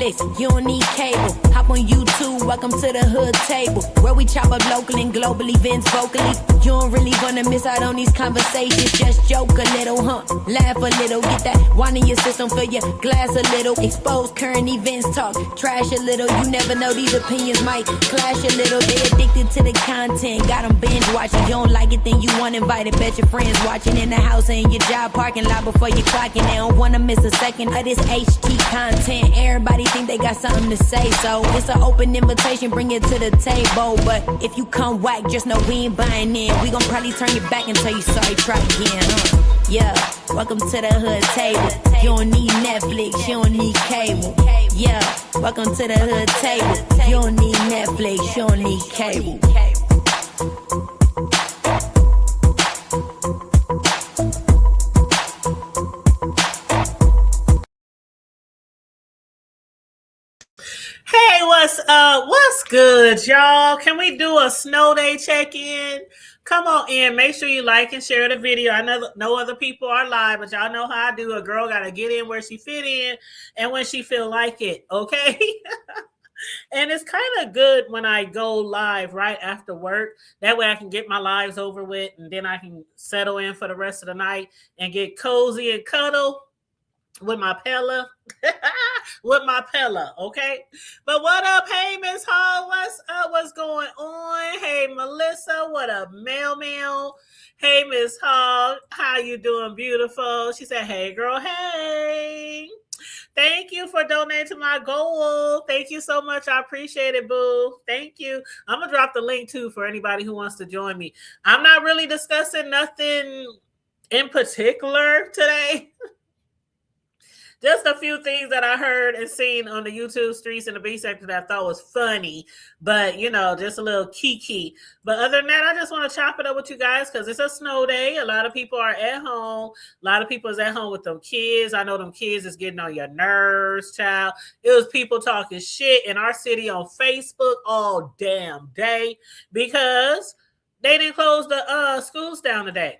Netflix, you don't need cable. Hop on YouTube, welcome to the hood table, where we chop up local and global events vocally. You don't really wanna miss out on these conversations. Just joke a little, laugh a little, get that wine in your system, fill your glass a little. Expose current events, talk trash a little. You never know, these opinions might clash a little. They addicted to the content, got them binge watching. You don't like it, then you want invited. Bet your friends watching in the house and your job parking lot before you clocking. They don't wanna miss a second of this HT content. Everybody think they got something to say, so it's an open invitation, bring it to the table. But if you come whack, just know we ain't buying in. We gon' probably turn your back and tell you sorry, try again. Yeah, welcome to the hood table. You don't need Netflix, you don't need cable. Yeah, welcome to the hood table. You don't need Netflix, you don't need cable. Hey, what's up? What's good, y'all? Can we do a snow day check-in? Come on in. Make sure you like and share the video. I know no other people are live, but y'all know how I do. A girl got to get in where she fit in and when she feel like it, okay? And it's kind of good when I go live right after work. That way I can get my lives over with, and then I can settle in for the rest of the night and get cozy and cuddle with my Pella. With my Pella, okay? But what up? Hey, Miss Hall, what's up? What's going on? Hey, Melissa, what up? Mel. Hey, Miss Hall, how you doing? Beautiful. She said, hey, girl, hey. Thank you for donating to my goal. Thank you so much. I appreciate it, boo. Thank you. I'm going to drop the link, too, for anybody who wants to join me. I'm not really discussing nothing in particular today. Just a few things that I heard and seen on the YouTube streets in the B sector that I thought was funny, but just a little kiki. But other than that, I just want to chop it up with you guys because it's a snow day. A lot of people are at home. A lot of people is at home with them kids. I know them kids is getting on your nerves, child. It was people talking shit in our city on Facebook all damn day because they didn't close the schools down today.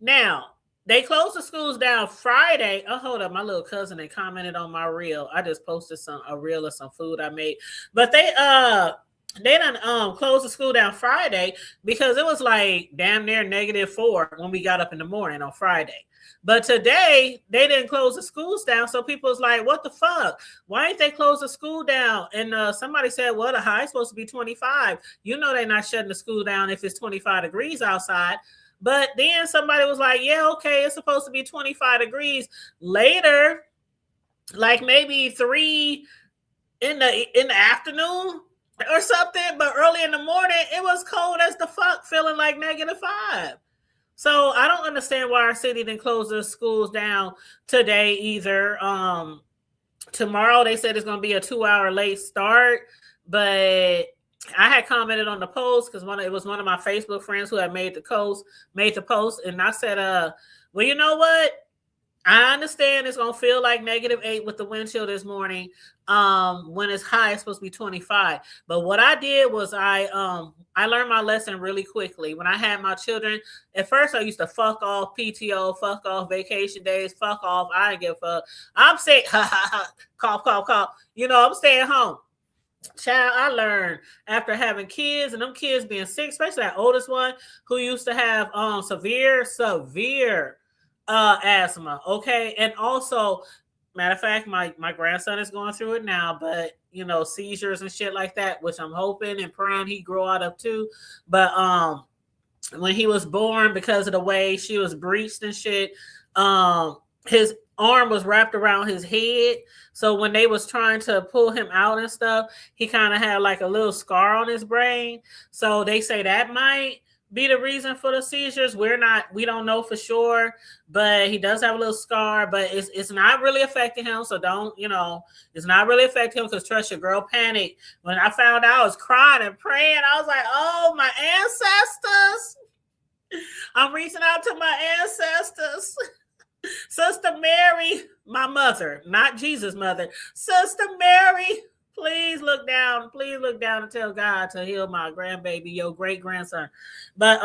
Now, they closed the schools down Friday. Oh, hold up. My little cousin, they commented on my reel. I just posted a reel of some food I made. But they done closed the school down Friday because it was like damn near -4 when we got up in the morning on Friday. But today, they didn't close the schools down. So people was like, what the fuck? Why ain't they close the school down? And somebody said, well, the high is supposed to be 25. They're not shutting the school down if it's 25 degrees outside. But then somebody was like, yeah, okay, it's supposed to be 25 degrees. Later, like maybe 3 in the afternoon or something, but early in the morning, it was cold as the fuck, feeling like -5. So I don't understand why our city didn't close the schools down today either. Tomorrow, they said it's going to be a 2-hour late start, but I had commented on the post because it was one of my Facebook friends who had made the post, and I said, well, you know what? I understand it's gonna feel like -8 with the wind chill this morning. When it's high, it's supposed to be 25. But what I did was I learned my lesson really quickly. When I had my children, at first I used to fuck off PTO, fuck off vacation days, fuck off. I didn't give a fuck. I'm sick. Cough, cough, cough. I'm staying home. Child, I learned after having kids and them kids being sick, especially that oldest one who used to have severe asthma. Okay. And also, matter of fact, my grandson is going through it now, but seizures and shit like that, which I'm hoping and praying he grow out of too. But when he was born, because of the way she was breached and shit, his arm was wrapped around his head. So when they was trying to pull him out and stuff, he kind of had like a little scar on his brain. So they say that might be the reason for the seizures. We don't know for sure, but he does have a little scar, but it's not really affecting him. So don't, it's not really affecting him because trust your girl panicked. When I found out, I was crying and praying. I was like, oh, my ancestors. I'm reaching out to my ancestors. Sister Mary, my mother, not Jesus' mother. Sister Mary, please look down. Please look down and tell God to heal my grandbaby, your great grandson. But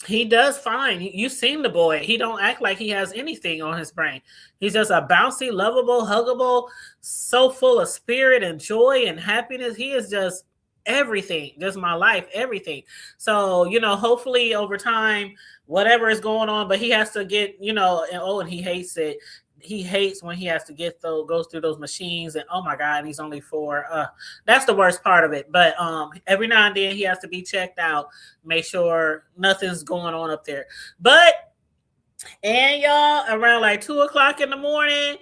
He does fine. You've seen the boy. He don't act like he has anything on his brain. He's just a bouncy, lovable, huggable, so full of spirit and joy and happiness. He is just everything, just my life, everything. So, hopefully over time, whatever is going on, but he has to get, and he hates it. He hates when he has to goes through those machines, and oh my God, he's only 4. That's the worst part of it. But every now and then he has to be checked out, make sure nothing's going on up there. But and y'all, around like 2:00 in the morning,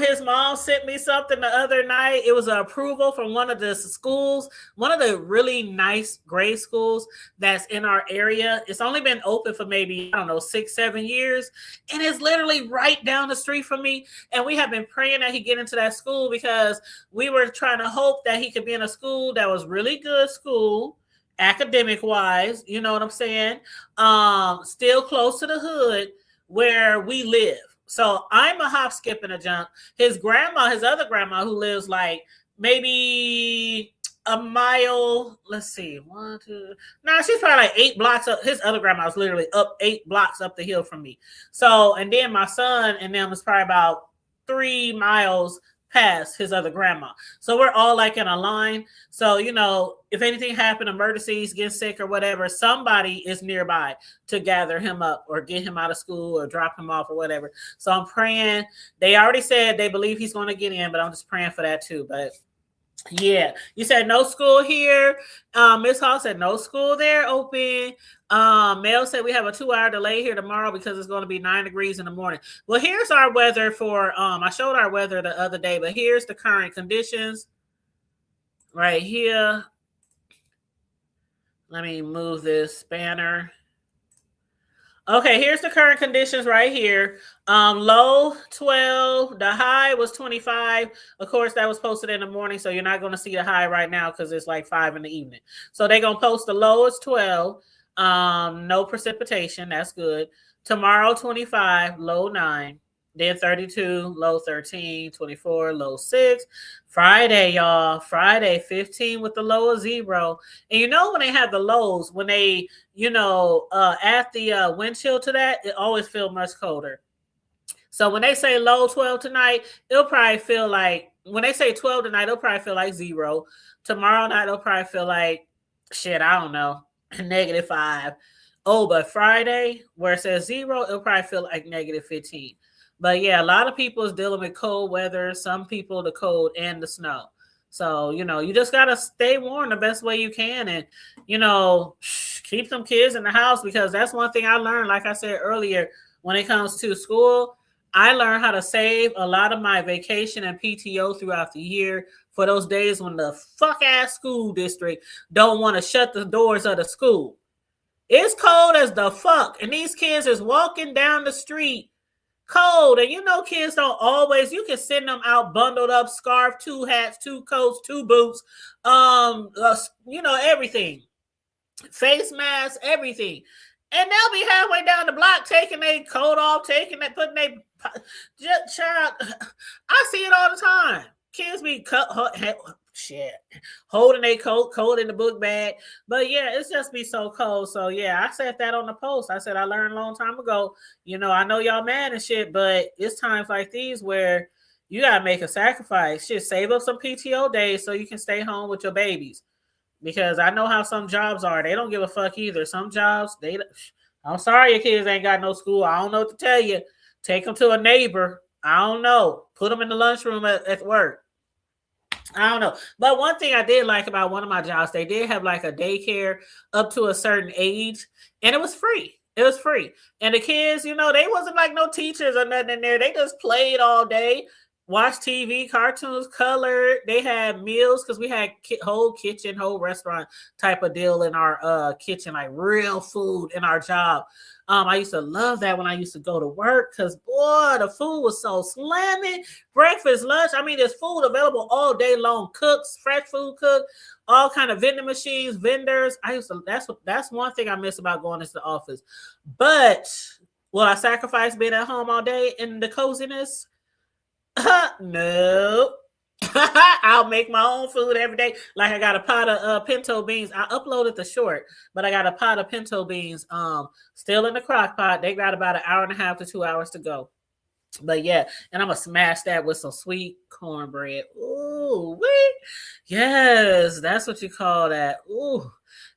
his mom sent me something the other night. It was an approval from one of the schools, one of the really nice grade schools that's in our area. It's only been open for maybe, 6, 7 years. And it's literally right down the street from me. And we have been praying that he get into that school because we were trying to hope that he could be in a school that was really good school, academic wise, you know what I'm saying? Still close to the hood where we live. So I'm a hop, skip, and a jump. His other grandma, who lives like maybe a mile, let's see, 1, 2. No, she's probably like 8 blocks up. His other grandma is literally up 8 blocks up the hill from me. So, and then my son and them is probably about 3 miles past his other grandma. So we're all like in a line. So, if anything happened, emergencies, get sick or whatever, somebody is nearby to gather him up or get him out of school or drop him off or whatever. So I'm praying. They already said they believe he's going to get in, but I'm just praying for that too. But yeah, you said no school here. Miss Hall said no school there open. Mel said we have a 2-hour delay here tomorrow because it's going to be 9 degrees in the morning. Well, here's our weather for I showed our weather the other day, but here's the current conditions right here. Let me move this banner. Okay, here's the current conditions right here. Low 12, the high was 25. Of course, that was posted in the morning, so you're not going to see the high right now because it's like 5 in the evening. So they're going to post the low is 12. No precipitation. That's good. Tomorrow, 25, low 9. Then 32, low 13, 24, low 6. Friday, y'all. Friday, 15 with the low of 0. And when they have the lows, when they, add the wind chill to that, it always feels much colder. So when they say low 12 tonight, it'll probably feel like, when they say 12 tonight, it'll probably feel like 0. Tomorrow night, it'll probably feel like, I don't know, -5. Oh, but Friday, where it says 0, it'll probably feel like -15. But yeah, a lot of people is dealing with cold weather. Some people, the cold and the snow. So, you just got to stay warm the best way you can. And, keep some kids in the house, because that's one thing I learned. Like I said earlier, when it comes to school, I learned how to save a lot of my vacation and PTO throughout the year for those days when the fuck ass school district don't want to shut the doors of the school. It's cold as the fuck. And these kids is walking down the street cold. And kids don't always, you can send them out bundled up, scarf, 2 hats, 2 coats, 2 boots, everything. Face masks, everything. And they'll be halfway down the block taking their coat off, putting their child. I see it all the time. Kids be holding their coat, cold in the book bag. But yeah, it's just be so cold. So yeah, I said that on the post. I said I learned a long time ago. I know y'all mad and shit, but it's times like these where you gotta make a sacrifice. Shit, save up some PTO days so you can stay home with your babies. Because I know how some jobs are. They don't give a fuck either. Some jobs, I'm sorry your kids ain't got no school. I don't know what to tell you. Take them to a neighbor. I don't know. Put them in the lunchroom at work. I don't know. But one thing I did like about one of my jobs, they did have like a daycare up to a certain age, and it was free. It was free. And the kids, they wasn't like no teachers or nothing in there. They just played all day, watched TV, cartoons, colored. They had meals because we had whole kitchen, whole restaurant type of deal in our kitchen, like real food in our job. I used to love that when I used to go to work because, boy, the food was so slamming. Breakfast, lunch. I mean, there's food available all day long. Cooks, fresh food cooked, all kind of vending machines, vendors. That's one thing I miss about going into the office. But will I sacrifice being at home all day in the coziness? No. I'll make my own food every day. Like I got a pot of pinto beans. I uploaded the short, but I got a pot of pinto beans still in the crock pot. They got about an hour and a half to 2 hours to go. But yeah, and I'm gonna smash that with some sweet cornbread. Ooh, wee. Yes, that's what you call that. Ooh,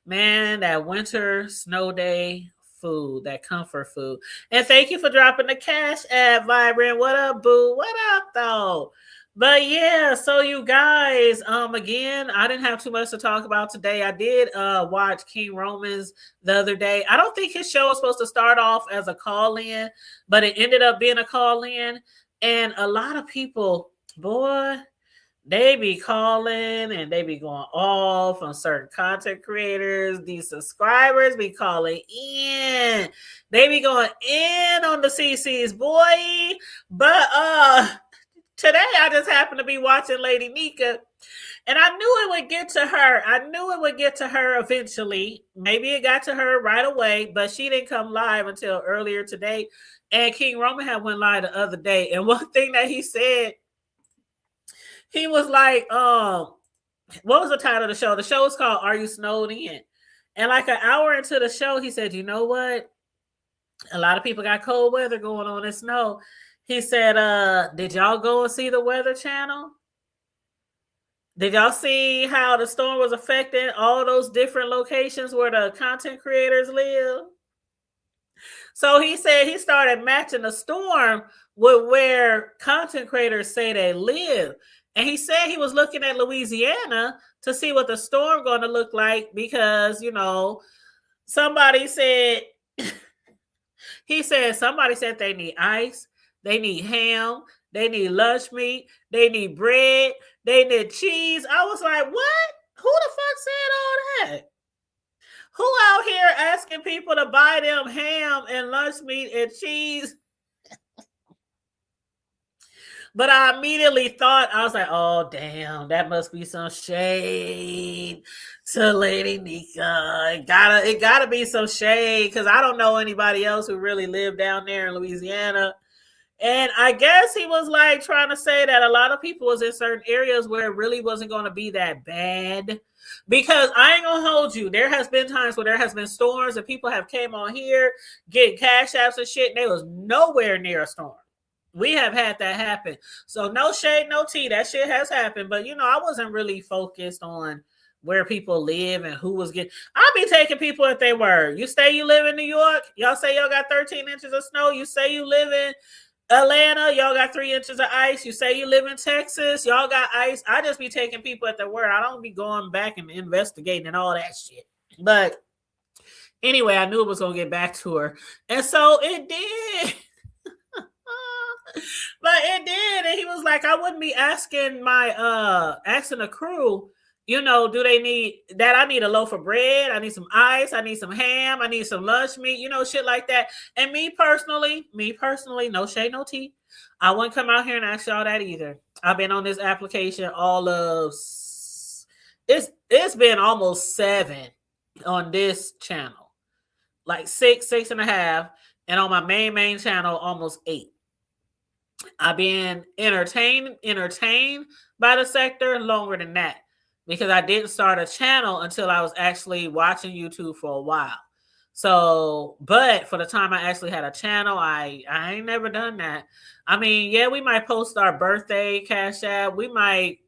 man, that winter snow day food, that comfort food. And thank you for dropping the cash at Vibrant. What up, boo? What up, though? But yeah, so you guys, again, I didn't have too much to talk about today. I did watch King Roman's the other day. I don't think his show was supposed to start off as a call-in, but it ended up being a call-in. And a lot of people, boy, they be calling and they be going off on certain content creators. These subscribers be calling in. They be going in on the CCs, boy. But today I just happened to be watching Lady Nika, and I knew it would get to her. I knew it would get to her eventually. Maybe it got to her right away, but she didn't come live until earlier today. And King Roman had went live the other day. And one thing that he said, he was like, what was the title of the show? The show was called Are You Snowed In? And like an hour into the show, he said, you know what? A lot of people got cold weather going on and snow. He said, did y'all go and see the Weather Channel? Did y'all see how the storm was affecting all those different locations where the content creators live? So he said he started matching the storm with where content creators say they live. And he said he was looking at Louisiana to see what the storm going to look like because, you know, somebody said, somebody said they need ice. They need ham. They need lunch meat. They need bread. They need cheese. I was like, what? Who the fuck said all that? Who out here asking people to buy them ham and lunch meat and cheese? But I immediately thought, I was like, oh, damn, that must be some shade to Lady Nika. It gotta be some shade because I don't know anybody else who really lived down there in Louisiana. And I guess he was like trying to say that a lot of people was in certain areas where it really wasn't going to be that bad. Because I ain't gonna hold you. There has been times where there has been storms and people have came on here getting cash apps and shit. And they was nowhere near a storm. We have had that happen. So no shade, no tea. That shit has happened. But you know, I wasn't really focused on where people live and who was getting. I'll be taking people at their word. You say you live in New York. Y'all say y'all got 13 inches of snow. You say you live in Atlanta, y'all got 3 inches of ice. You say you live in Texas, y'all got ice. I just be taking people at their word. I don't be going back and investigating and all that shit. But anyway, I knew it was going to get back to her. And so it did. But it did. And he was like, I wouldn't be asking the crew, you know, do they need that? I need a loaf of bread. I need some ice. I need some ham. I need some lunch meat, you know, shit like that. And me personally, no shade, no tea. I wouldn't come out here and ask y'all that either. I've been on this application it's been almost 7 on this channel. Like 6.5. And on my main channel, almost 8. I've been entertained by the sector longer than that. Because I didn't start a channel until I was actually watching YouTube for a while. So, but for the time I actually had a channel, I ain't never done that. I mean, yeah, we might post our birthday cash app. We might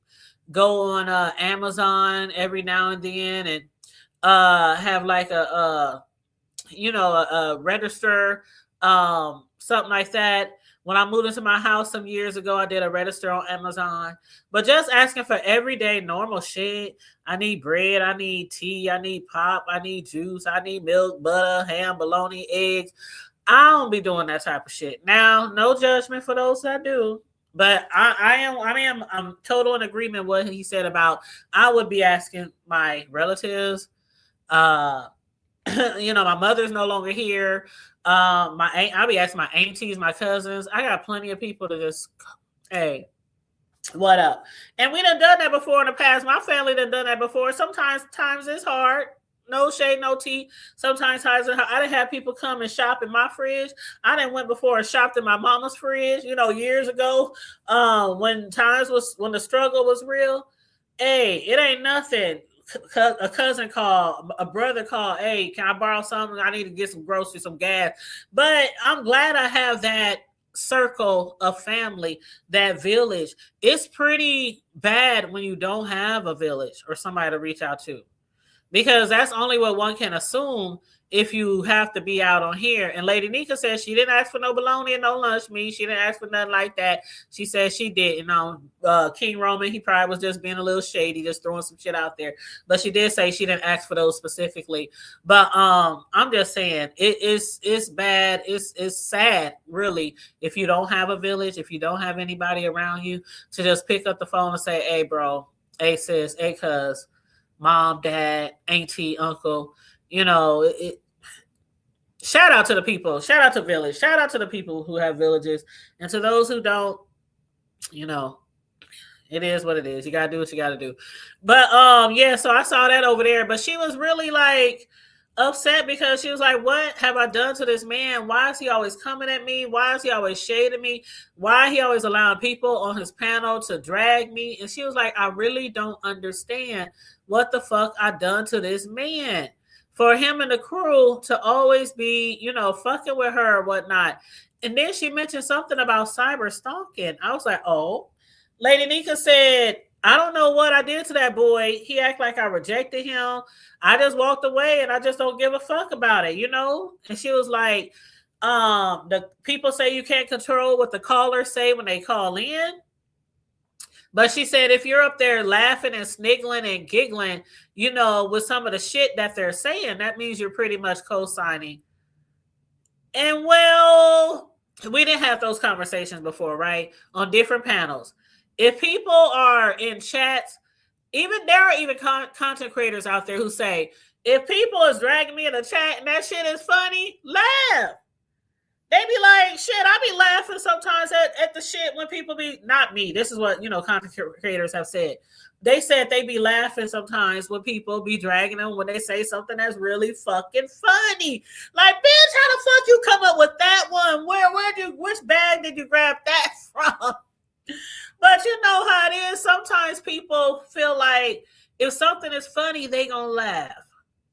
go on Amazon every now and then and have like a register, something like that. When I moved into my house some years ago, I did a register on Amazon. But just asking for everyday normal shit. I need bread. I need tea. I need pop. I need juice. I need milk, butter, ham, bologna, eggs. I don't be doing that type of shit. Now, no judgment for those that do. But I'm total in agreement with what he said about I would be asking my relatives. My mother's no longer here. I'll be asking my aunties, my cousins. I got plenty of people to just, hey, what up? And we done that before in the past. My family done that before. Sometimes times it's hard. no shade, no tea. Sometimes I didn't have people come and shop in my fridge. I didn't went before and shopped in my mama's fridge, years ago. When the struggle was real. Hey, it ain't nothing. A cousin called, a brother called, hey, can I borrow something? I need to get some groceries, some gas. But I'm glad I have that circle of family, that village. It's pretty bad when you don't have a village or somebody to reach out to, because that's only what one can assume if you have to be out on here. And Lady Nika said she didn't ask for no bologna and no lunch meat. She didn't ask for nothing like that. She said she didn't. King Roman, he probably was just being a little shady, just throwing some shit out there. But she did say she didn't ask for those specifically. But I'm just saying it's bad. It's sad, really, if you don't have a village, if you don't have anybody around you to just pick up the phone and say, hey, bro, hey, sis, hey, cuz, mom, dad, auntie, uncle. Shout out to the people. Shout out to village. Shout out to the people who have villages. And to those who don't, it is what it is. You gotta do what you gotta do. But so I saw that over there. But she was really like upset because she was like, what have I done to this man? Why is he always coming at me? Why is he always shading me? Why he always allowing people on his panel to drag me? And she was like, I really don't understand what the fuck I done to this man for him and the crew to always be, fucking with her or whatnot. And then she mentioned something about cyber stalking. I was like, oh. Lady Nika said, I don't know what I did to that boy. He act like I rejected him. I just walked away and I just don't give a fuck about it, And she was like, the people say you can't control what the callers say when they call in. But she said, if you're up there laughing and sniggling and giggling, with some of the shit that they're saying, that means you're pretty much co-signing. And well, we didn't have those conversations before, right? On different panels. If people are in chats, there are even content creators out there who say, if people is dragging me in a chat and that shit is funny, laugh. They be like, shit, I be laughing sometimes at the shit when people be, not me. This is what, content creators have said. They said they be laughing sometimes when people be dragging them when they say something that's really fucking funny. Like, bitch, how the fuck you come up with that one? Which bag did you grab that from? But you know how it is. Sometimes people feel like if something is funny, they gonna laugh.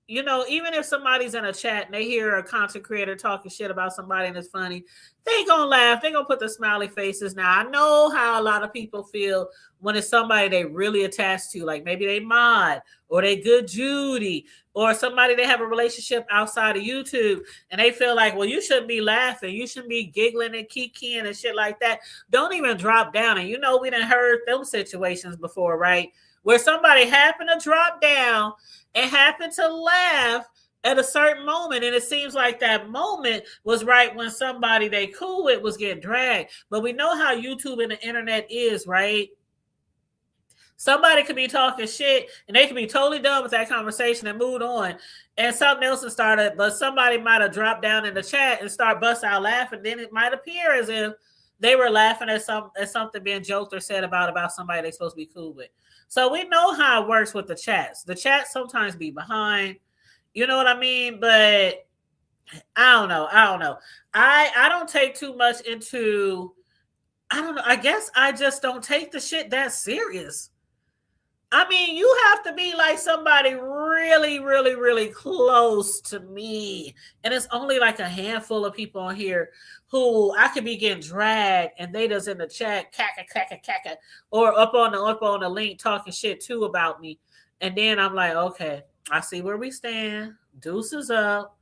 Even if somebody's in a chat and they hear a content creator talking shit about somebody and it's funny, they gonna laugh. They gonna put the smiley faces. Now, I know how a lot of people feel when it's somebody they really attached to, like maybe they mod or they good Judy or somebody they have a relationship outside of YouTube, and they feel like, well, you shouldn't be laughing. You shouldn't be giggling and kikiing and shit like that. Don't even drop down. And we done heard those situations before, right? Where somebody happened to drop down and happened to laugh at a certain moment. And it seems like that moment was right when somebody they cool with was getting dragged. But we know how YouTube and the internet is, right? Somebody could be talking shit and they could be totally done with that conversation and moved on. And something else has started, but somebody might have dropped down in the chat and start busting out laughing. Then it might appear as if they were laughing at something being joked or said about somebody they're supposed to be cool with. So we know how it works with the chats. The chats sometimes be behind. You know what I mean? But I don't know. I don't take too much into, I don't know. I guess I just don't take the shit that serious. I mean, you have to be like somebody really, really, really close to me. And it's only like a handful of people on here who I could be getting dragged and they just in the chat, caca, or up on the link talking shit too about me. And then I'm like, okay, I see where we stand. Deuces up.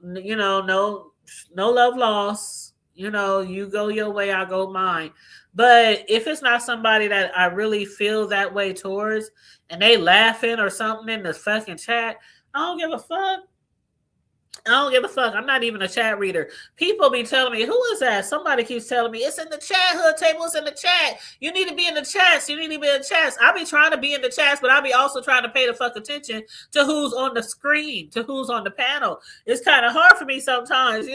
No love lost. You go your way, I go mine. But if it's not somebody that I really feel that way towards and they laughing or something in the fucking chat, I don't give a fuck. I'm not even a chat reader. People be telling me, who is that? Somebody keeps telling me, it's in the chat, Hood Table, it's in the chat. You need to be in the chats. I be trying to be in the chats, but I be also trying to pay the fuck attention to who's on the screen, to who's on the panel. It's kind of hard for me sometimes,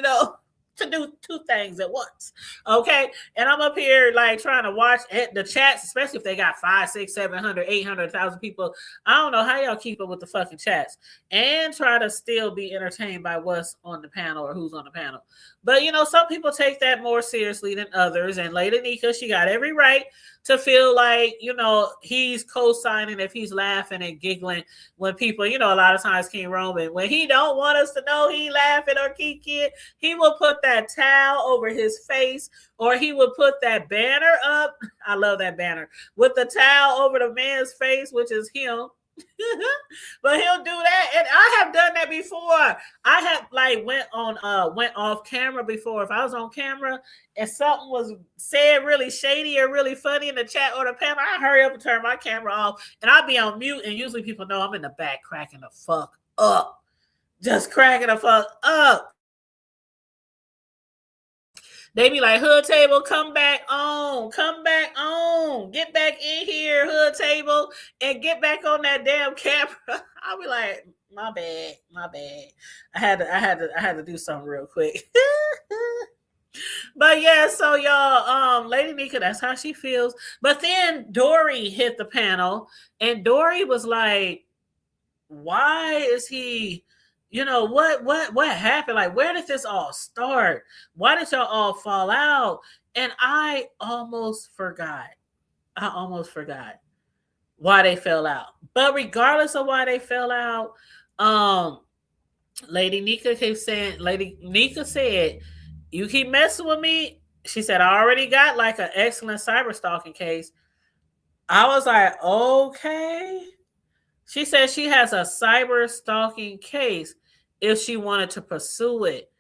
to do two things at once. Okay. And I'm up here like trying to watch the chats, especially if they got 5, 6, 700, 800,000 people. I don't know how y'all keep up with the fucking chats and try to still be entertained by what's on the panel or who's on the panel. But some people take that more seriously than others. And Lady Nika, she got every right to feel like, he's co-signing if he's laughing and giggling when people, a lot of times King Roman, when he don't want us to know he laughing or kicking, he will put that towel over his face, or he will put that banner up. I love that banner with the towel over the man's face, which is him. But he'll do that, and I have done that before. I have went off camera before. If I was on camera and something was said really shady or really funny in the chat or the panel, I hurry up and turn my camera off, and I'll be on mute. And usually people know I'm in the back cracking the fuck up, just cracking the fuck up. They be like, Hood Table, come back on, get back in here, Hood Table, and get back on that damn camera. I'll be like, my bad. I had to do something real quick. But yeah, so y'all, Lady Nika, that's how she feels. But then Dory hit the panel, and Dory was like, why is he? What happened? Like, where did this all start? Why did y'all all fall out? And I almost forgot why they fell out. But regardless of why they fell out, Lady Nika said, you keep messing with me. She said, I already got like an excellent cyber stalking case. I was like, okay. She said she has a cyber stalking case if she wanted to pursue it.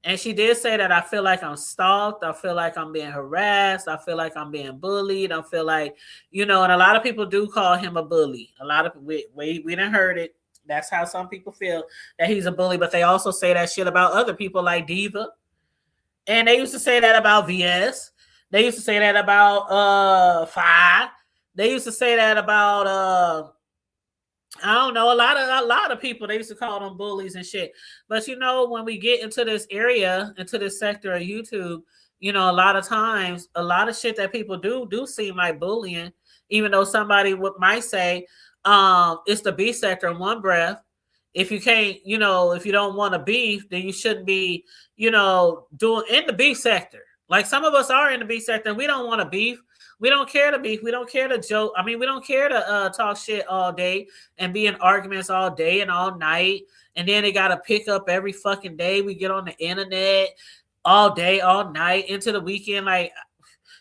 And she did say that I feel like I'm stalked. I feel like I'm being harassed. I feel like I'm being bullied. I feel like, and a lot of people do call him a bully. A lot of we didn't heard it. That's how some people feel, that he's a bully. But they also say that shit about other people like Diva. And they used to say that about VS. They used to say that about Fi. They used to say that about I don't know, a lot of people, they used to call them bullies and shit. But when we get into this area, into this sector of YouTube, a lot of times, a lot of shit that people do seem like bullying, even though somebody might say it's the beef sector in one breath. If you can't, if you don't want to beef, then you shouldn't be, doing in the beef sector. Like some of us are in the beef sector and we don't want to beef. We don't care to beef. We don't care to joke. I mean, we don't care to talk shit all day and be in arguments all day and all night. And then they got to pick up every fucking day. We get on the internet all day, all night into the weekend. Like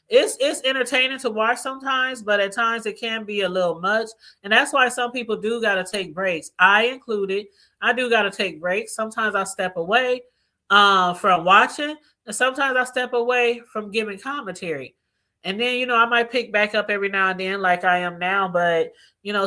it's entertaining to watch sometimes, but at times it can be a little much. And that's why some people do got to take breaks. I included. I do got to take breaks. Sometimes I step away from watching, and sometimes I step away from giving commentary. And then, I might pick back up every now and then like I am now. But,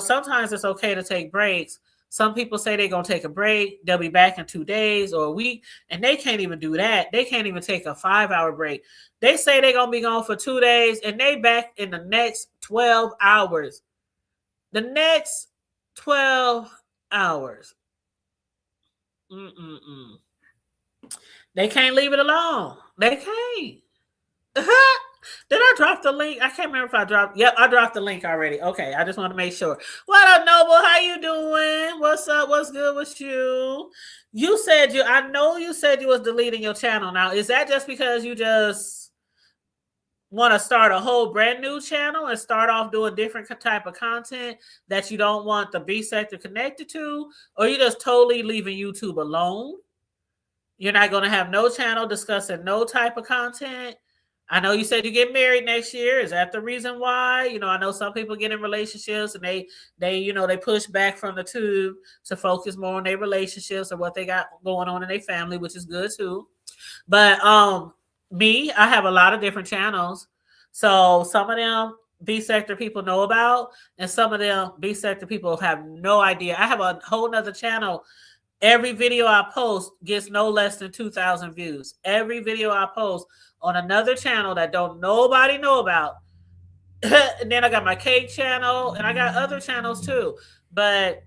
sometimes it's okay to take breaks. Some people say they're going to take a break. They'll be back in 2 days or a week. And they can't even do that. They can't even take a 5-hour break. They say they're going to be gone for 2 days and they back in the next 12 hours. The next 12 hours. They can't leave it alone. They can't. Did I drop the link? I can't remember if I dropped. Yep, I dropped the link already. Okay, I just want to make sure. What up, Noble? How you doing? What's up? What's good with you? I know you said you was deleting your channel. Now, is that just because you just want to start a whole brand new channel and start off doing different type of content that you don't want the B sector connected to? Or you just totally leaving YouTube alone? You're not going to have no channel discussing no type of content? I know you said you get married next year. Is that the reason why? I know some people get in relationships and they push back from the tube to focus more on their relationships or what they got going on in their family, which is good too. But I have a lot of different channels. So some of them B sector people know about, and some of them B sector people have no idea. I have a whole nother channel. Every video I post gets no less than 2,000 views. Every video I post on another channel that don't nobody know about. And then I got my cake channel and I got other channels too. But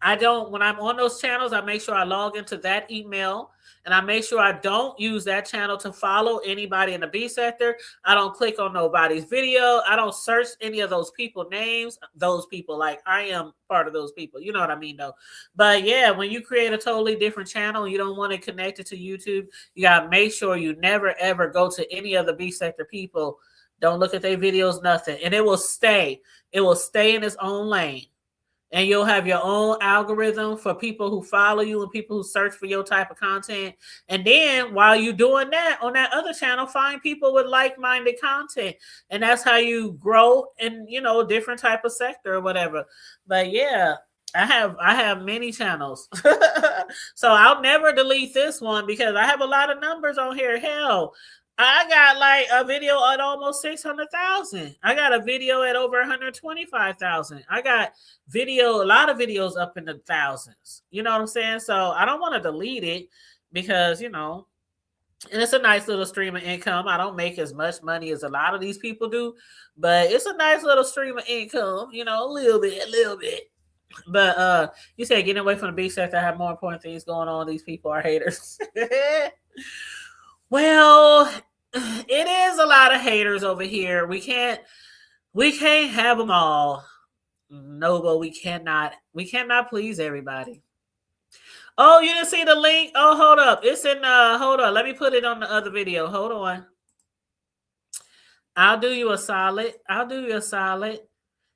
when I'm on those channels, I make sure I log into that email And I make sure I don't use that channel to follow anybody in the B sector. I don't click on nobody's video. I don't search any of those people names, those people, like I am part of those people. You know what I mean, though. But yeah, when you create a totally different channel, you don't want it connected to YouTube, you got to make sure you never, ever go to any of the B sector people. Don't look at their videos, nothing. And it will stay. It will stay in its own lane. And you'll have your own algorithm for people who follow you and people who search for your type of content. And then while you're doing that, on that other channel, find people with like-minded content. And that's how you grow in, you know, different type of sector or whatever. But yeah, I have many channels. So I'll never delete this one because I have a lot of numbers on here. Hell, I got like a video at almost 600,000. I got a video at over 125,000. I got a lot of videos up in the thousands. You know what I'm saying? So I don't want to delete it because, you know, and it's a nice little stream of income. I don't make as much money as a lot of these people do, but it's a nice little stream of income, you know, a little bit. But you said getting away from the B sector, I have more important things going on. These people are haters. Well, it is a lot of haters over here. We can't have them all. No, but we cannot please everybody. Oh, you didn't see the link? Oh, hold up. It's in hold on. Let me put it on the other video. Hold on. I'll do you a solid.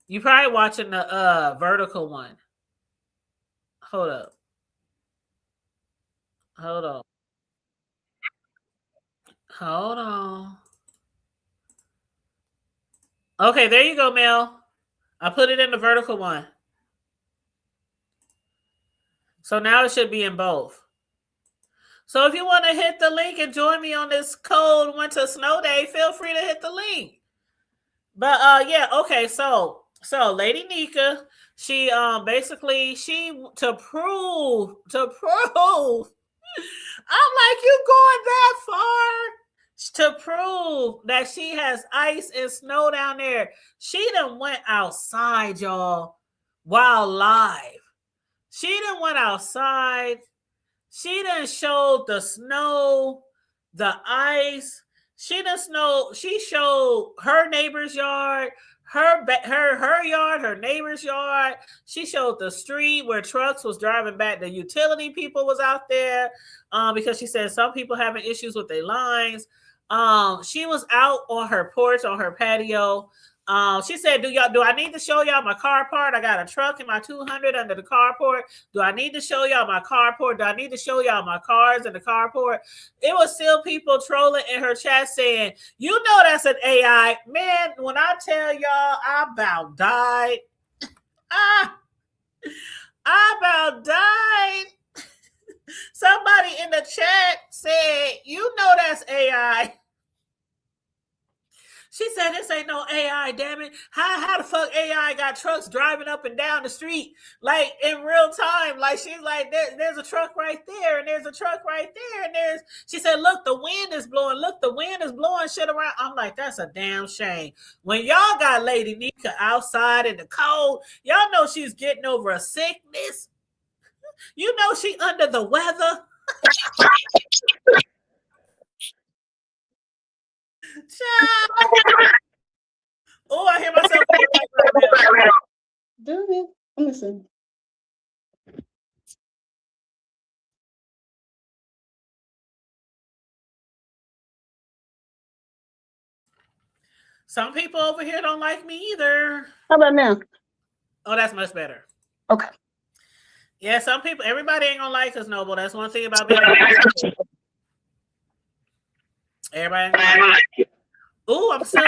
You probably watching the vertical one. Hold up. Hold on. Okay, there you go, Mel. I put it in the vertical one. So now it should be in both. So if you want to hit the link and join me on this cold winter snow day, feel free to hit the link. But yeah, okay, so Lady Nika, she basically to prove I'm like, you going that far? To prove that she has ice and snow down there. She done went outside, y'all, while live. She done went outside. She done showed the snow, the ice. She showed her neighbor's yard, her yard, her neighbor's yard. She showed the street where trucks was driving back. The utility people was out there because she said some people having issues with their lines. She was out on her porch, on her patio. She said, do I need to show y'all my carport? I got a truck in my 200 under the carport. Do I need to show y'all my carport? Do I need to show y'all my cars in the carport? It was still people trolling in her chat saying, you know, that's an AI. Man, when I tell y'all, I about died. I about died. Somebody in the chat said, you know, that's AI. She said, this ain't no AI, damn it. How the fuck AI got trucks driving up and down the street, like in real time? Like, she's like, there's a truck right there, and there's a truck right there, and she said, look, the wind is blowing. Look, the wind is blowing shit around. I'm like, that's a damn shame. When y'all got Lady Nika outside in the cold, y'all know she's getting over a sickness. You know she under the weather. Oh, I hear myself. Do it. Listen. Some people over here don't like me either. How about now? Oh, that's much better. Okay. Yeah, some people, everybody ain't gonna like us, Noble. That's one thing about being. Everybody. Ooh, I'm still.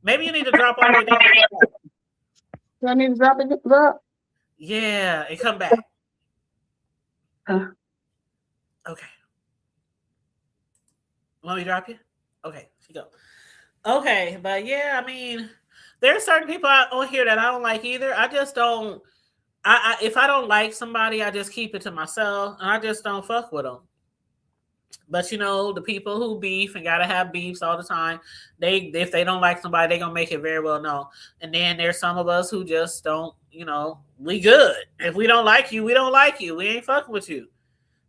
Maybe you need to drop all the way down. Do I need to drop it? Drop? Yeah, and come back. Huh? Okay. Want me to drop you? Okay, she go. Okay, but yeah, I mean, there are certain people out on here that I don't like either. I just don't. If I don't like somebody, I just keep it to myself, and I just don't fuck with them. But you know, the people who beef and gotta have beefs all the time, if they don't like somebody, they're gonna make it very well known. And then there's some of us who just don't, you know, we good. If we don't like you, we don't like you. We ain't fucking with you.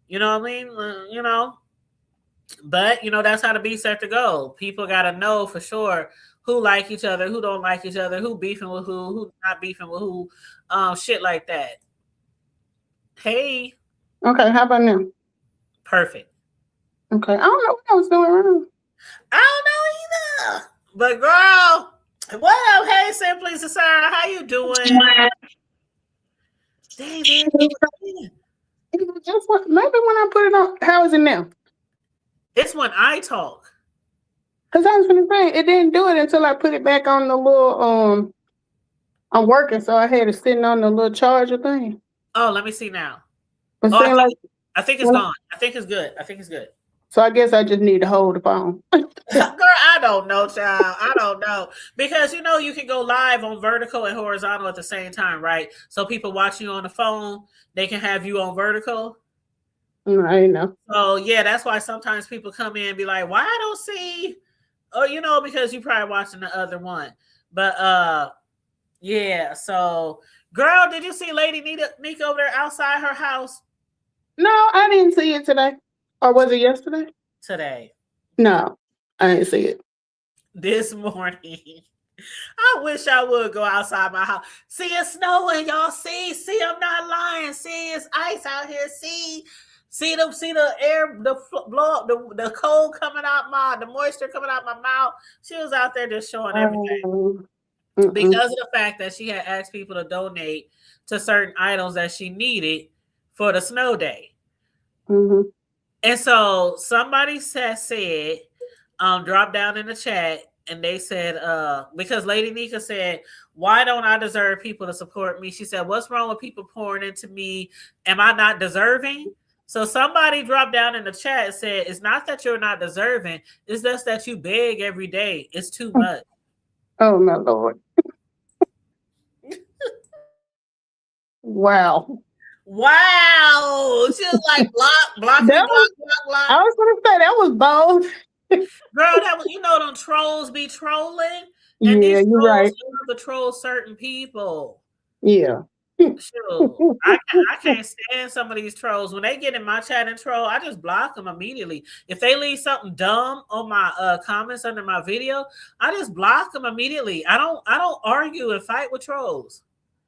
You know what I mean? You know, but you know that's how the beats have to go. People got to know for sure who like each other, who don't like each other, who beefing with who not beefing with who, shit like that. Hey, Okay, how about now? perfect. Okay, I don't know what I was doing wrong. I don't know either. But girl, what up? Hey, Simply Sarah, how you doing? David, It was just maybe when I put it on. How is it now? it's when I talk. Because I was gonna say it didn't do it until I put it back on the little I'm working, so I had it sitting on the little charger thing. Oh, let me see now. But Oh, saying like, I think it's gone. I think it's good. I think it's good. so I guess I just need to hold the phone. Girl, I don't know, child. I don't know. Because you know you can go live on vertical and horizontal at the same time, right? So people watching you on the phone, they can have you on vertical. I know. So yeah, that's why sometimes people come in and be like, why I don't see, or you know, because you probably watching the other one. But yeah, so girl, did you see Lady Nika over there outside her house No, I didn't see it today. Or was it yesterday? today? No, I didn't see it. This morning. I wish I would go outside my house. See, it's snowing, y'all. See, I'm not lying. See, it's ice out here. See the air, the blow up, the cold coming out the moisture coming out my mouth. She was out there just showing everything because of the fact that she had asked people to donate to certain items that she needed for the snow day. Mm-hmm. And so somebody said, drop down in the chat. And they said, because Lady Nika said, why don't I deserve people to support me? She said, what's wrong with people pouring into me? Am I not deserving? So somebody dropped down in the chat and said, it's not that you're not deserving. It's just that you beg every day. It's too much. Oh, my Lord. Wow. Wow. She was like, block. I was going to say, that was bold. Girl, that was, you know, them trolls be trolling. And yeah, you're right. To troll certain people. Yeah. Sure. I can't stand some of these trolls. When they get in my chat and troll, I just block them immediately. If they leave something dumb on my comments under my video, I just block them immediately. I don't argue and fight with trolls.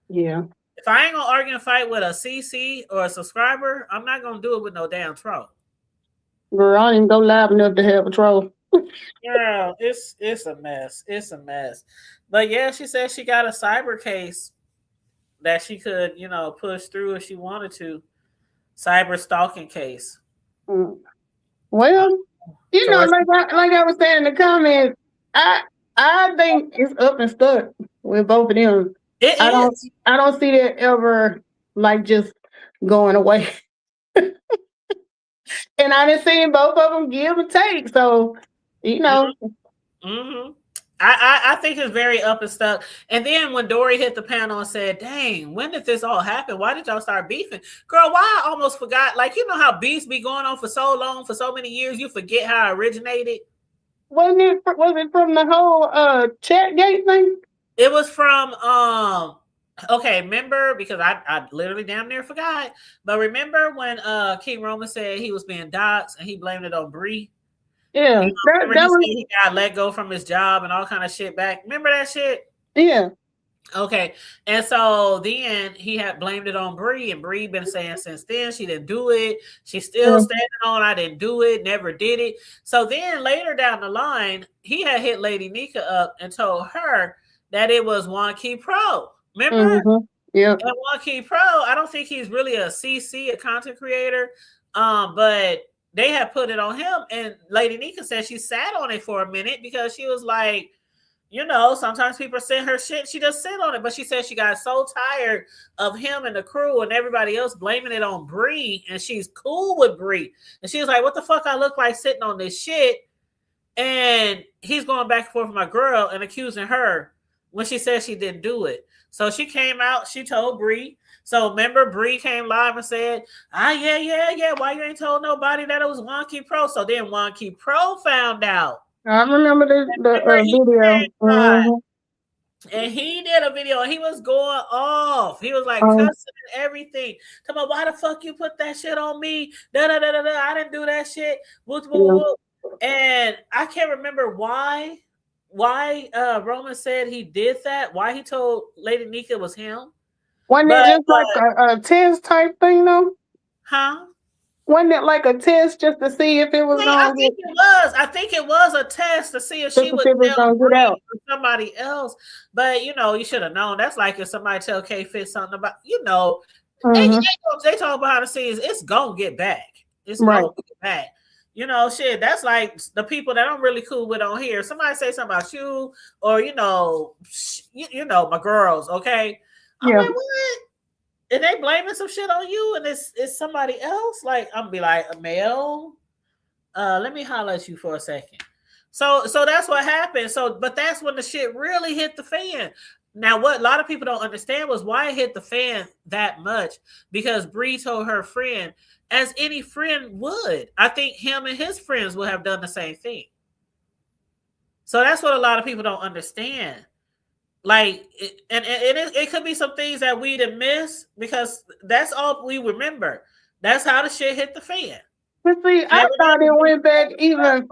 Yeah. If I ain't gonna argue and fight with a CC or a subscriber, I'm not gonna do it with no damn troll. Girl, I didn't go live enough to have a troll. Girl, it's a mess. It's a mess. But yeah, she said she got a cyber case that she could, you know, push through if she wanted to. Cyber stalking case. Well, you know, like I was saying in the comments, I think it's up and stuck with both of them. I don't see that ever like just going away. And I didn't see both of them give and take. So, you know. Mm-hmm. I think it's very up and stuck. And then when Dory hit the panel and said, dang, when did this all happen? Why did y'all start beefing? Girl, why I almost forgot. Like, you know how beefs be going on for so long, for so many years, you forget how it originated? Was it from the whole chat gate thing? It was from okay, remember, because I literally damn near forgot. But remember when King Roman said he was being doxxed and he blamed it on Bree? Yeah, you know, he got let go from his job and all kind of shit back. Remember that shit? Yeah. Okay, and so then he had blamed it on Bree, and Bree been saying since then she didn't do it. She's still standing on I didn't do it, never did it. So then later down the line, he had hit Lady Nika up and told her that it was Juan Key Pro. Remember? Mm-hmm. Yeah. And Juan Key Pro, I don't think he's really a CC, a content creator, but they had put it on him, and Lady Nika said she sat on it for a minute because she was like, you know, sometimes people send her shit, she just sit on it. But she said she got so tired of him and the crew and everybody else blaming it on Bree, and she's cool with Bree. And she was like, what the fuck I look like sitting on this shit? And he's going back and forth with my girl and accusing her when she said she didn't do it. So she came out, she told Bree. So remember, Bree came live and said, yeah, why you ain't told nobody that it was Juan Key Pro? So then Juan Key Pro found out. I remember the video. And he did a video and he was going off. He was like cussing and everything. Talking about why the fuck you put that shit on me? Da da da da da. I didn't do that shit. Whoop, whoop, whoop. And I can't remember why Roman said he did that. Why he told Lady Nika was him. Wasn't it just like a test type thing though? Huh? Wasn't it like a test just to see if it was I think it was. I think it was a test to see if she would tell somebody else. But you know, you should have known. That's like if somebody tell K-Fit something about, you know, they talk behind the scenes. It's gonna get back. It's gonna get back. You know, shit. That's like the people that I'm really cool with on here. Somebody say something about you, or you know, my girls. Okay, I'm like, what? And they blaming some shit on you, and it's somebody else. Like I'm gonna be like, Mel, let me holler at you for a second. So that's what happened. So, but that's when the shit really hit the fan. Now, what a lot of people don't understand was why it hit the fan that much, because Bree told her friend, as any friend would. I think him and his friends would have done the same thing. So that's what a lot of people don't understand. Like, it could be some things that we didn't miss because that's all we remember. That's how the shit hit the fan. But see, I thought it went back even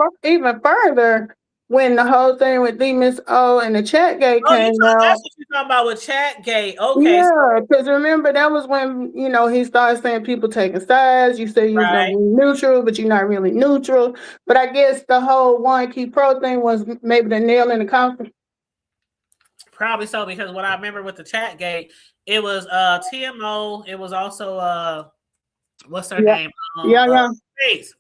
further when the whole thing with Demons O and the Chatgate came out. That's what you're talking about with Chatgate. Okay. Yeah, because remember that was when he started saying people taking sides. You say you're gonna be neutral, but you're not really neutral. But I guess the whole One Key Pro thing was maybe the nail in the coffin. Probably so, because what I remember with the Chatgate, it was TMO. It was also what's her name? Face.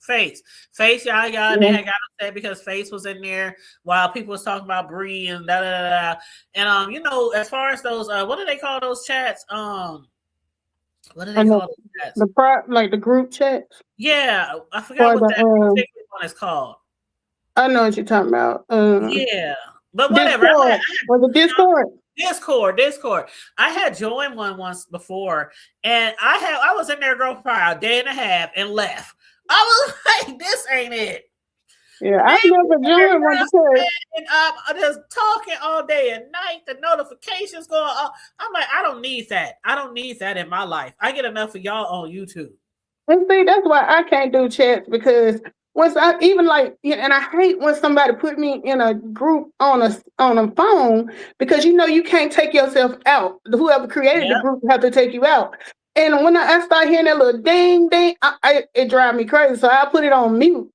Yeah. They had got upset because Face was in there while people was talking about Bree and da da da. And you know, as far as those, what do they call those chats? What do they call those chats? The group chats. Yeah, I forgot what that particular one is called. I know what you're talking about. Yeah. But whatever. Was it Discord? Discord. I had joined one once before, and I was in there, girl, for probably a day and a half and left. I was like, this ain't it. Yeah, I never joined one before. And I'm just talking all day and night. The notifications going on. I'm like, I don't need that. I don't need that in my life. I get enough of y'all on YouTube. And see, that's why I can't do chats, because once I even and I hate when somebody put me in a group on a phone, because you can't take yourself out. Whoever created the group have to take you out. And when I start hearing that little ding ding, it drives me crazy. So I put it on mute.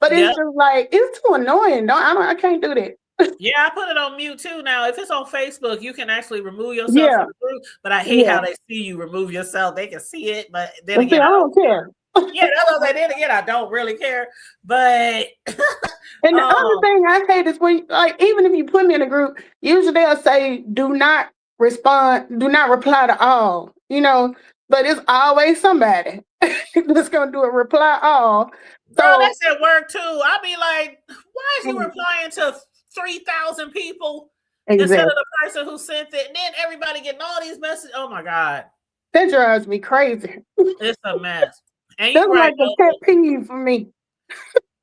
But it's just like, it's too annoying. I can't do that. Yeah, I put it on mute too. Now, if it's on Facebook, you can actually remove yourself from the group. But I hate how they see you remove yourself. They can see it, but then again, I don't care. Yeah, that's what I say. Then again, I don't really care. But and the other thing I hate is when, even if you put me in a group, usually they'll say, do not respond, do not reply to all, but it's always somebody that's going to do a reply all. So that's at work too. I'll be like, why is he replying to 3,000 people instead of the person who sent it? And then everybody getting all these messages. Oh my God. That drives me crazy. It's a mess. And that's like a pet peeve for me.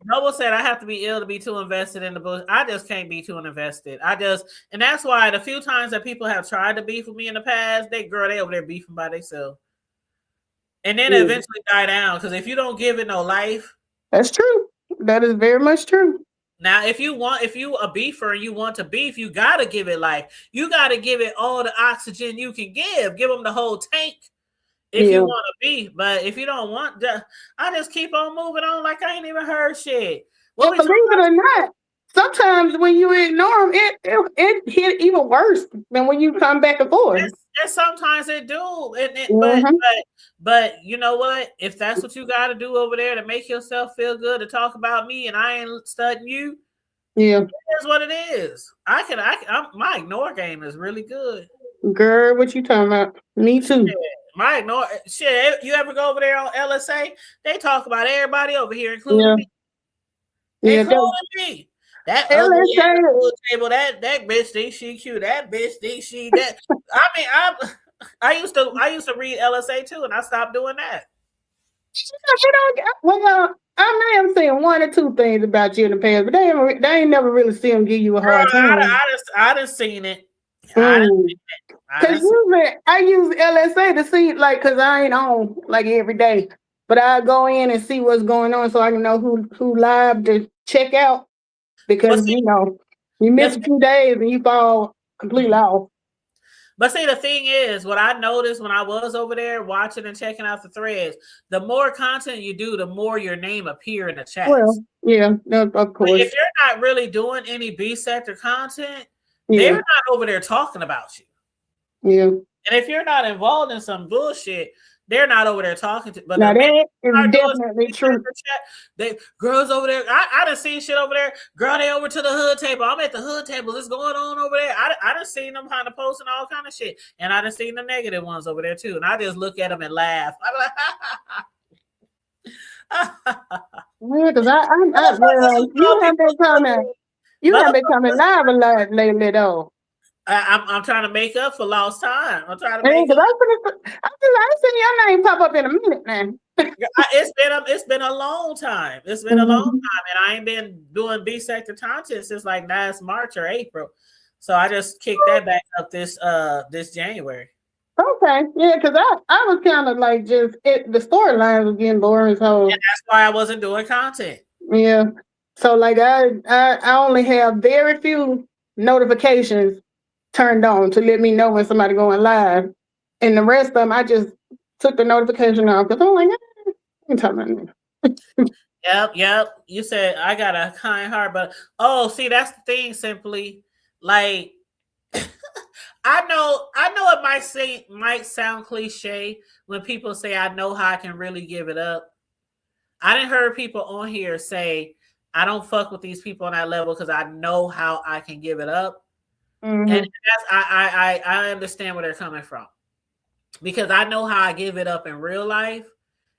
Noble said I have to be ill to be too invested in the book. I just can't be too invested. And that's why the few times that people have tried to beef with me in the past, they over there beefing by themselves. And then eventually die down. Because if you don't give it no life. That's true. That is very much true. Now, if you a beefer and you want to beef, you got to give it life. You got to give it all the oxygen you can give. Give them the whole tank. If you want to be, but if you don't want, I just keep on moving on like I ain't even heard shit. Well, believe it or not, sometimes when you ignore them, it hit even worse than when you come back and forth. And sometimes it do. But you know what? If that's what you got to do over there to make yourself feel good, to talk about me, and I ain't studying you, it is what it is. My ignore game is really good. Girl, what you talking about? Me too. Yeah. My ignore shit. You ever go over there on LSA? They talk about everybody over here, including me. Including me. That LSA table. That bitch thinks she cute. That bitch thinks she that. I mean, I used to read LSA too, and I stopped doing that. Well, I may have seen one or two things about you in the past, but they ain't never really seen them give you a hard time. I just seen it. Because usually I use LSA to see, like, because I ain't on like every day, but I go in and see what's going on so I can know who live to check out. Because you miss a few days and you fall completely off. But see, the thing is, what I noticed when I was over there watching and checking out the threads, the more content you do, the more your name appear in the chat. Well, yeah, of course. But if you're not really doing any B sector content, they're not over there talking about you. Yeah. And if you're not involved in some bullshit, they're not over there talking to. But now that is definitely true. Girls over there, I done seen shit over there. Girl, they over to the hood table. I'm at the hood table. What's going on over there? I done seen them kind of posting all kind of shit, and I done seen the negative ones over there too. And I just look at them and laugh. I'm like, because you have been coming live a lot lately though. I'm trying to make up for lost time. I'm trying to make up. I seen your name pop up in a minute now. It's been a long time. It's been a long time, and I ain't been doing B sector content since like last March or April. So I just kicked that back up this January. Okay, yeah, because I was kind of like the storyline was getting boring, so and that's why I wasn't doing content. Yeah, so like I only have very few notifications turned on to let me know when somebody going live, and the rest of them I just took the notification off because I'm like, I'm talking about Yep. You said I got a kind heart, but see, that's the thing. Simply, like, I know it might sound cliche when people say I know how I can really give it up. I didn't hear people on here say I don't fuck with these people on that level because I know how I can give it up. Mm-hmm. And I understand where they're coming from because I know how I give it up in real life.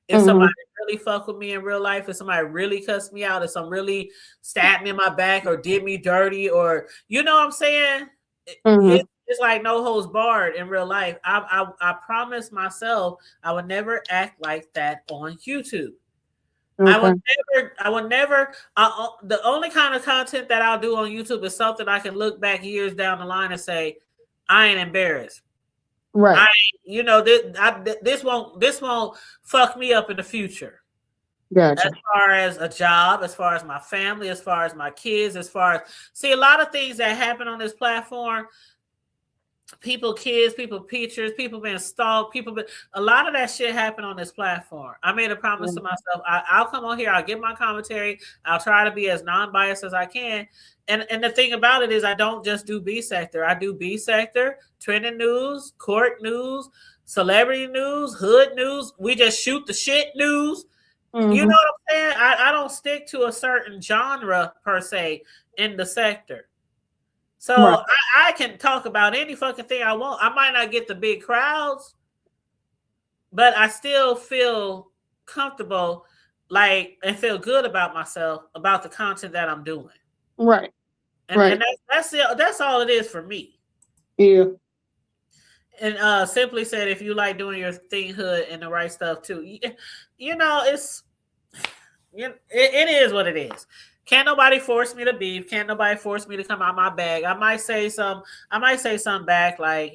If somebody really fuck with me in real life, if somebody really cussed me out, if some really stabbed me in my back or did me dirty, or you know what I'm saying, it's like no holds barred in real life. I promised myself I would never act like that on YouTube. I would never. The only kind of content that I'll do on YouTube is something I can look back years down the line and say, I ain't embarrassed. Right. This won't fuck me up in the future. Gotcha. As far as a job, as far as my family, as far as my kids, a lot of things that happen on this platform. Kids, pictures, people being stalked, a lot of that shit happened on this platform. I made a promise to myself. I'll come on here, I'll give my commentary, I'll try to be as non-biased as I can. And the thing about it is I don't just do B sector. I do B sector, trending news, court news, celebrity news, hood news. We just shoot the shit news. You know what I'm saying? I don't stick to a certain genre per se in the sector. So I can talk about any fucking thing I want. I might not get the big crowds, but I still feel comfortable, and feel good about myself, about the content that I'm doing. Right. And that's all it is for me. Yeah. And Simply said, if you like doing your thing hood and the right stuff too, it is what it is. Can't nobody force me to beef. Can't nobody force me to come out my bag. I might say something back like,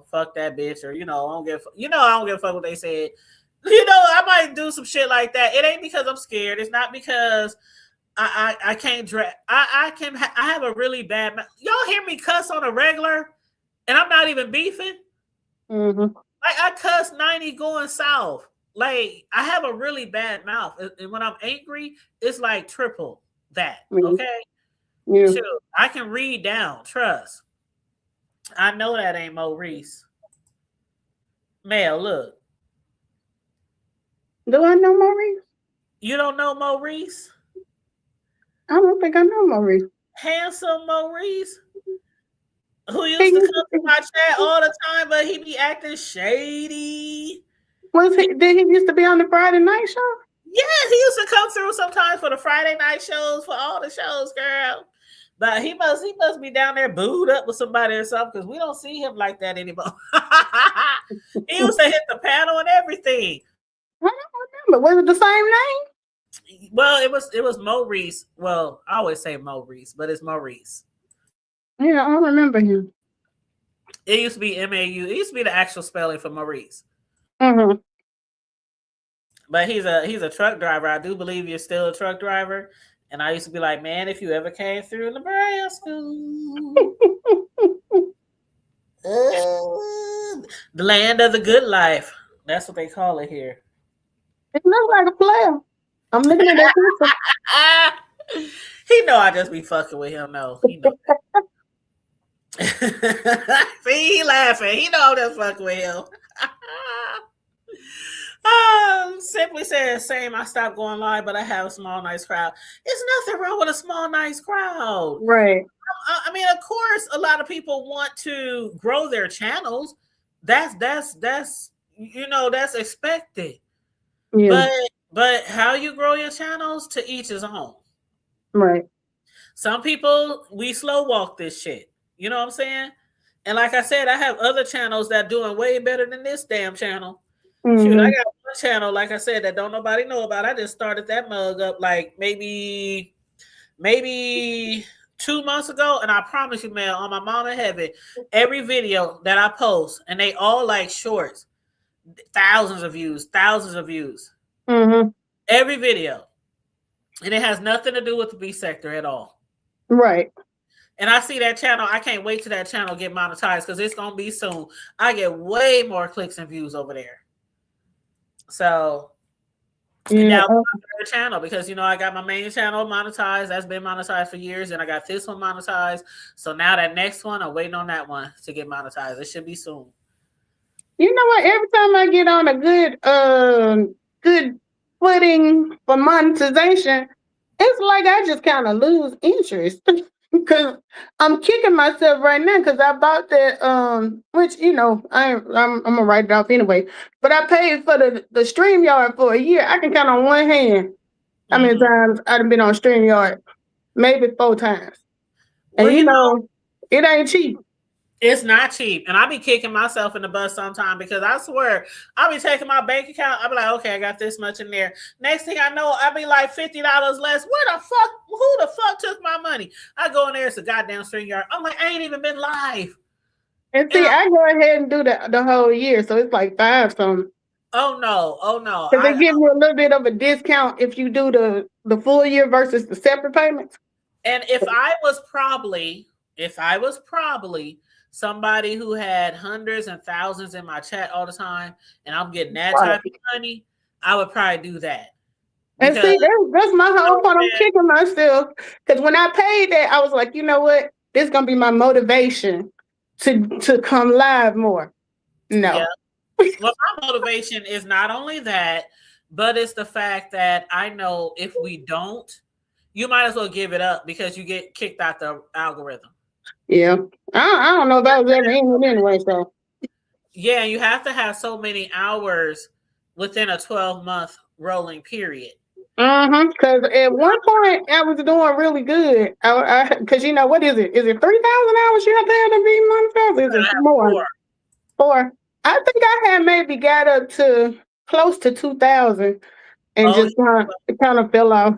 fuck that bitch, or I don't give a fuck what they said. I might do some shit like that. It ain't because I'm scared. It's not because I can't drag. I have a really bad mouth. Y'all hear me cuss on a regular, and I'm not even beefing. Like I cuss 90 going south. Like I have a really bad mouth, and when I'm angry, it's like triple that. Okay. Yeah. Shoot, I can read down. Trust. I know that ain't Maurice. Mel, look. Do I know Maurice? You don't know Maurice? I don't think I know Maurice. Handsome Maurice, who used to come to my chat all the time, but he be acting shady. Did he used to be on the Friday night show? Yes, he used to come through sometimes for the Friday night shows, for all the shows, girl. But he must be down there booed up with somebody or something, because we don't see him like that anymore. He used to hit the panel and everything. I don't remember. Was it the same name? Well, it was Maurice. Well, I always say Maurice, but it's Maurice. Yeah, I remember him. It used to be MAU. It used to be the actual spelling for Maurice. Mm-hmm. But he's a truck driver. I do believe you're still a truck driver. And I used to be like, man, if you ever came through Nebraska, the land of the good life. That's what they call it here. It looks like a player. I'm looking at that picture. He know I just be fucking with him. No, he know. See, he laughing. He know I'm just fucking with him. Simply says, same. I stopped going live, but I have a small, nice crowd. There's nothing wrong with a small, nice crowd. Right. I mean, of course, a lot of people want to grow their channels. That's you know, that's expected. Yeah. But how you grow your channels, to each his own. Right. Some people, we slow walk this shit. You know what I'm saying? And like I said, I have other channels that doing way better than this damn channel. Mm-hmm. Shoot, I got one channel, like I said, that don't nobody know about. I just started that mug up like maybe 2 months ago, and I promise you, man, on my mom in heaven, every video that I post, and they all like shorts, thousands of views. Mm-hmm. Every video. And it has nothing to do with the B sector at all. Right. And I see that channel. I can't wait till that channel get monetized, because it's going to be soon. I get way more clicks and views over there. So now my third channel, because, you know, I got my main channel monetized. That's been monetized for years. And I got this one monetized. So now that next one, I'm waiting on that one to get monetized. It should be soon. You know what? Every time I get on a good footing for monetization, it's like I just kind of lose interest. Because I'm kicking myself right now, because I bought that, which, you know, I'm gonna write it off anyway. But I paid for the StreamYard for a year. I can count on one hand how many times I've been on StreamYard, maybe 4 times. And well, you know, it ain't cheap. It's not cheap. And I be kicking myself in the butt sometimes, because I swear, I'll be taking my bank account. I'll be like, okay, I got this much in there. Next thing I know, I'll be like $50 less. Who the fuck took my money? I go in there, it's a goddamn StreamYard. I'm like, I ain't even been live. And see, I go ahead and do the whole year. So it's like 5 something. Oh no. Because they give you a little bit of a discount if you do the full year versus the separate payments. And if I was probably somebody who had hundreds and thousands in my chat all the time, and I'm getting that type of money, I would probably do that. And see, that's my whole point. I'm kicking myself, because when I paid that, I was like, you know what? This is gonna be my motivation to come live more. No. Yeah. Well, my motivation is not only that, but it's the fact that I know if we don't, you might as well give it up, because you get kicked out the algorithm. Yeah, I don't know if that was ever in anyway. So yeah, you have to have so many hours within a 12-month rolling period. Because at one point I was doing really good. Because you know, what is it? Is it 3,000 hours you have to have to be monetized? Is it more? 4. I think I had maybe got up to close to 2,000, and just kind of fell off.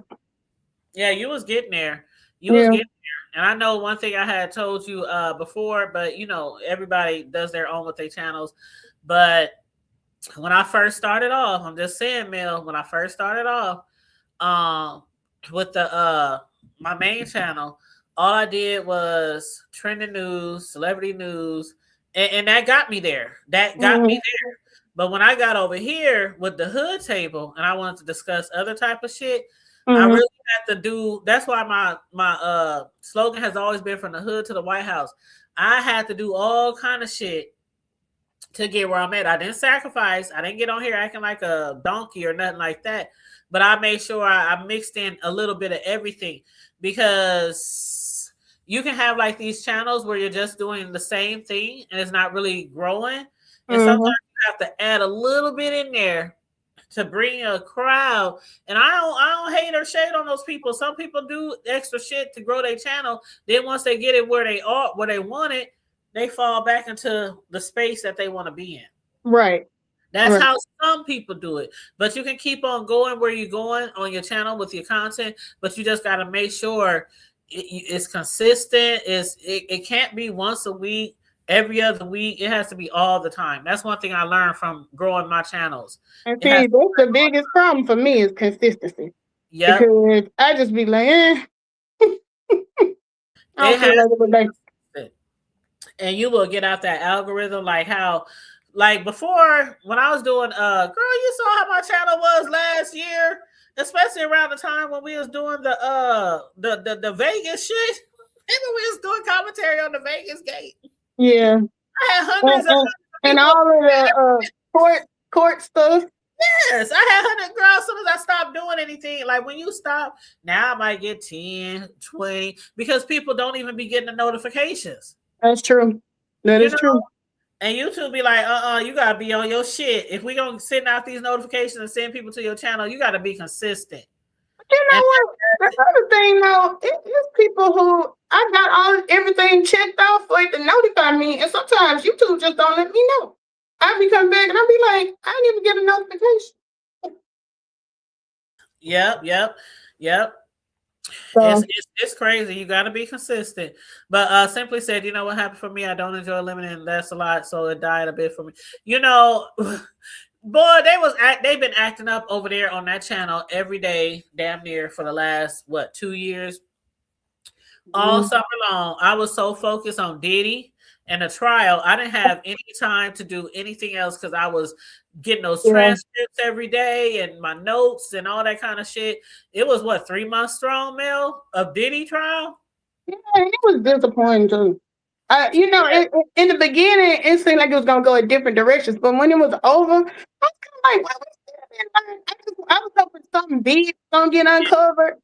Yeah, you was getting there. You was getting there. And I know one thing I had told you before, but you know, everybody does their own with their channels. But when I first started off, I'm just saying, Mel, when I first started off with the my main channel, all I did was trending news, celebrity news, and that got me there. That got me there. But when I got over here with the hood table and I wanted to discuss other type of shit, I really had to do. That's why my slogan has always been from the hood to the White House. I had to do all kind of shit to get where I'm at. I didn't sacrifice. I didn't get on here acting like a donkey or nothing like that. But I made sure I mixed in a little bit of everything, because you can have like these channels where you're just doing the same thing and it's not really growing. And sometimes you have to add a little bit in there to bring a crowd. And I don't hate or shade on those people. Some people do extra shit to grow their channel. Then once they get it where they want it, they fall back into the space that they want to be in. Right. That's how some people do it. But you can keep on going where you're going on your channel with your content, but you just got to make sure it's consistent. It can't be once a week every other week. It has to be all the time. That's one thing I learned from growing my channels. And see, that's the biggest problem for me is consistency. Yeah. Because I just be like, I don't feel like it. And you will get out that algorithm like how, like before when I was doing girl, you saw how my channel was last year, especially around the time when we was doing the Vegas shit. Remember we was doing commentary on the Vegas gate. Yeah. I had hundreds of and all of the court stuff. Yes, I had 100 girls. As soon as I stopped doing anything, like when you stop, now I might get 10, 20, because people don't even be getting the notifications. That's true. That is true. And YouTube be like, you gotta be on your shit. If we gonna send out these notifications and send people to your channel, you gotta be consistent. You know what? The other thing though, it's people who I got everything checked off for it to notify me, and sometimes YouTube just don't let me know. I be coming back and I be like, I didn't even get a notification. Yep. So, it's crazy. You got to be consistent. But Simply said, you know what happened for me? I don't enjoy limiting. That's a lot, so it died a bit for me. You know, boy, they've been acting up over there on that channel every day, damn near for the last 2 years, all summer long. I was so focused on Diddy and the trial, I didn't have any time to do anything else because I was getting those transcripts every day and my notes and all that kind of shit. It was 3 months strong, Mel, of Diddy trial. Yeah, it was disappointing too. In the beginning, it seemed like it was gonna go in different directions, but when it was over, I was kind of like, I was hoping something big was gonna get uncovered,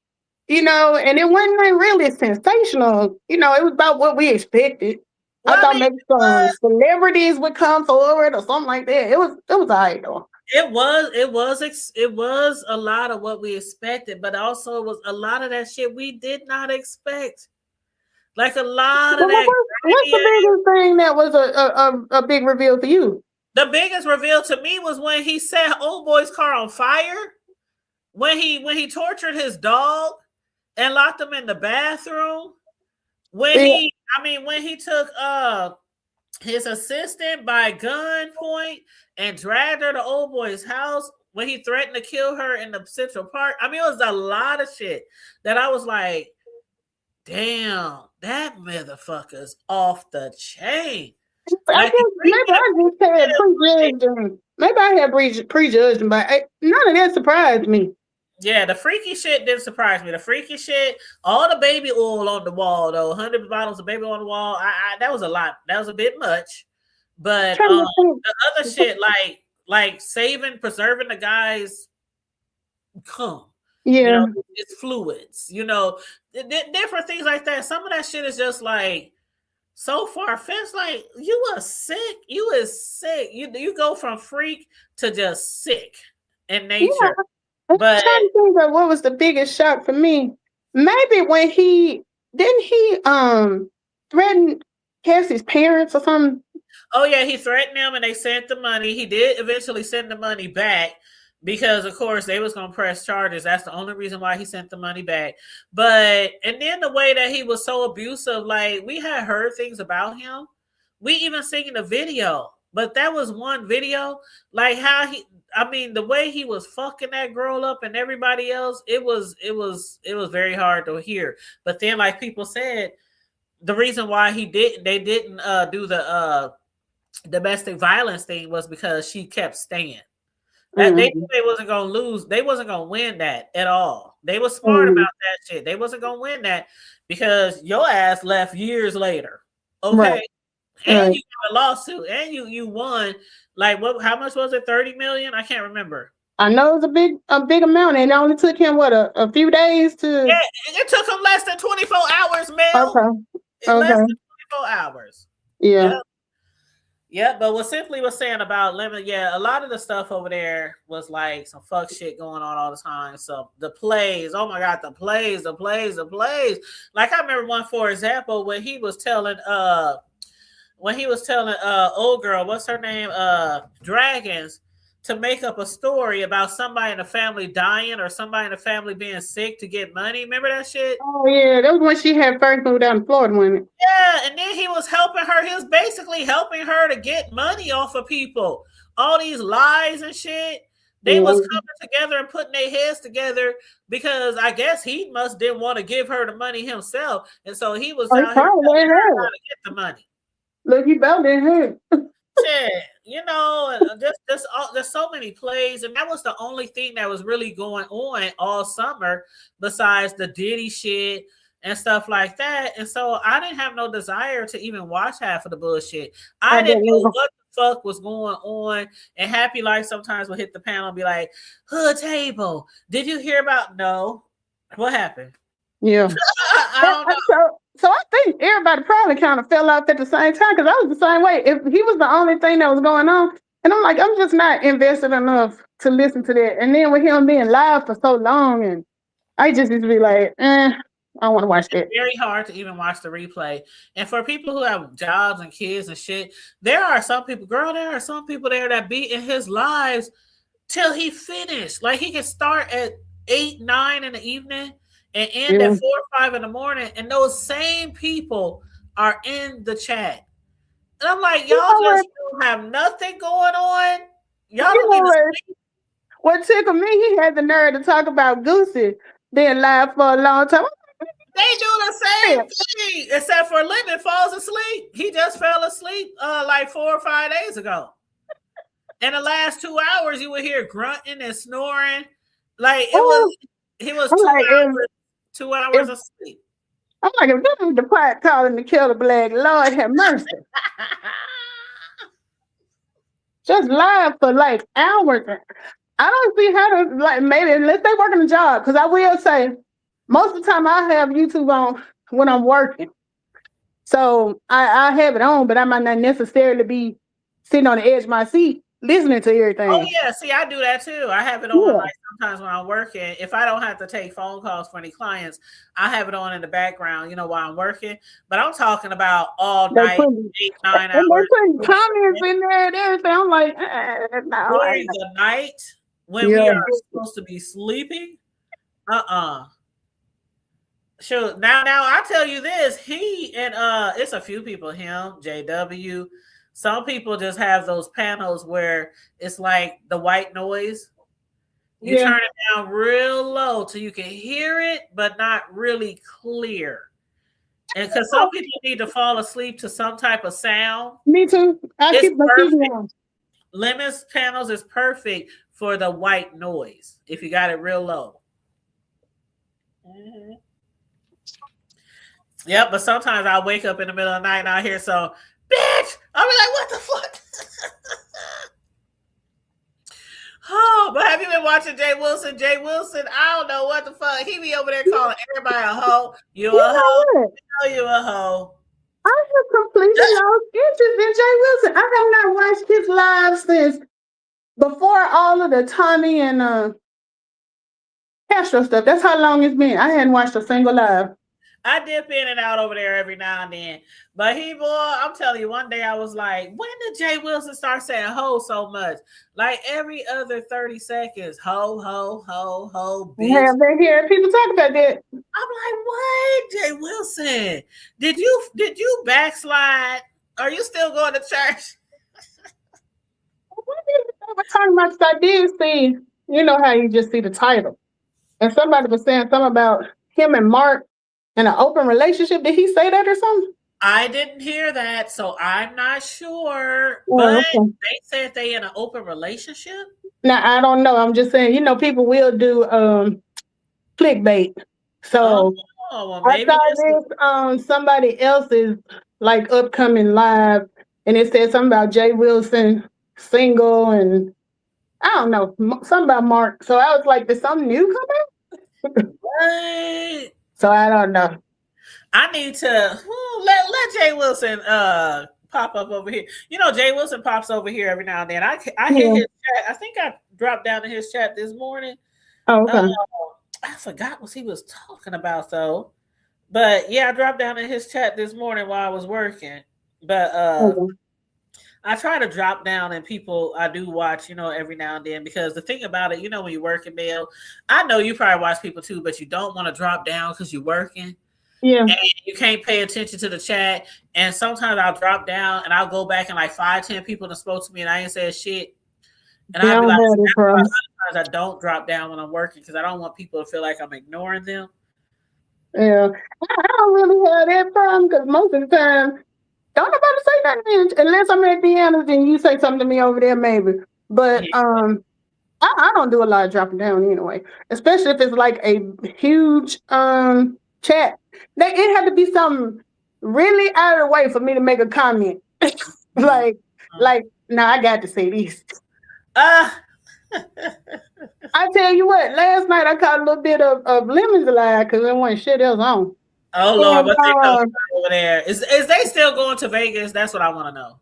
and it wasn't really sensational. It was about what we expected. I thought maybe some celebrities would come forward or something like that. It was all right though. It was a lot of what we expected, but also it was a lot of that shit we did not expect. Like a lot of that. What's the biggest thing that was a big reveal for you? The biggest reveal to me was when he set Old Boy's car on fire. When he tortured his dog and locked him in the bathroom. When he took his assistant by gunpoint and dragged her to Old Boy's house, when he threatened to kill her in the Central Park. I mean, it was a lot of shit that I was like, damn, that motherfucker's off the chain. Maybe I had prejudged, but none of that surprised me. Yeah, the freaky shit didn't surprise me. The freaky shit, all the baby oil on the wall, though, 100 bottles of baby oil on the wall. That was a lot. That was a bit much. But the other shit, like preserving the guy's cum. Yeah, it's fluids. Different things like that. Some of that shit is just like so far-fetched. Like you are sick. You is sick. You go from freak to just sick in nature. Yeah. I'm trying to think of what was the biggest shock for me. Maybe when he threaten Cassie's parents or something. Oh yeah, he threatened them and they sent the money. He did eventually send the money back because of course they was gonna press charges. That's the only reason why he sent the money back. And then the way that he was so abusive, like we had heard things about him. We even seen the video, but that was one video. Like how the way he was fucking that girl up and everybody else, it was very hard to hear. But then, like people said, the reason why they didn't do the domestic violence thing was because she kept staying. That they knew they wasn't gonna lose, they wasn't gonna win that at all. They were smart about that shit. They wasn't gonna win that because your ass left years later. Okay. Right. And you got a lawsuit and you won. Like how much was it? 30 million? I can't remember. I know it was a big amount, and it only took him a few days to. Yeah, it took him less than 24 hours, Mel. Okay. Less than 24 hours. Yeah. Yeah, but what Simply was saying about limit, a lot of the stuff over there was like some fuck shit going on all the time. So the plays, oh my god, the plays. Like I remember one, for example, when he was telling old girl, what's her name? Dragons, to make up a story about somebody in the family dying or somebody in the family being sick to get money. Remember that shit? Oh yeah, that was when she had first moved down to Florida, wasn't it? Yeah, and then he was helping her. He was basically helping her to get money off of people. All these lies and shit. They was coming together and putting their heads together because I guess he didn't want to give her the money himself, and so he was out here telling her how to get the money. Look, he about in here. Yeah, you know, there's so many plays, and that was the only thing that was really going on all summer, besides the Diddy shit and stuff like that. And so I didn't have no desire to even watch half of the bullshit. I didn't know what the fuck was going on. And Happy Life sometimes will hit the panel and be like, "Hood Table, did you hear about?" No, what happened? Yeah, I don't know. So I think everybody probably kind of fell off at the same time because I was the same way. If he was the only thing that was going on, and I'm like, I'm just not invested enough to listen to that. And then with him being live for so long, and I just used to be like, I don't want to watch that. It's very hard to even watch the replay. And for people who have jobs and kids and shit, there are some people there that be in his lives till he finished. Like he can start at 8, 9 in the evening and end at 4 or 5 in the morning, and those same people are in the chat. And I'm like, y'all just don't have nothing going on. Y'all don't need to sleep. What tickled me, he had the nerve to talk about Goosey being live for a long time. They do the same thing, except for Lemon falls asleep. He just fell asleep like 4 or 5 days ago. In the last 2 hours, you would hear grunting and snoring. Like he was 2 hours of sleep. I'm like, if this is the part calling to kill the black, Lord have mercy. Just live for like hours. I don't see how to, like, maybe unless they working a job, because I will say most of the time I have YouTube on when I'm working. So I have it on, but I might not necessarily be sitting on the edge of my seat listening to everything. Oh yeah, see, I do that too. I have it on like sometimes when I'm working. If I don't have to take phone calls for any clients, I have it on in the background, while I'm working. But I'm talking about all night, 8, 9 hours. And they're putting comments in there and everything. I'm like, no. During the night when we are supposed to be sleeping, Sure. Now I tell you this, he and it's a few people, him, JW. Some people just have those panels where it's like the white noise. You turn it down real low so you can hear it, but not really clear. And because some people need to fall asleep to some type of sound. Me too. I keep my TV on. Lemon's panels is perfect for the white noise if you got it real low. Mm-hmm. Yep, but sometimes I wake up in the middle of the night and I hear some bitch. I'll be like, what the fuck? Oh, but have you been watching Jay Wilson? Jay Wilson, I don't know what the fuck. He be over there calling everybody a hoe. You a hoe? You a hoe. I have completely lost interest in Jay Wilson. I have not watched his live since before all of the Tommy and Castro stuff. That's how long it's been. I hadn't watched a single live. I dip in and out over there every now and then. But I'm telling you, one day I was like, when did Jay Wilson start saying ho so much? Like every other 30 seconds, ho, ho, ho, ho, bitch. Yeah, I've been hearing people talk about that. I'm like, what? Jay Wilson, did you backslide? Are you still going to church? We're talking about, I did see, you know how you just see the title. And somebody was saying something about him and Mark in an open relationship. Did he say that or something? I didn't hear that, so I'm not sure. But they said they in an open relationship? Now, I don't know. I'm just saying, people will do clickbait. So I saw this somebody else's like upcoming live, and it said something about Jay Wilson single, and I don't know, something about Mark. So I was like, did something new come out? What? So I don't know. I need to let Jay Wilson pop up over here. Jay Wilson pops over here every now and then. I hear his chat. I think I dropped down in his chat this morning. Oh, okay. I forgot what he was talking about though. But yeah, I dropped down in his chat this morning while I was working. But I I try to drop down, and people I do watch, every now and then, because the thing about it, when you're working, Mel, I know you probably watch people too, but you don't want to drop down because you're working. Yeah. And you can't pay attention to the chat. And sometimes I'll drop down and I'll go back and like 5-10 people that spoke to me and I ain't said shit. And I'll be like, sometimes I don't drop down when I'm working because I don't want people to feel like I'm ignoring them. Yeah. I don't really have that problem because most of the time, don't nobody say nothing unless I'm at Deanna's and you say something to me over there, maybe. But I don't do a lot of dropping down anyway, especially if it's like a huge chat. It had to be something really out of the way for me to make a comment. like, nah, I got to say this. I tell you what, last night I caught a little bit of Lemons Alive because there wasn't shit else on. Oh Lord, what they over there? Is they still going to Vegas? That's what I want to know.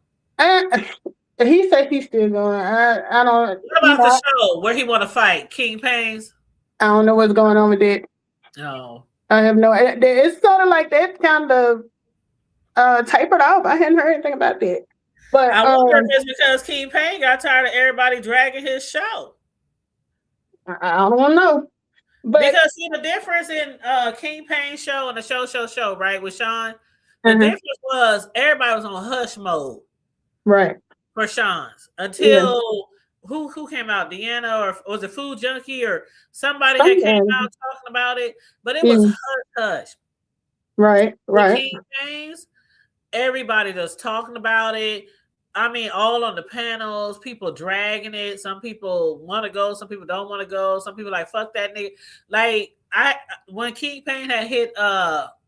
He said he's still going. I don't. What about the show where he want to fight King Pains? I don't know what's going on with it. No, I have no. It's sort of like that kind of tapered off. I hadn't heard anything about that. But I wonder if it's because King Pain got tired of everybody dragging his show. I don't know. But because see the difference in King Pain's show and the show, right, with Sean, the difference was everybody was on hush mode. Right. For Sean's. Until who came out? Deanna, or was it Food Junkie or somebody that came out talking about it? But it was hush. Right. King Pain's, everybody just talking about it. I mean, all on the panels, people dragging it. Some people want to go, some people don't want to go. Some people like, fuck that nigga. Like, when King Pain had hit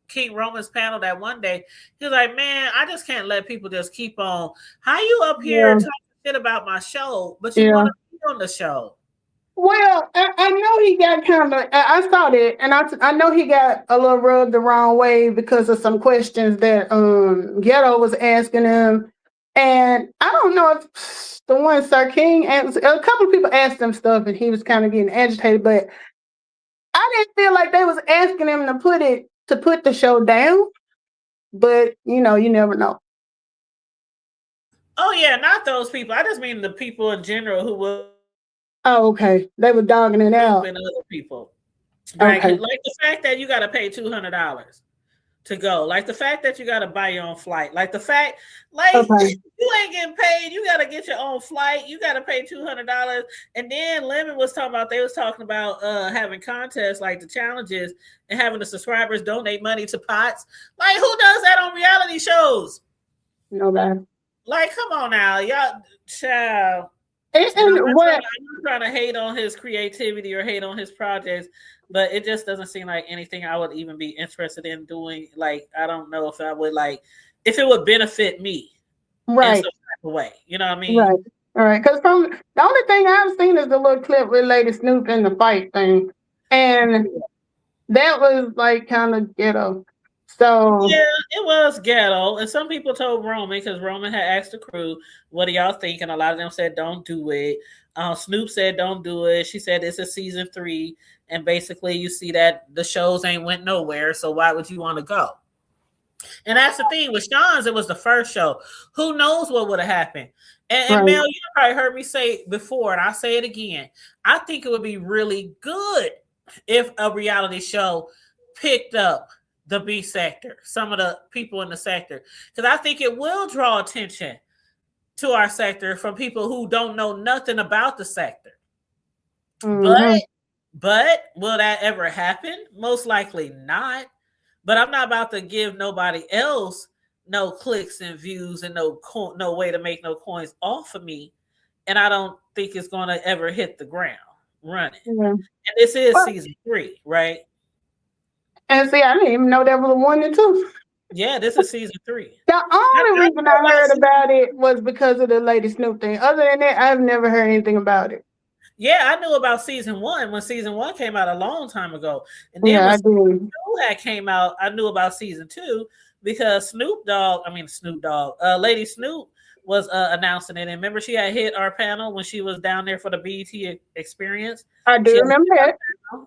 King Roman's panel that one day, he was like, man, I just can't let people just keep on. How you up here talking shit about my show, but you want to be on the show? Well, I know he got kind of, I saw that, and I know he got a little rubbed the wrong way because of some questions that Ghetto was asking him. And I don't know if the one Sir King asked, a couple of people asked him stuff and he was kind of getting agitated, but I didn't feel like they was asking him to put the show down. But you never know. Oh yeah, not those people. I just mean the people in general who were. Oh, okay. They were dogging it out. And other people. Right? Okay. Like the fact that you got to pay $200 to go, like the fact that you got to buy your own flight, like the fact, you ain't getting paid, you got to get your own flight, you got to pay $200. And then Lemon was talking about having contests like the challenges and having the subscribers donate money to pots. Like, who does that on reality shows? Nobody. Like, come on now, y'all, child. I'm not trying to hate on his creativity or hate on his projects, but it just doesn't seem like anything I would even be interested in doing. Like, I don't know if I would if it would benefit me, right? In some type of way, you know what I mean? Right. All right. Because from the only thing I've seen is the little clip with Lady Snoop in the fight thing, and that was like kind of ghetto. So yeah, it was ghetto, and some people told Roman because Roman had asked the crew, "What do y'all think?" And a lot of them said, "Don't do it." Snoop said, "Don't do it." She said, "It's a season 3, and basically, you see that the shows ain't went nowhere. So why would you want to go?" And that's the thing with Sean's. It was the first show. Who knows what would have happened? And Mel, you probably heard me say before, and I'll say it again. I think it would be really good if a reality show picked up the B sector, some of the people in the sector, because I think it will draw attention to our sector from people who don't know nothing about the sector. Mm-hmm. But will that ever happen? Most likely not. But I'm not about to give nobody else no clicks and views and no way to make no coins off of me, and I don't think it's going to ever hit the ground running. Mm-hmm. And this is season 3, right? And see, I didn't even know that was 1 and 2. Yeah, this is season 3. The only reason I heard about it was because of the Lady Snoop thing. Other than that, I've never heard anything about it. Yeah, I knew about season 1 when season 1 came out a long time ago. And then when season 2 had came out, I knew about season 2 because Lady Snoop was announcing it. And remember, she had hit our panel when she was down there for the BET experience. I do remember that.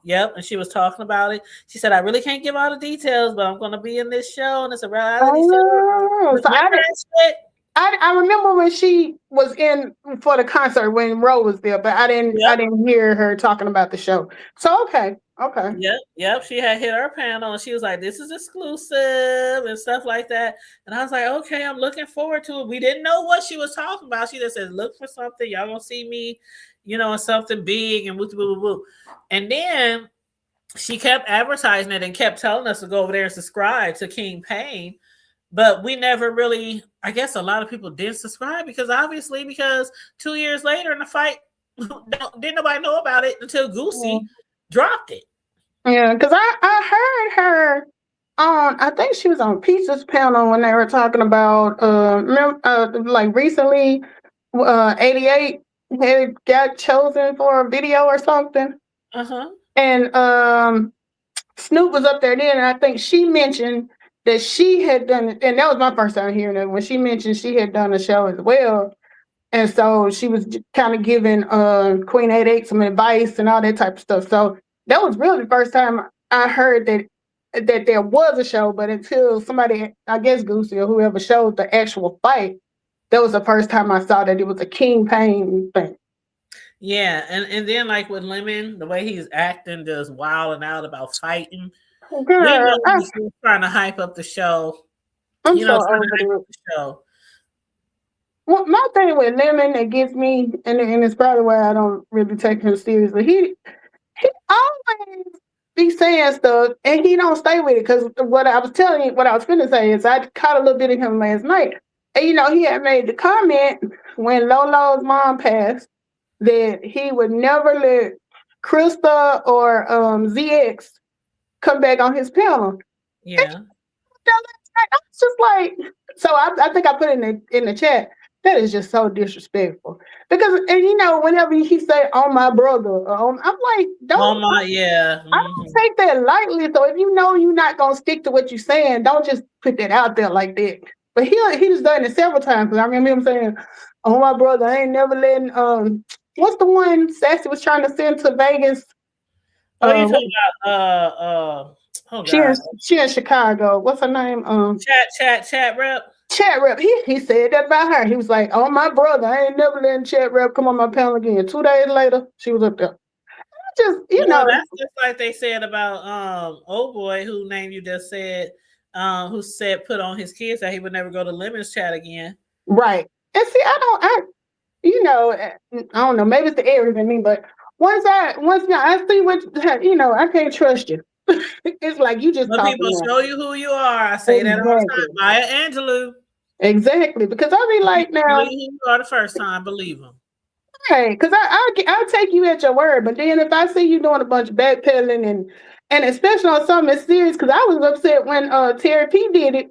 Yep, and she was talking about it. She said, "I really can't give all the details, but I'm going to be in this show, and it's a reality show." So I remember when she was in for the concert when Ro was there, but I didn't hear her talking about the show. So okay. Yep. She had hit her panel and she was like, "This is exclusive" and stuff like that. And I was like, "Okay, I'm looking forward to it." We didn't know what she was talking about. She just said, "Look for something. Y'all gonna see me, something big and woo woo woo woo." And then she kept advertising it and kept telling us to go over there and subscribe to King Pain. But we never really, I guess a lot of people didn't subscribe because 2 years later in the fight, didn't nobody know about it until Goosey dropped it. Yeah, because I heard her on, I think she was on Pizza's panel when they were talking about, like recently, 88 had got chosen for a video or something. And Snoop was up there then, and I think she mentioned that she had done, and that was my first time hearing it, when she mentioned she had done a show as well. And so she was kind of giving Queen 88 some advice and all that type of stuff. So that was really the first time I heard that there was a show, but until somebody, I guess Goosey or whoever, showed the actual fight, that was the first time I saw that it was a King Pain thing. Yeah, and then like with Lemon, the way he's acting, just wilding out about fighting. Girl, he's trying to hype up the show. I'm so over the show. Well, my thing with Lemon that gets me, and it's probably why I don't really take him seriously. He always be saying stuff, and he don't stay with it. Because what I was finna say is I caught a little bit of him last night, and he had made the comment when Lolo's mom passed that he would never let Krista or ZX come back on his panel. Yeah, I was just like, so I think I put it in the chat. That is just so disrespectful. Because, and whenever he say, "Oh my brother," I'm like, don't. I don't take that lightly. So if you're not gonna stick to what you're saying, don't just put that out there like that. But he just done it several times. Because I remember him saying, "Oh my brother, I ain't never letting." What's the one Sassy was trying to send to Vegas? Oh, you talking about she in Chicago. What's her name? Chat Rep. Chat Rep. He said that about her. He was like, "Oh my brother, I ain't never letting Chat Rep come on my panel again." 2 days later, she was up there. Just that's just like they said about old boy who name you just said, who said put on his kids that he would never go to Lemon's chat again. Right. And see, I don't know, maybe it's the errors in me, but once I see what I can't trust you. It's like you just when people show you who you are. I say that all the time. Maya Angelou. Exactly, because I be like, now who you are the first time, believe them. Hey, because I'll take you at your word, but then if I see you doing a bunch of backpedaling and especially on something as serious, because I was upset when Terry P did it.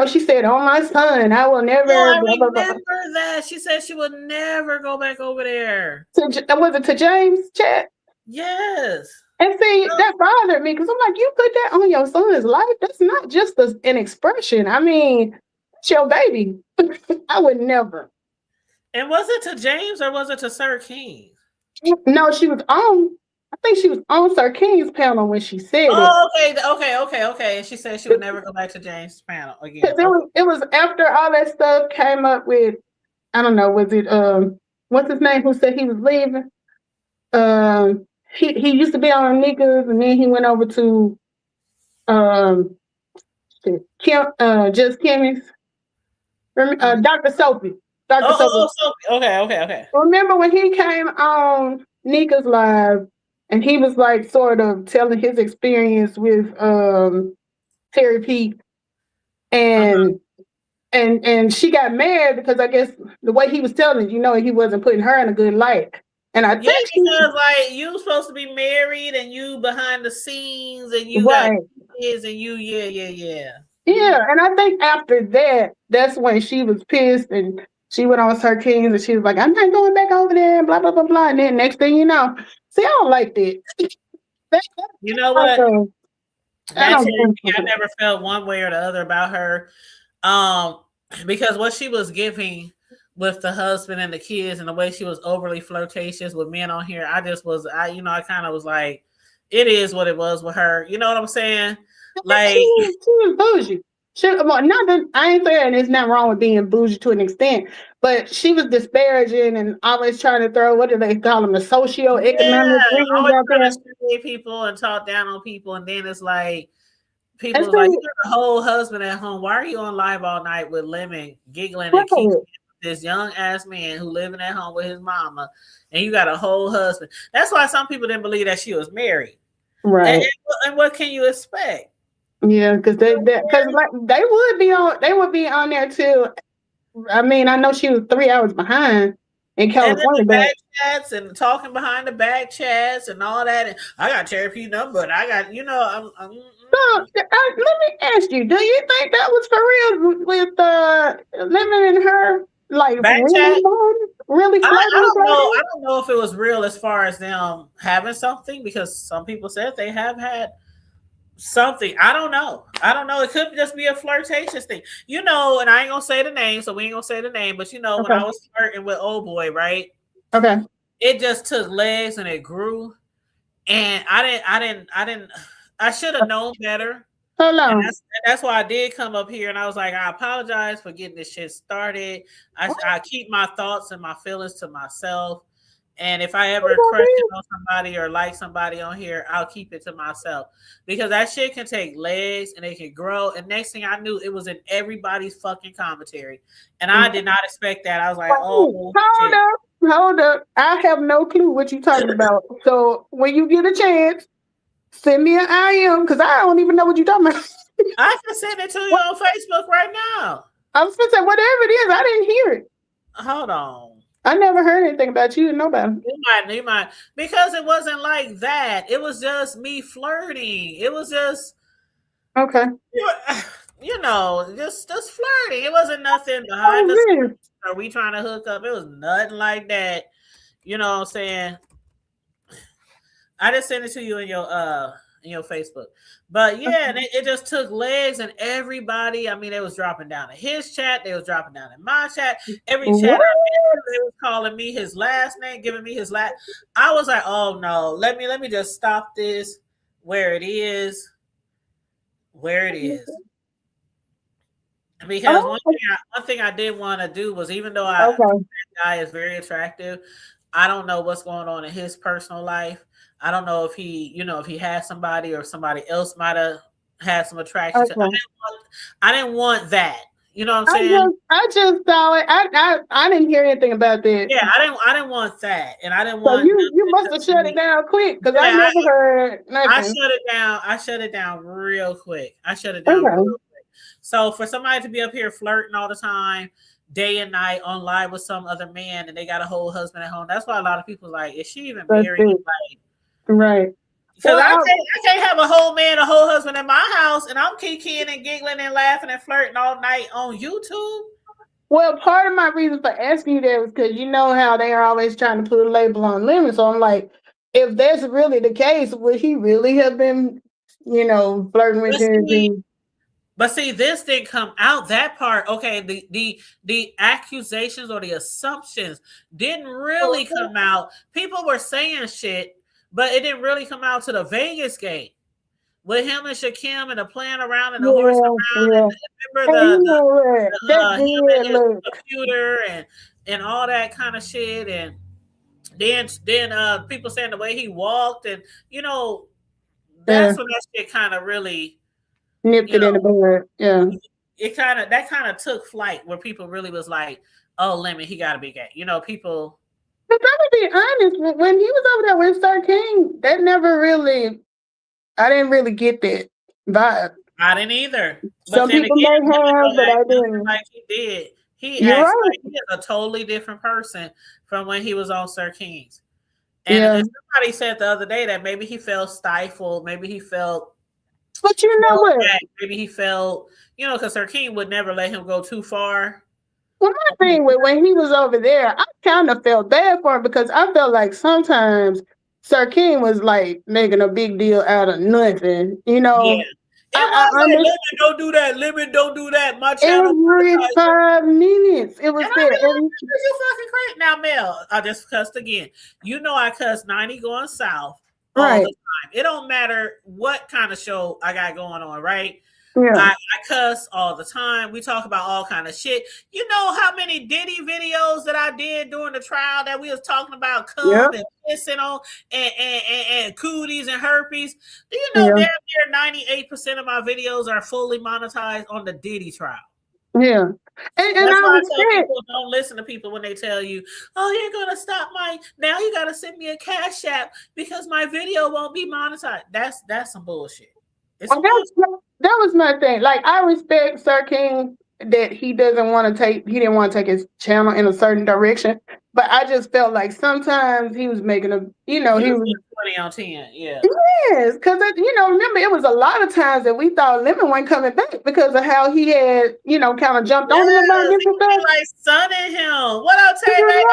She said, "Oh my son, I will never." I remember that she said she would never go back over there. Was it to James chat? Yes. And see, that bothered me because I'm like, you put that on your son's life. That's not just an expression. I mean, it's your baby. I would never. And was it to James or was it to Sir King? No, she was on. I think she was on Sir King's panel when she said it. Okay. And she said she would never go back to James' panel again. Because it was after all that stuff came up with, I don't know, was it what's his name who said he was leaving? He used to be on Niggas and then he went over to Just Kimmy's. Dr. Sophie. Sophie. Okay. Remember when he came on Nika's Live and he was like sort of telling his experience with Terry P. And she got mad because I guess the way he was telling it, he wasn't putting her in a good light. And I think because like you supposed to be married and you behind the scenes and you got kids and you yeah. Yeah, and I think after that's when she was pissed and she went on Sir King's and she was like, "I'm not going back over there," and blah, blah, blah, blah. And then next thing you know, see, I don't like that. You know what? I never felt one way or the other about her. Because what she was giving with the husband and the kids and the way she was overly flirtatious with men on here, I kind of was like, it is what it was with her. You know what I'm saying? Like, she was bougie. Not that I ain't saying there's nothing wrong with being bougie to an extent, but she was disparaging and always trying to throw, what do they call them, the socioeconomic reasons always out trying there. to shade people and talk down on people, and then it's like people like, you got a whole husband at home. Why are you on live all night with Lemon giggling and keeping this young ass man who living at home with his mama, and you got a whole husband? That's why some people didn't believe that she was married. Right. And what can you expect? Yeah, because they would be on there too. I mean, I know she was 3 hours behind in California. And back chats and talking behind the back chats and all that. And I got Cherokee number, and I got, So, let me ask you: do you think that was for real with Lemon and her? Like back really? I don't know if it was real as far as them having something, because some people said they have had something. I don't know. It could just be a flirtatious thing, and I ain't gonna say the name, so we ain't gonna say the name, but when I was flirting with old boy, right? Okay. It just took legs and it grew, and I should have known better. Hello. That's why I did come up here, and I was like, I apologize for getting this shit started. I keep my thoughts and my feelings to myself. And if I ever crush on somebody or like somebody on here, I'll keep it to myself, because that shit can take legs and it can grow. And next thing I knew, it was in everybody's fucking commentary, and I did not expect that. I was like, hold up. I have no clue what you're talking about. So when you get a chance, send me an IM, because I don't even know what you're talking about. I can send it to you on Facebook right now. I was going to say, whatever it is, I didn't hear it. Hold on. I never heard anything about you and nobody. You might, because it wasn't like that. It was just me flirting. It was just okay. Just flirting. It wasn't nothing behind the scenes. Are we trying to hook up? It was nothing like that. You know what I'm saying? I just sent it to you in your Facebook. But yeah, and it just took legs, and everybody, I mean, they was dropping down in his chat, they was dropping down in my chat. Every chat they was calling me his last name, giving me his last. I was like, oh no, let me just stop this where it is. Because one thing I did want to do was, even though that guy is very attractive, I don't know what's going on in his personal life. I don't know if he, if he has somebody or somebody else might have had some attraction to. I didn't want that. You know what I'm saying? I just saw it. I didn't hear anything about that. Yeah, I didn't want that, and I didn't want. So you must have shut it down quick, because I never heard nothing. I shut it down real quick. Real quick. So for somebody to be up here flirting all the time, day and night on live with some other man, and they got a whole husband at home, that's why a lot of people like, is she even married? Like, right. Because I can't have a whole man, a whole husband in my house, and I'm kikiing and giggling and laughing and flirting all night on YouTube. Well, part of my reason for asking you that was because you know how they are always trying to put a label on Lemon. So I'm like, if that's really the case, would he really have been, flirting with her? But see, this didn't come out. That part, okay. The accusations or the assumptions didn't really come out. People were saying shit, but it didn't really come out to the Vegas game with him and Shakim and the playing around and the horse around. Yeah. And remember the computer and all that kind of shit. And then people saying the way he walked, and that's when that shit kind of really nipped it in the bud. Yeah. That kind of took flight, where people really was like, oh, Lemon, he gotta be gay. People. But I'm gonna be honest, when he was over there with Sir King, I didn't really get that vibe. I didn't either. But some people may have, but I didn't. Like he did. He acts like he is a totally different person from when he was on Sir King's. And somebody said the other day that maybe he felt stifled, maybe he felt. But you know what? Maybe he felt, because Sir King would never let him go too far. Well, my thing with when he was over there, I kind of felt bad for him, because I felt like sometimes Sir King was like making a big deal out of nothing, Yeah. Lemon, don't do that. Lemon, don't do that. My channel. Every 5 minutes, it was there. You fucking crazy. Now, Mel, I just cussed again. I cussed 90 going south all the time. It don't matter what kind of show I got going on, right? Yeah. I cuss all the time. We talk about all kind of shit. You know how many Diddy videos that I did during the trial that we was talking about cum and pissing on and cooties and herpes? Do you know damn near 98% of my videos are fully monetized on the Diddy trial? Yeah. And that's why I tell people, don't listen to people when they tell you, oh, you're going to stop now you got to send me a Cash App because my video won't be monetized. That's some bullshit. That was my thing. Like, I respect Sir King that he didn't want to take his channel in a certain direction. But I just felt like sometimes he was making he was 20 on 10, yeah. Yes, because remember, it was a lot of times that we thought Lemon wasn't coming back because of how he had, kind of jumped on him about different stuff. Like sunning him. What else, Tay? Remember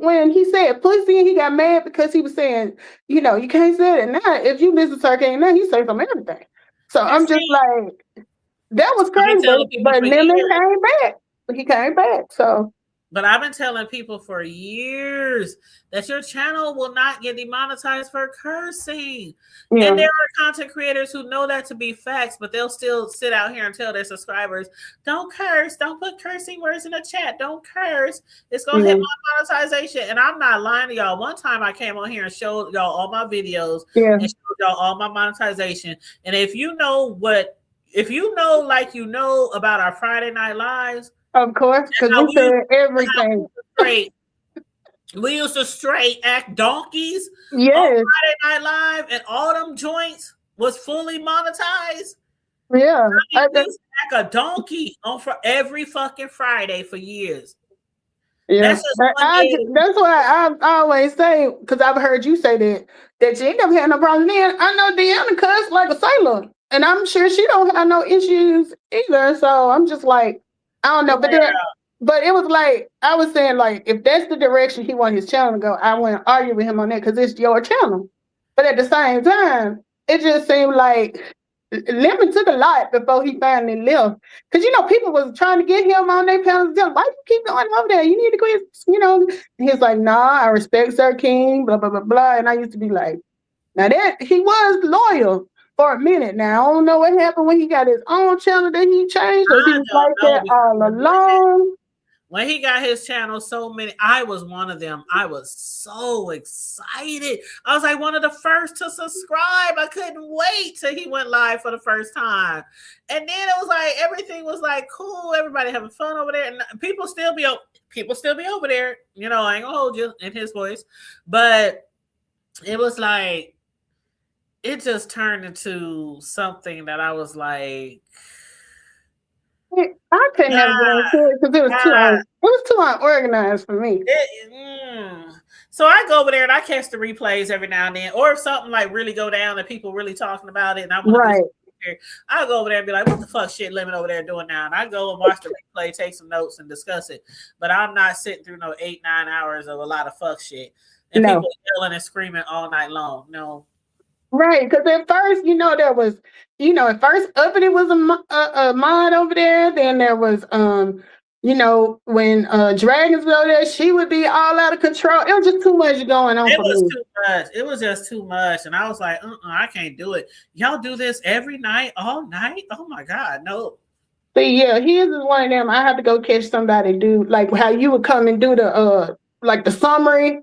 when he said pussy and he got mad because he was saying, you can't say it now. If you listen to Sir King now, he says some everything. So I'm just like, that was crazy. But Lemon came back. He came back. So. But I've been telling people for years that your channel will not get demonetized for cursing. Yeah. And there are content creators who know that to be facts, but they'll still sit out here and tell their subscribers, don't curse, don't put cursing words in the chat, don't curse. It's going to hit my monetization. And I'm not lying to y'all. One time I came on here and showed y'all all my videos and showed y'all all my monetization. And if you know like you know about our Friday Night Lives, of course, because we said everything. We used to straight act donkeys on Friday Night Live, and all them joints was fully monetized. Yeah. I used to act a donkey for every fucking Friday for years. Yeah, that's why I always say, because I've heard you say that you ain't never had no problem. Then I know Deanna cuss like a sailor, and I'm sure she don't have no issues either. So I'm just like, I don't know, but it was like I was saying, like, if that's the direction he wanted his channel to go, I wouldn't argue with him on that because it's your channel. But at the same time, it just seemed like Lemon took a lot before he finally left. Because people was trying to get him on their panels. Why you keep going over there? You need to quit. He's like, nah, I respect Sir King, blah blah blah blah. And I used to be like, now that he was loyal for a minute. Now I don't know what happened when he got his own channel that he changed, or he was like that all along. When he got his channel, I was one of them. I was so excited. I was like one of the first to subscribe. I couldn't wait till he went live for the first time. And then it was like everything was like cool. Everybody having fun over there, and people still be over there. I ain't gonna hold you in his voice, but it was like, it just turned into something that I was like, I couldn't have gone to it because it was too unorganized for me. So I go over there and I catch the replays every now and then, or if something like really go down and people really talking about it, and I want to I'll go over there and be like, what the fuck shit Lemon over there doing now? And I go and watch the replay, take some notes and discuss it. But I'm not sitting through no 8-9 hours of a lot of fuck shit and people yelling and screaming all night long. No. Right, because at first, there was, at first Uppity was a mod over there. Then there was, when Dragons was over there, she would be all out of control. It was just too much going on. It was too much. It was just too much, and I was like, I can't do it. Y'all do this every night, all night? Oh my God, no. See, yeah, his is one of them. I have to go catch somebody do like how you would come and do the like the summary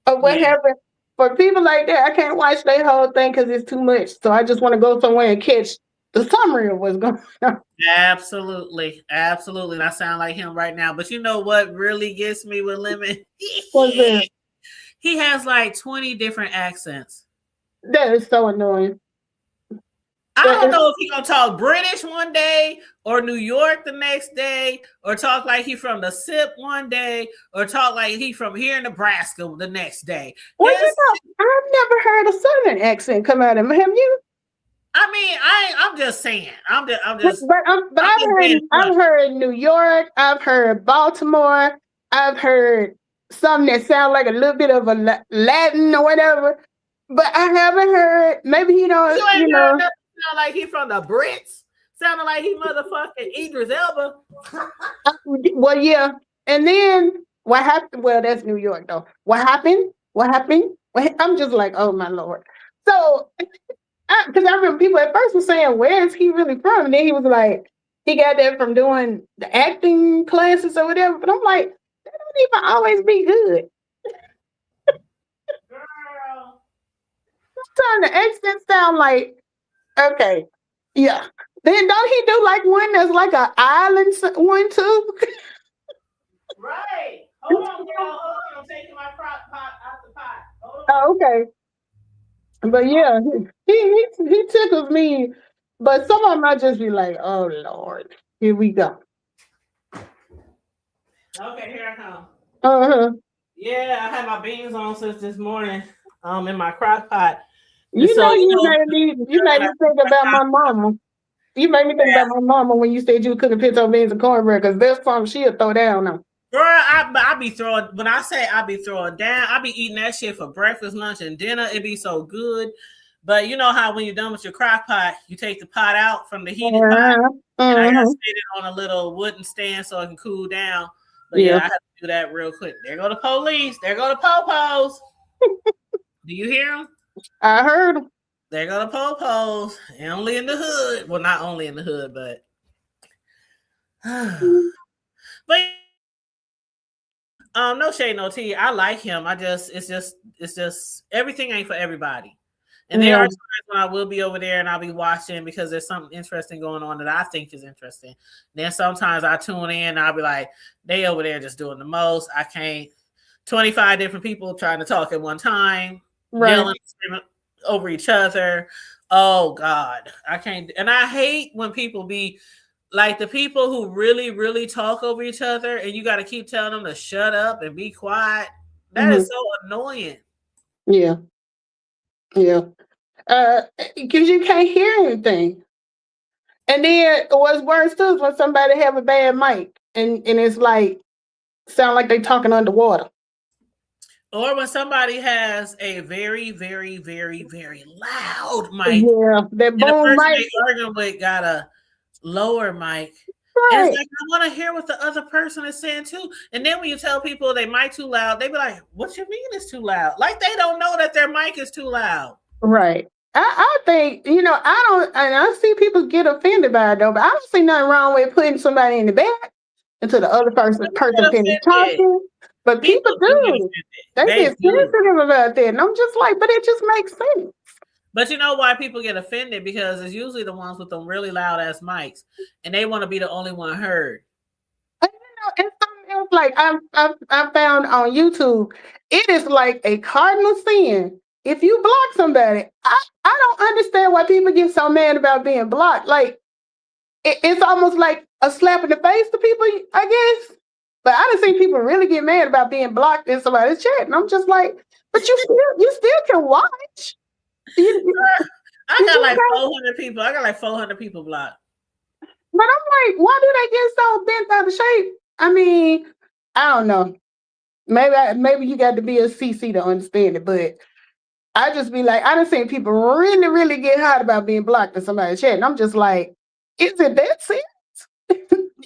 of what happened. For people like that, I can't watch their whole thing because it's too much. So I just want to go somewhere and catch the summary of what's going on. Absolutely. Absolutely. And I sound like him right now. But you know what really gets me with Lemon? What's that? He has like 20 different accents. That is so annoying. I don't know if he's going to talk British one day or New York the next day, or talk like he from the SIP one day, or talk like he from here in Nebraska the next day. Well, I've never heard a Southern accent come out of him. Have you? I mean, I'm just saying. I'm just. But I've heard New York. I've heard Baltimore. I've heard something that sounds like a little bit of a Latin or whatever. But I haven't heard. Maybe sound like he from the Brits. Sounded like he motherfucking Idris Elba. Well, yeah. And then what happened? Well, that's New York though. What happened? I'm just like, oh my Lord. So because I remember people at first were saying, "Where is he really from?" And then he was like, he got that from doing the acting classes or whatever. But I'm like, that don't even always be good. Girl. Sometimes the accents sound like, okay, yeah. Then don't he do like one that's like an island one too? Right. Hold on, girl. Hold on. I'm taking my crock pot out the pot. Hold on. Oh, okay. But yeah, he tickles me. But some of them I just be like, oh Lord, here we go. Okay, here I come. Uh-huh. Yeah, I had my beans on since this morning. In my crock pot. You made me think about my mama. You made me think about my mama when you said you cooking pinto beans and cornbread, because there's something she'll throw down on. Girl, I be throwing, when I say I be throwing down, I be eating that shit for breakfast, lunch, and dinner. It be so good. But you know how when you're done with your crock pot, you take the pot out from the heated pot, and I gotta sit it on a little wooden stand so it can cool down. But yeah, I have to do that real quick. There go the police. There go the popos. Do you hear them? I heard them. There go the popos. And only in the hood. Well, not only in the hood, but no shade, no tea. I like him. It's just everything ain't for everybody. And there are times when I will be over there and I'll be watching because there's something interesting going on that I think is interesting. Then sometimes I tune in and I'll be like, they over there just doing the most. I can't. 25 different people trying to talk at one time, yelling over each other. Oh God, I can't. And I hate when people be like the people who really, really talk over each other and you got to keep telling them to shut up and be quiet. That is so annoying. Yeah. Yeah. Because you can't hear anything. And then what's worse too is when somebody have a bad mic and it's like sound like they talking underwater. Or when somebody has a very, very, very, very loud mic. Yeah, that boom mic. They arguing with got a lower mic. Right. And it's like, I want to hear what the other person is saying too. And then when you tell people they mic too loud, they be like, what you mean it's too loud? Like they don't know that their mic is too loud. Right. I think, I see people get offended by it though, but I don't see nothing wrong with putting somebody in the back until the other person finishes talking. But people do. They get sensitive about that. And I'm just like, but it just makes sense. But you know why people get offended? Because it's usually the ones with them really loud ass mics, and they want to be the only one heard. And and something else like I found on YouTube, it is like a cardinal sin if you block somebody. I don't understand why people get so mad about being blocked. Like it's almost like a slap in the face to people, I guess. But I done seen people really get mad about being blocked in somebody's chat, and I'm just like, but you still can watch. I got like 400 people. I got like 400 people blocked. But I'm like, why do they get so bent out of shape? I mean, I don't know. Maybe you got to be a CC to understand it, but I just be like, I done seen people really, really get hot about being blocked in somebody's chat, and I'm just like, is it that serious?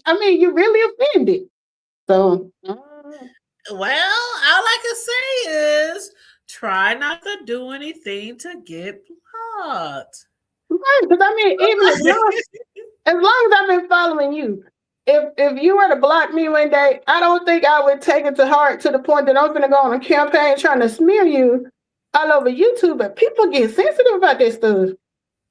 I mean, you really offended. So, well, all I can say is try not to do anything to get blocked. Right, because I mean, even as long as I've been following you, if you were to block me one day, I don't think I would take it to heart to the point that I'm going to go on a campaign trying to smear you all over YouTube. But people get sensitive about this stuff.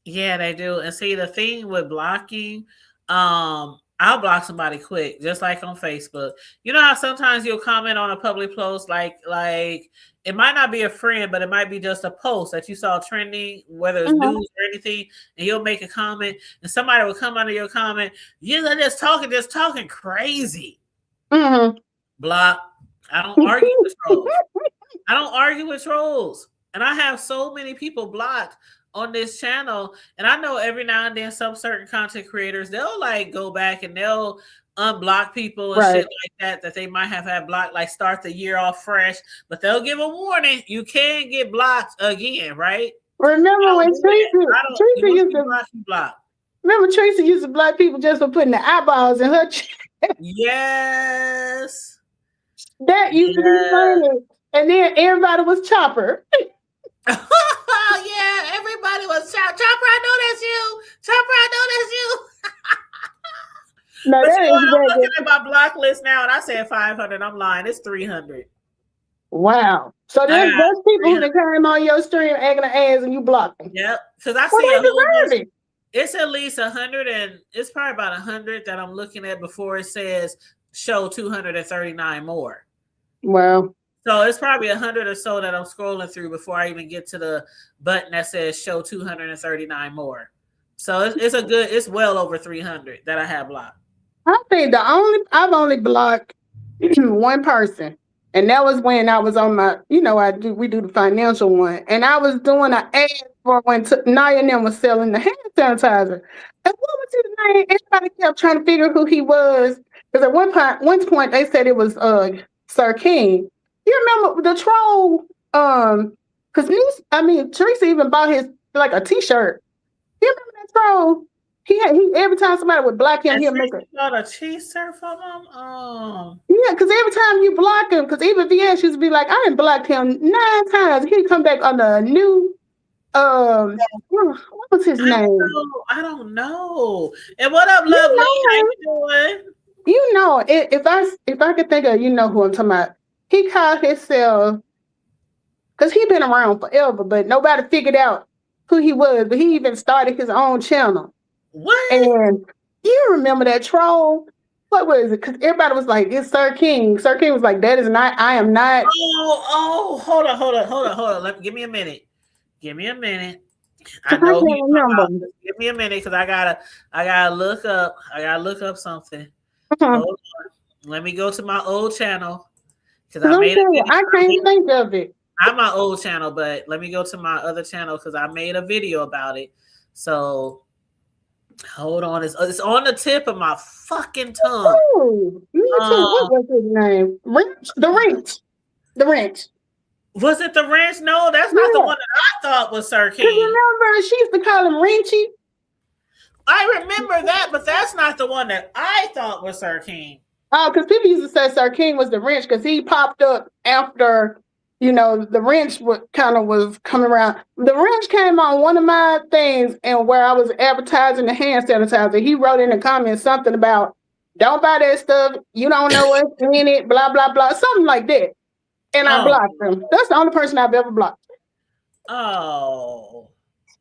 Yeah, they do. And see, the thing with blocking, I'll block somebody quick, just like on Facebook. You know how sometimes you'll comment on a public post, like it might not be a friend, but it might be just a post that you saw trending, whether it's news or anything, and you'll make a comment, and somebody will come under your comment. You're just talking crazy. Block. I don't argue with trolls. I don't argue with trolls, and I have so many people blocked on this channel, and I know every now and then some certain content creators, they'll like go back and they'll unblock people and shit like that they might have had blocked, like start the year off fresh, but they'll give a warning, you can get blocked again, right? Remember when Tracy used to block? Remember Tracy used to block people just for putting the eyeballs in her chat? Yes. That used to be funny. And then everybody was Chopper. Oh yeah, everybody was shouting, Chopper, I know that's you. Chopper, I know that's you. No, But that you know, is I'm looking regular. at my block list now, and I said 500. I'm lying. It's 300. Wow. So I there's got people who 300. done came on your stream acting an ass and you blocked them. Yep, because I Well, see a whole bunch. they deserve it. It's at least 100, and it's probably about 100 that I'm looking at before it says show 239 more. Well, so it's probably 100 or so that I'm scrolling through before I even get to the button that says show 239 more. So it's well over 300 that I have blocked. I think I've only blocked one person, and that was when I was on my, we do the financial one, and I was doing an ad for when Naya and them was selling the hand sanitizer. And what was his name? Everybody kept trying to figure who he was, because at one point they said it was Sir King. You remember the troll? Because Teresa even bought his like a T-shirt. You remember that troll? He every time somebody would block him, he'll make a cheese surf from him. Yeah, because every time you block him, because even VS used to be like, I done blocked him 9 times. He'd come back on a new what was his name? I don't know. And what up, Lovely? How you doing? If I could think of who I'm talking about. He called himself, because he'd been around forever, but nobody figured out who he was. But he even started his own channel. What? And you remember that troll? What was it? Because everybody was like, it's Sir King. Sir King was like, that is not, I am not. Oh, hold on. Give me a minute. I know. Give me a minute because I gotta look up something. Uh-huh. Hold on. Let me go to my old channel because I can't think of it. I'm my old channel, but let me go to my other channel because I made a video about it. So hold on, it's on the tip of my fucking tongue. Oh, me too. What was his name? The Wrench. Was it the Wrench? No, that's not the one that I thought was Sir King. Remember, she used to call him Wrenchy. I remember that, but that's not the one that I thought was Sir King. Oh, because people used to say Sir King was the Wrench because he popped up after, the Wrench was coming around. The Wrench came on one of my things, and where I was advertising the hand sanitizer, he wrote in the comments something about, don't buy that stuff, you don't know what's in it, blah, blah, blah, something like that. And I blocked him. That's the only person I've ever blocked. Oh.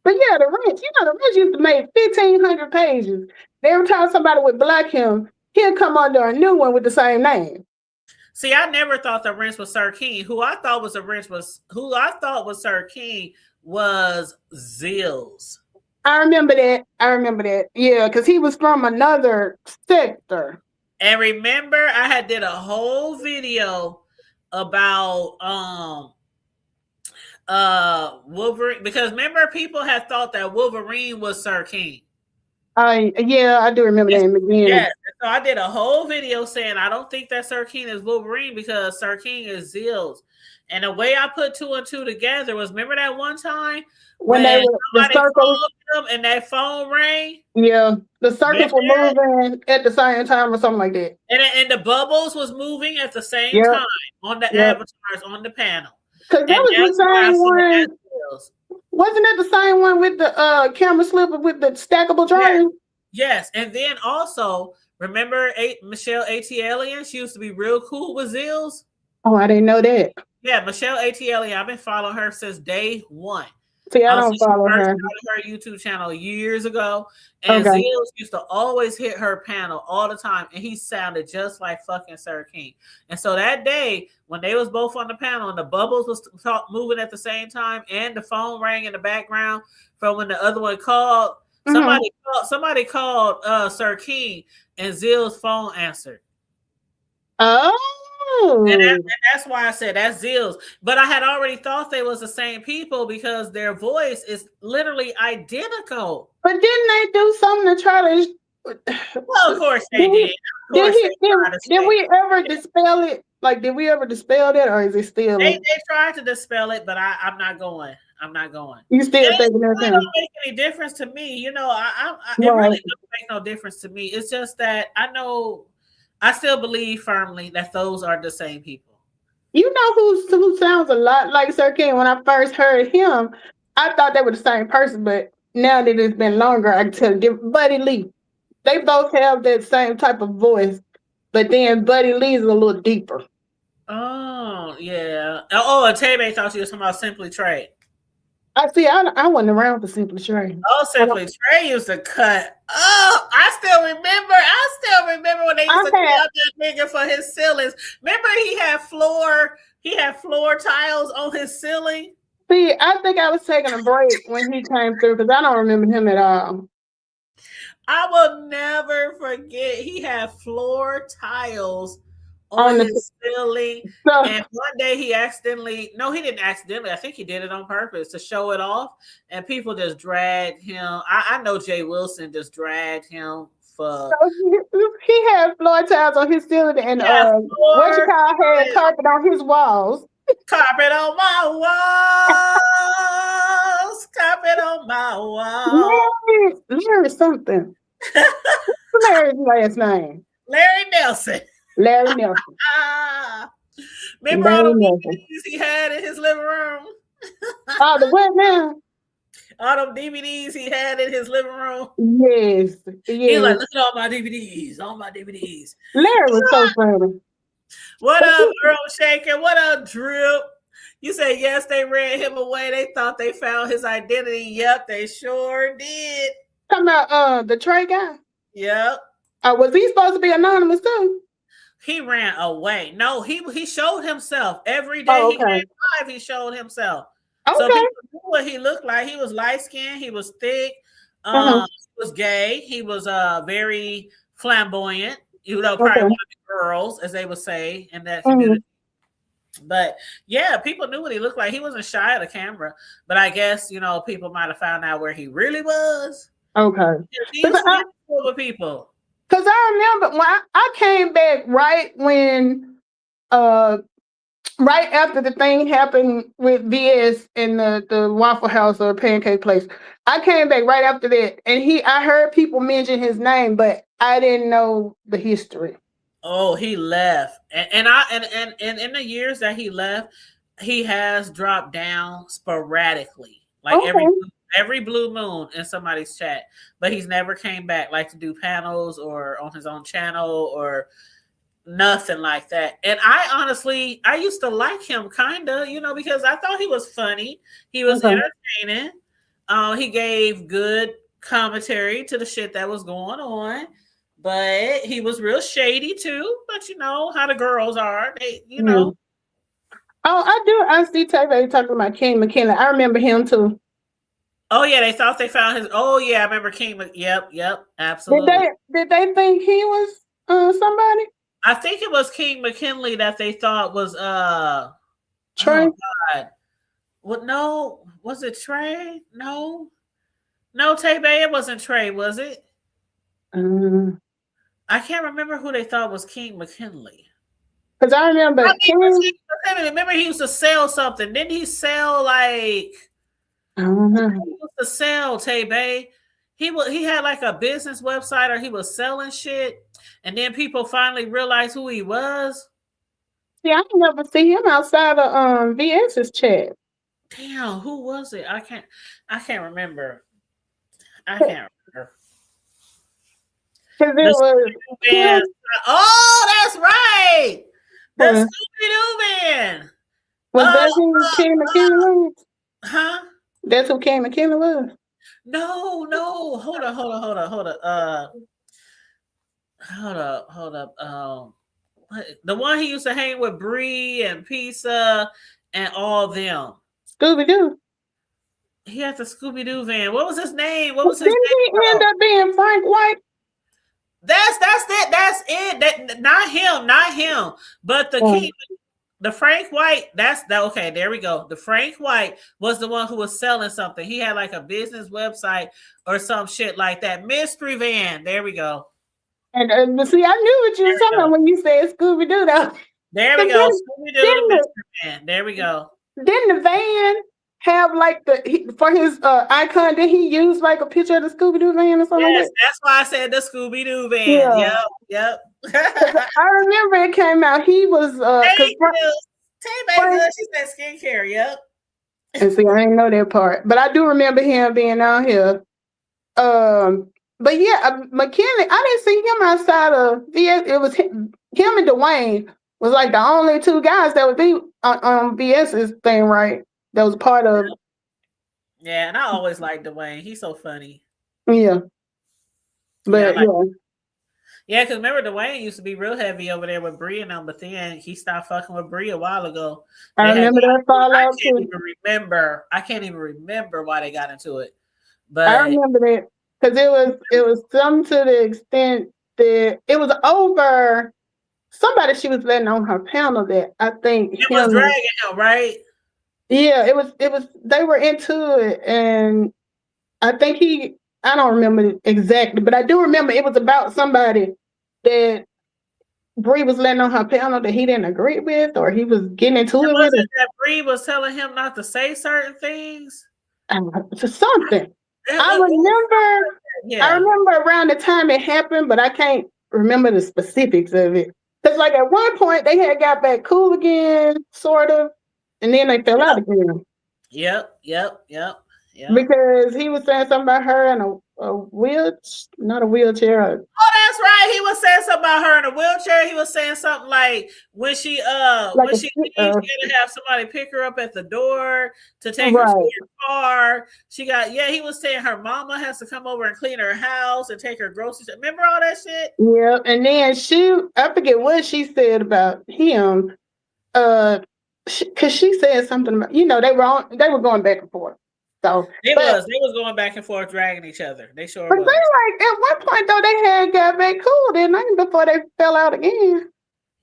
But yeah, the Wrench, the Wrench used to make 1,500 pages. Every time somebody would block him, he'll come under a new one with the same name. See, I never thought the Wrench was Sir King. Who I thought was Sir King was Zills. I remember that. Yeah, because he was from another sector. And remember, I had did a whole video about Wolverine, because remember people had thought that Wolverine was Sir King. Yeah, I do remember that in the beginning. Yes, so I did a whole video saying I don't think that Sir King is Wolverine because Sir King is Zills. And the way I put 2 and 2 together was, remember that one time when they were the circles and that phone rang? Yeah, the circles were moving at the same time or something like that. And the bubbles was moving at the same time on the avatars on the panel. Because that was the same one. Wasn't that the same one with the camera slipper with the stackable drawing? Yes. And then also, remember Michelle ATLian? She used to be real cool with Zills. Oh, I didn't know that. Yeah, Michelle ATLian. I've been following her since day one. See, I don't follow her. Her YouTube channel years ago, and Zills used to always hit her panel all the time, and he sounded just like fucking Sir King. And so that day, when they was both on the panel and the bubbles was moving at the same time, and the phone rang in the background from when the other one called, somebody called Sir King, and Zill's phone answered. Oh. And that's why I said that's Zills. But I had already thought they was the same people because their voice is literally identical. But didn't they do something to try to? Well, of course they did. Did we ever dispel it? Like, did we ever dispel that, or is it still? They tried to dispel it, but I'm not going. You still thinking that? It don't make any difference to me. It really doesn't make no difference to me. It's just that I still believe firmly that those are the same people. You know who sounds a lot like Sir Ken? When I first heard him, I thought they were the same person, but now that it's been longer, I can tell Buddy Lee. They both have that same type of voice, but then Buddy Lee is a little deeper. Oh, yeah. Oh, and Tay thought she was talking about Simply Trey. I see. I wasn't around for Simply Trey. Oh, Simply Trey used to cut. Oh, I still remember when they used to cut that nigga for his ceilings. Remember he had floor tiles on his ceiling. See, I think I was taking a break when he came through because I don't remember him at all. I will never forget he had floor tiles on his ceiling. And one day he didn't accidentally, I think he did it on purpose to show it off. And people just dragged him. I know Jay Wilson just dragged him for. So he had floor tiles on his ceiling and had carpet on his walls. Carpet on my walls. Carpet on my walls. Larry something. What's Larry's last name? Larry Nelson. Larry Nelson. Remember all the DVDs he had in his living room? Oh, the what now? All them DVDs he had in his living room. Yes. He was like, look at all my DVDs. Larry was so funny. What up, Earl Shaker? What up, Drip? You say yes, they ran him away. They thought they found his identity. Yep, they sure did. Talking about the Trey guy? Yep. Was he supposed to be anonymous too? He ran away. No, he showed himself every day. He came live. He showed himself. Okay. So people knew what he looked like. He was light skinned. He was thick. He was gay. He was very flamboyant. You know, probably one of the girls, as they would say in that community. But yeah, people knew what he looked like. He wasn't shy of the camera. But I guess people might have found out where he really was. Okay. He used to be with people. Because I remember when I came back right after the thing happened with VS in the Waffle House or Pancake Place. I came back right after that, and I heard people mention his name, but I didn't know the history. Oh, he left, and in the years that he left, he has dropped down sporadically, like every blue moon in somebody's chat, but he's never came back like to do panels or on his own channel or nothing like that. And I used to like him kind of, because I thought he was funny. He was entertaining. He gave good commentary to the shit that was going on, but he was real shady too. But you know how the girls are, Oh, I do. I see Tay talking about King McKinley. I remember him too. Oh yeah, they thought they found his. Oh yeah, I remember King. Yep, absolutely. Did they think he was somebody? I think it was King McKinley that they thought was Trey. Oh God. What? No, was it Trey? No, Tay Bay. It wasn't Trey, was it? I can't remember who they thought was King McKinley. Because I remember Remember he used to sell something. Didn't he sell like? I don't know. He used to sell Tay Bay. He had like a business website, or he was selling shit, and then people finally realized who he was. Yeah, I never see him outside of VS's chat. Damn, who was it? I can't remember. I can't remember. Oh, that's right. The Scooby-Doo Man. Was that who King McKinley was? Huh? That's who King McKinley was? No. Hold up. The one he used to hang with Bree and Pizza and all them. Scooby-Doo. He had the Scooby-Doo van. What was his name? Didn't he end up being Frank White? That's it. That's it. Not him. But the Frank White, okay, there we go. The Frank White was the one who was selling something. He had like a business website or some shit like that. Mystery van. There we go. And see, I knew what you were talking about when you said Scooby-Doo, though. There we go. Scooby-Doo, the Mystery Van. There we go. Didn't the van have like for his icon? Did he use like a picture of the Scooby-Doo van or something? Yes, that's why I said the Scooby-Doo van. Yeah. Yep. I remember it came out. He was T-Bay good. She said skincare. Yep. And see, I didn't know that part, but I do remember him being out here. But yeah, McKinley, I didn't see him outside of VS. It was him and Dwayne was like the only two guys that would be on VS's thing, right? That was part of. Yeah, and I always liked Dwayne. He's so funny. Yeah. But yeah, because remember Dwayne used to be real heavy over there with Brie and them, but then he stopped fucking with Brie a while ago. I remember that fallout too. I can't even remember why they got into it. But I remember that because it was some to the extent that it was over somebody she was letting on her panel that I think it was dragging him, right? Yeah, it was they were into it, and I think I don't remember exactly, but I do remember it was about somebody that Brie was letting on her panel that he didn't agree with, or he was getting into it with it. That Brie was telling him not to say certain things. Something. I remember around the time it happened, but I can't remember the specifics of it. Because like at one point they had got back cool again, sort of, and then they fell out again. Yep. Because he was saying something about her in not a wheelchair. Oh, that's right. He was saying something about her in a wheelchair. He was saying something like when she leaves, she had to have somebody pick her up at the door to take her to her car. He was saying her mama has to come over and clean her house and take her groceries. Remember all that shit? Yeah, and then I forget what she said about him. Because she said something about, they were going back and forth. So they was going back and forth, dragging each other. They sure but was. They at one point though they had got back cool, didn't they? Before they fell out again.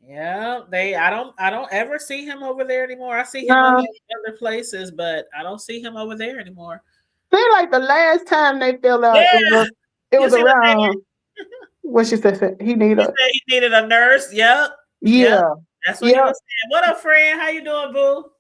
Yeah, I don't ever see him over there anymore. I see him in other places, but I don't see him over there anymore. They're like the last time they fell out, it was around. What she said, he needed a nurse. Yep. Yeah. That's what he was saying. What up, friend? How you doing, boo?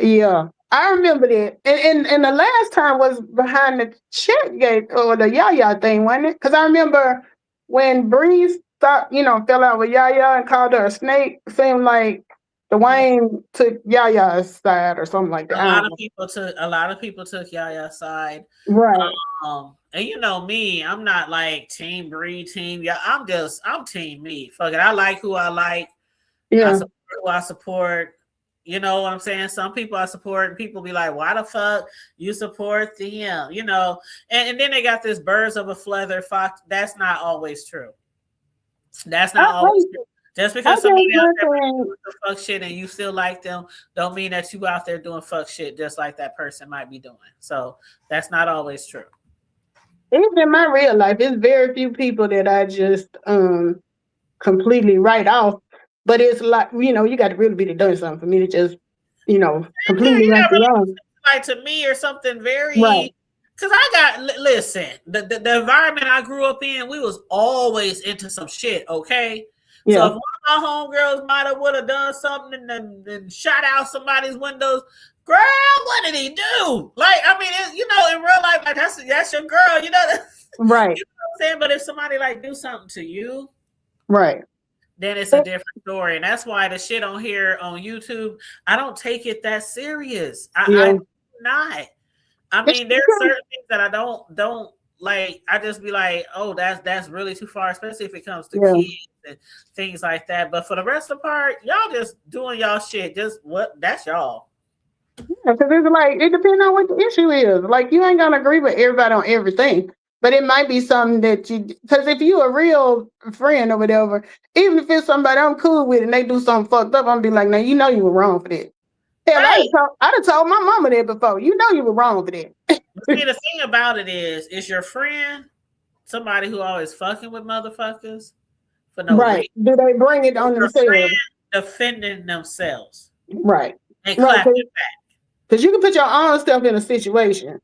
Yeah. I remember that. And the last time was behind the check gate or the Yaya thing, wasn't it? Because I remember when Bree fell out with Yaya and called her a snake, seemed like Dwayne took Yaya's side or something like that. A lot of people took Yaya's side. Right. And you know me, I'm not like team Bree, team I'm team me. Fuck it. I like who I like. Yeah. I support who I support. You know what I'm saying? Some people I support, and people be like, why the fuck you support them? And then they got this birds of a feather fox. That's not always true. That's not always true. Just because somebody out there doing fuck shit and you still like them, don't mean that you out there doing fuck shit just like that person might be doing. So that's not always true. Even in my real life, it's very few people that I just completely write off. But it's like, you got to really be doing something for me to just, completely write it off. Like to me or something very, because listen, the environment I grew up in, we was always into some shit, okay? Yeah. So if one of my homegirls might have would have done something and then shot out somebody's windows, girl, what did he do? Like, I mean, in real life, like that's your girl, Right. You know what I'm saying? But if somebody like do something to you, right, then it's a different story. And that's why the shit on here on YouTube, I don't take it that serious. I do not. I mean, there's certain things that I don't like. I just be like, oh, that's really too far, especially if it comes to kids and things like that. But for the rest of the part, y'all just doing y'all shit. That's y'all. Yeah, because it's like, it depends on what the issue is. Like, you ain't gonna agree with everybody on everything. But it might be something that because if you a real friend or whatever, even if it's somebody I'm cool with and they do something fucked up, I'm gonna be like, now you know you were wrong for that. Hell, right. I done told my mama that before. You know you were wrong for that. See, the thing about it is your friend somebody who always fucking with motherfuckers for no reason? Do they bring it on themselves? Defending themselves. Right. And clap it back. Because you can put your own stuff in a situation.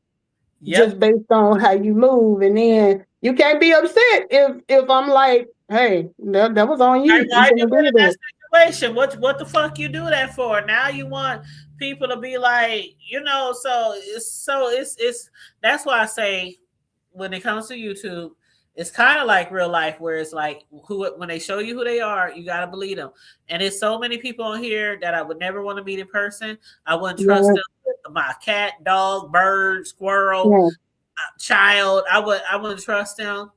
Just based on how you move, and then you can't be upset if I'm like, hey, that was on you. Why you in that situation? What the fuck you do that for? Now you want people to be like, so it's that's why I say when it comes to YouTube, It's kind of like real life, where it's like when they show you who they are, you gotta believe them. And there's so many people on here that I would never want to meet in person. I wouldn't trust them with my cat, dog, bird, squirrel, child. I wouldn't trust them.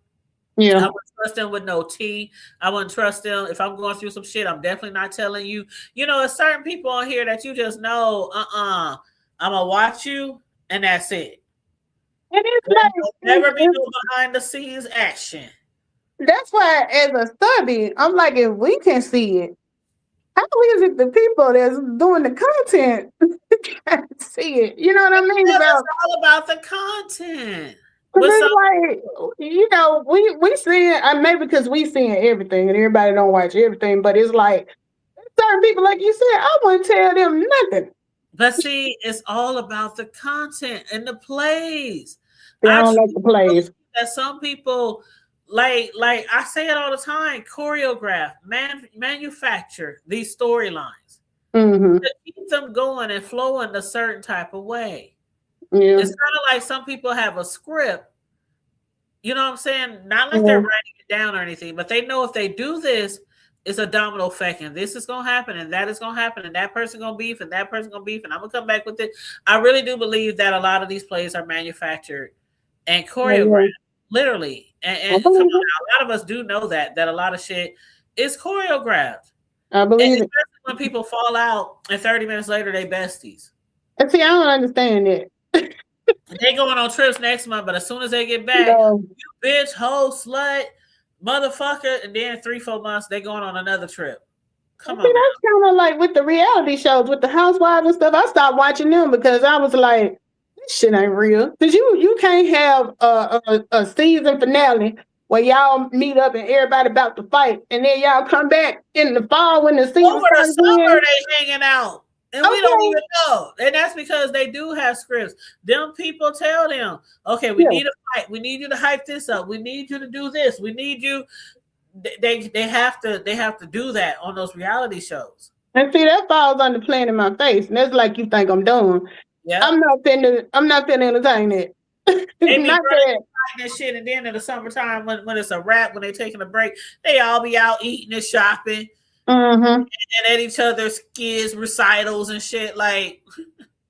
Yeah. I wouldn't trust them with no tea. I wouldn't trust them if I'm going through some shit. I'm definitely not telling you. You know, there's certain people on here that you just know, I'm gonna watch you, and that's it. And it's like never be no behind the scenes action. That's why, as a study, I'm like, if we can see it, how is it the people that's doing the content can't see it? You know what I mean? It's all about the content. Like, you know, we seeing, maybe because we seeing everything and everybody don't watch everything, but it's like certain people, like you said, I wouldn't tell them nothing. But see, it's all about the content and the plays. They don't like the plays. That some people like I say it all the time, choreograph, manufacture these storylines to keep them going and flowing a certain type of way. Yeah. It's kind of like some people have a script, you know what I'm saying? Not like they're writing it down or anything, but they know if they do this, it's a domino effect, and this is going to happen, and that is going to happen, and that person going to beef, and that person going to beef, and I'm going to come back with it. I really do believe that a lot of these plays are manufactured and choreographed, literally. And a lot of us do know that a lot of shit is choreographed. I believe it. When people fall out and 30 minutes later, they besties. And see, I don't understand it. They going on trips next month, but as soon as they get back, you bitch, hoe, slut, motherfucker, and then 3-4 months they going on another trip. Come on. That's kind of like with the reality shows, with the housewives and stuff. I stopped watching them because I was like, this shit ain't real. Because you can't have a season finale where y'all meet up and everybody about to fight, and then y'all come back in the fall when the season over the summer they hanging out. And we don't even know. And that's because they do have scripts. Them people tell them, okay, we need a fight. We need you to hype this up. We need you to do this. We need you. They have to do that on those reality shows. And see, that falls under playing in my face. And that's like you think I'm doing. Yeah. I'm not finna entertain it. They be that shit, and then in the summertime when it's a wrap, when they taking a break, they all be out eating and shopping. And at each other's kids' recitals and shit. Like,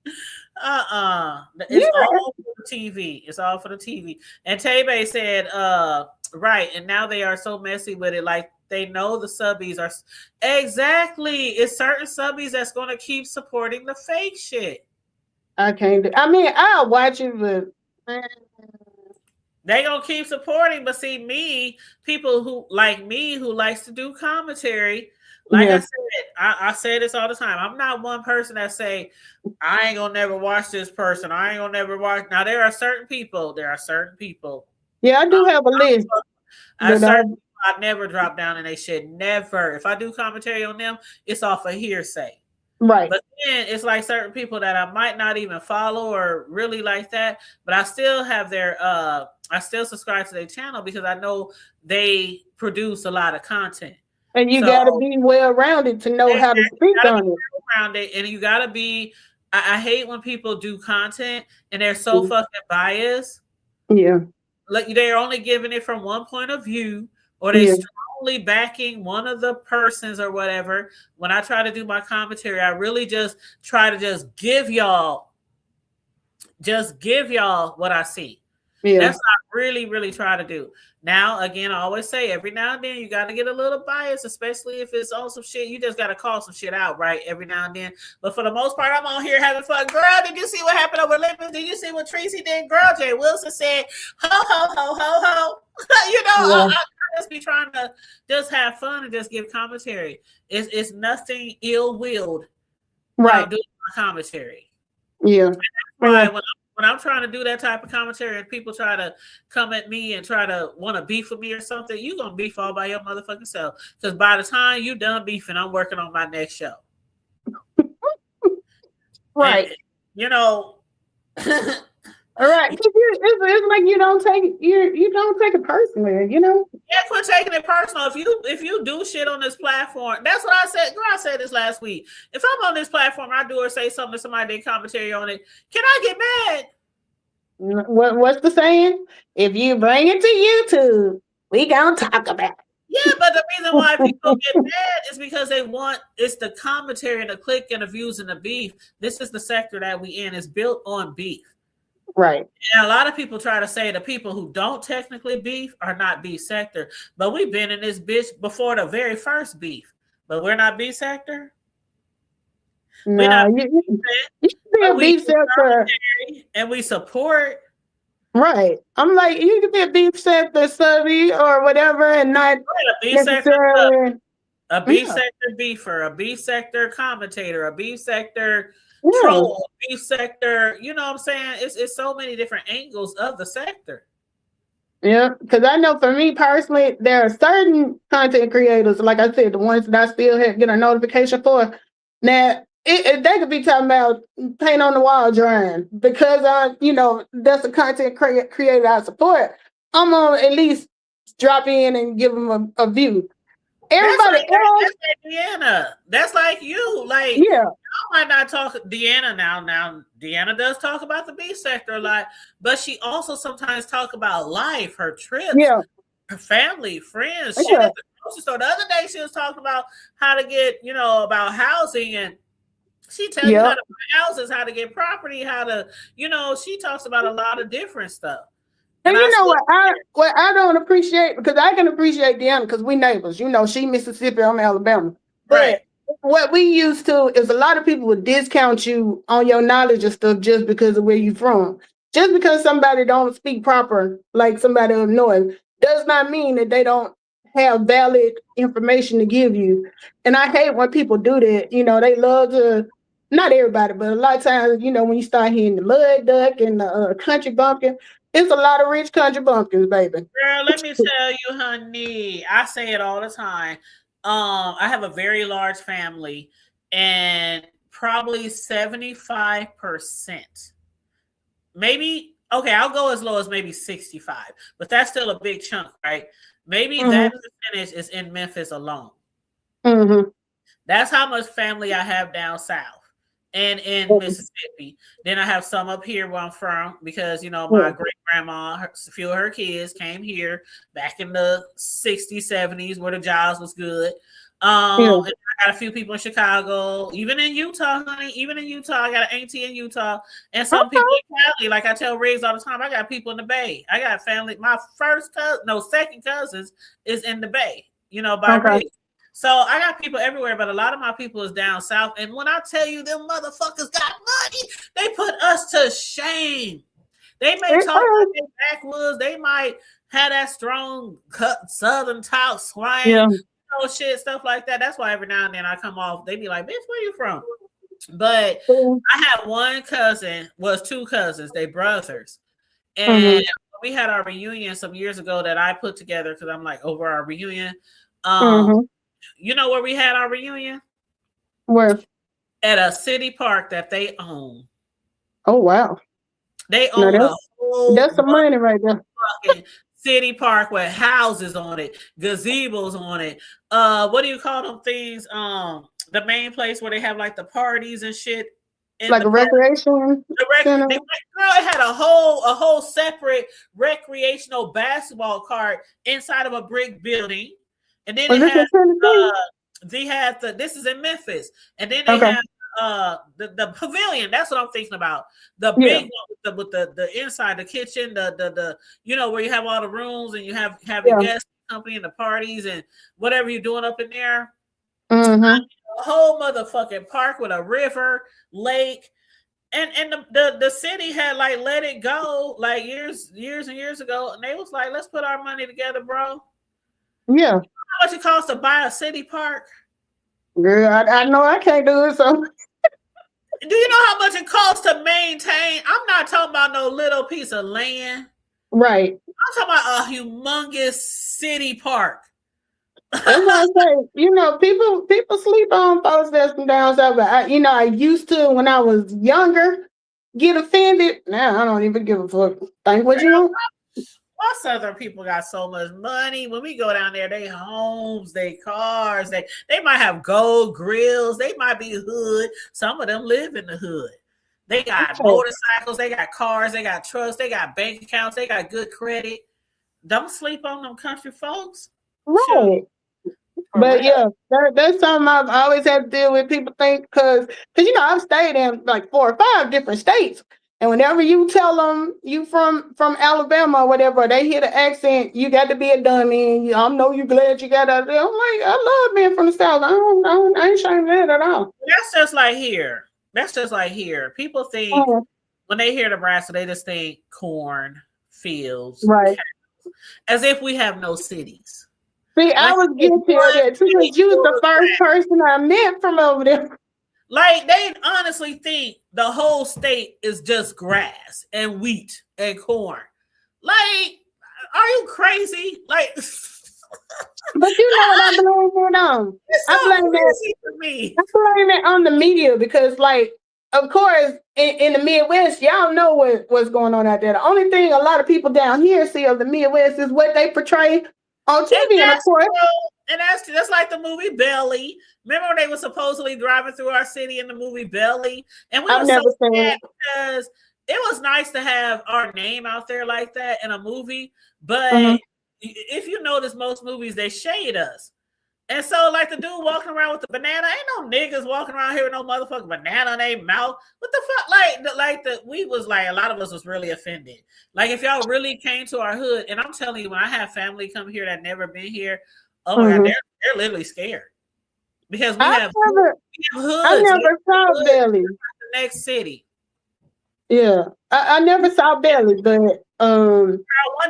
it's all for the TV. It's all for the TV. And Tebe said, right, and now they are so messy with it. Like, they know the subbies are exactly. It's certain subbies that's going to keep supporting the fake shit. I can't. I'll watch it, but they gonna keep supporting. But see, people who like me, who likes to do commentary. Like I said, I say this all the time. I'm not one person that say, I ain't gonna never watch this person. I ain't gonna never watch. Now, there are certain people. Yeah, I do have a list. I never drop down in they shit. Never. If I do commentary on them, it's off of hearsay. Right. But then it's like certain people that I might not even follow or really like that, but I still have I still subscribe to their channel because I know they produce a lot of content. And you got to be well-rounded to know how to speak on it. Well-rounded, and you got to be. I hate when people do content and they're so fucking biased. Yeah, like they're only giving it from one point of view, or they're strongly backing one of the persons or whatever. When I try to do my commentary, I really just try to give y'all what I see. Yeah. That's what I really, really try to do. Now, again, I always say every now and then you got to get a little bias, especially if it's on some shit. You just got to call some shit out, right? Every now and then. But for the most part, I'm on here having fun. Girl, did you see what happened over Olympus? Did you see what Tracy did? Girl, Jay Wilson said, ho, ho, ho, ho, ho. I just be trying to just have fun and just give commentary. It's nothing ill-willed. Right. Doing my commentary. Yeah. Right. When I'm trying to do that type of commentary and people try to come at me and try to want to beef with me or something, you're going to beef all by your motherfucking self. Because by the time you done beefing, I'm working on my next show. Right. And, all right. It's like you don't take it personally, Yeah, quit taking it personal. If you do shit on this platform, that's what I said. Girl, I said this last week. If I'm on this platform, I do or say something to somebody, they commentary on it. Can I get mad? What's the saying? If you bring it to YouTube, we gonna talk about it. Yeah, but the reason why people get mad is because it's the commentary and the click and the views and the beef. This is the sector that we in. It's built on beef. Right. And a lot of people try to say the people who don't technically beef are not beef sector. But we've been in this bitch before the very first beef. But we're not beef sector. No, you should be a beef sector. And we support. Right. I'm like, you could be a beef sector study or whatever and not a beef sector beefer, a beef sector commentator, a beef sector troll, a beef sector, you know what I'm saying? It's so many different angles of the sector. Yeah, because I know for me personally, there are certain content creators, like I said, the ones that I still get a notification for. Now, they could be talking about paint on the wall drawing because that's a content creator I support. I'm gonna at least drop in and give them a view. Everybody else, that's like Deanna. That's like you. Like, yeah, I might not talk Deanna now. Now Deanna does talk about the B sector a lot, but she also sometimes talk about life, her trips, her family, friends. Shit at the grocery store. The other day she was talking about how to get, about housing, and she tells you how to buy houses, how to get property, how to, she talks about a lot of different stuff. And you know what I don't appreciate, because I can appreciate Deanna because we neighbors. She Mississippi, I'm Alabama. But what we used to is a lot of people would discount you on your knowledge of stuff just because of where you're from. Just because somebody don't speak proper, like somebody up north, does not mean that they don't have valid information to give you. And I hate when people do that. They love to, not everybody, but a lot of times, when you start hearing the mud duck and the country bumpkin, it's a lot of rich country bumpkins, baby. Girl, let me tell you, honey, I say it all the time. I have a very large family, and probably 75%, maybe, okay, I'll go as low as maybe 65, but that's still a big chunk, right? Maybe that percentage is in Memphis alone. Mm-hmm. That's how much family I have down south and in Mississippi. Then I have some up here where I'm from because, my great grandma, a few of her kids came here back in the 60s, 70s where the jobs was good. And I got a few people in Chicago, even in Utah, honey. Even in Utah, I got an auntie in Utah, and some people in Cali. Like I tell Riggs all the time, I got people in the Bay. I got family. My second cousins is in the Bay. By Riggs. So I got people everywhere, but a lot of my people is down south. And when I tell you them motherfuckers got money, they put us to shame. They may talk like they backwoods. They might have that strong southern talk, swang. Shit, stuff like that. That's why every now and then I come off, they be like, bitch, where you from? But I had one cousin, two cousins, they brothers. And we had our reunion some years ago that I put together because I'm like over our reunion. You know where we had our reunion? Where? At a city park that they own. Oh, wow. They own that's some money right there. City park with houses on it, gazebos on it. What do you call them things? The main place where they have like the parties and shit. Like a recreation center? It had a whole separate recreational basketball court inside of a brick building. And then they had this is in Memphis. And then they have the pavilion. That's what I'm thinking about. The big one with the inside, the kitchen, the where you have all the rooms and you have your guest company and the parties and whatever you're doing up in there. A whole motherfucking park with a river, lake. And the city had like let it go like years and years ago. And they was like, let's put our money together, bro. Yeah. How much it costs to buy a city park? Girl, I know I can't do it. So, do you know how much it costs to maintain? I'm not talking about no little piece of land. Right. I'm talking about a humongous city park. That's what I say. People sleep on folks that's from down south. But I used to when I was younger get offended. Now I don't even give a fuck. Think what you want. Why Southern people got so much money? When we go down there, they homes, they cars, they might have gold grills, they might be hood. Some of them live in the hood. They got motorcycles, they got cars, they got trucks, they got bank accounts, they got good credit. Don't sleep on them country folks. Right. But yeah, that's something I've always had to deal with. People think because I've stayed in like 4 or 5 different states, and whenever you tell them you from Alabama or whatever, they hear the accent. You got to be a dummy. I know you glad you got out there. I'm like, I love being from the South. I ain't ashamed of that at all. That's just like here. People think when they hear Nebraska, they just think corn fields, right? Cows, as if we have no cities. See, I was getting to that too, because you was the first person I met from over there. Like, they honestly think the whole state is just grass and wheat and corn. Like, are you crazy? Like, but you know what I blame it on? I blame it on the media because, like, of course, in the Midwest, y'all know what's going on out there. The only thing a lot of people down here see of the Midwest is what they portray on TV, and of course. And that's like the movie Belly. Remember when they were supposedly driving through our city in the movie Belly? And we were so sad because it was nice to have our name out there like that in a movie. But if you notice, most movies, they shade us. And so, like, the dude walking around with the banana, ain't no niggas walking around here with no motherfucking banana in their mouth. What the fuck? We was like, a lot of us was really offended. Like, if y'all really came to our hood, and I'm telling you, when I have family come here that never been here, oh my God, they're literally scared. Because we have hoods. I never saw Belly. The next city. Yeah. I never saw Belly, but one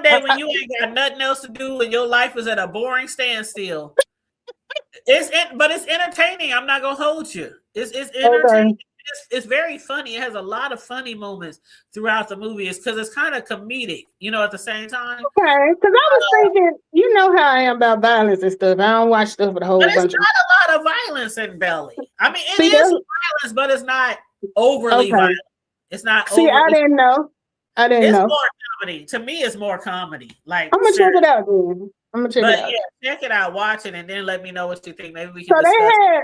day when you ain't got nothing else to do and your life is at a boring standstill. But it's entertaining. I'm not gonna hold you. It's entertaining. Okay. It's very funny. It has a lot of funny moments throughout the movie. It's because it's kind of comedic, at the same time. Okay, because I was thinking, you know how I am about violence and stuff. I don't watch stuff with a whole bunch. There's not a lot of violence in Belly. I mean, it is violence, but it's not overly violent. It's not. I didn't know. It's more comedy. To me, it's more comedy. Like, I'm gonna check it out, dude. I'm gonna check it out. Yeah, check it out, watch it, and then let me know what you think. Maybe we can discuss.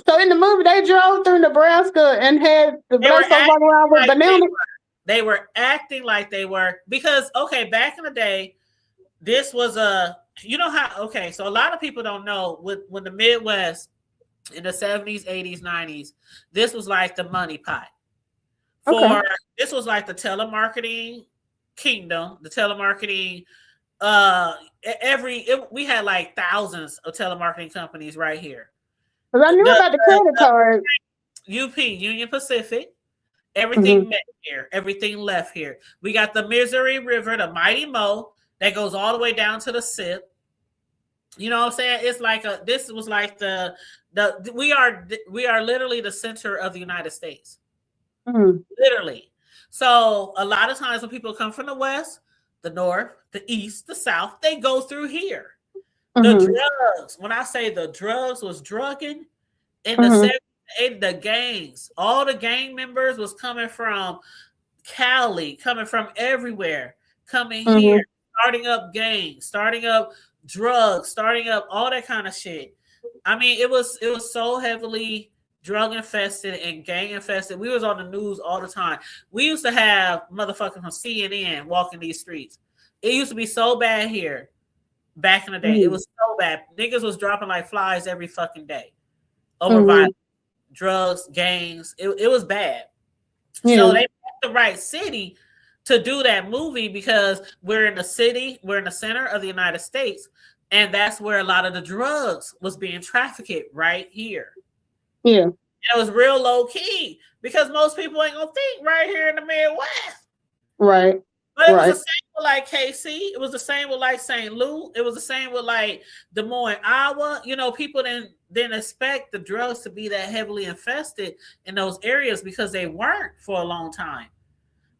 So in the movie, they drove through Nebraska and had the black folks walking around with bananas. They were acting like they were because back in the day, this was so a lot of people don't know when the Midwest in the 70s, 80s, 90s, this was like the money pot. This was like the telemarketing kingdom, the telemarketing. We had like thousands of telemarketing companies right here. Because I knew about the credit card. UP, Union Pacific. Everything met here. Everything left here. We got the Missouri River, the Mighty Mo, that goes all the way down to the SIP. You know what I'm saying? It's like this was like we are literally the center of the United States. Literally. So a lot of times when people come from the West, the North, the East, the South, they go through here. The drugs, when I say the drugs was drugging in the 70s, 80s, the gangs, all the gang members was coming from Cali, coming from everywhere, coming here, starting up gangs, starting up drugs, starting up all that kind of shit. I mean, it was so heavily drug infested and gang infested. We was on the news all the time. We used to have motherfuckers from CNN walking these streets. It used to be so bad here. Back in the day, it was so bad. Niggas was dropping like flies every fucking day over violence, drugs, gangs. It was bad. So they picked the right city to do that movie because we're in the city, we're in the center of the United States, and that's where a lot of the drugs was being trafficked right here. Yeah. And it was real low key because most people ain't gonna think right here in the Midwest. Right. But it was the same with like KC. It was the same with like St. Louis. It was the same with like Des Moines, Iowa. People didn't expect the drugs to be that heavily infested in those areas because they weren't for a long time.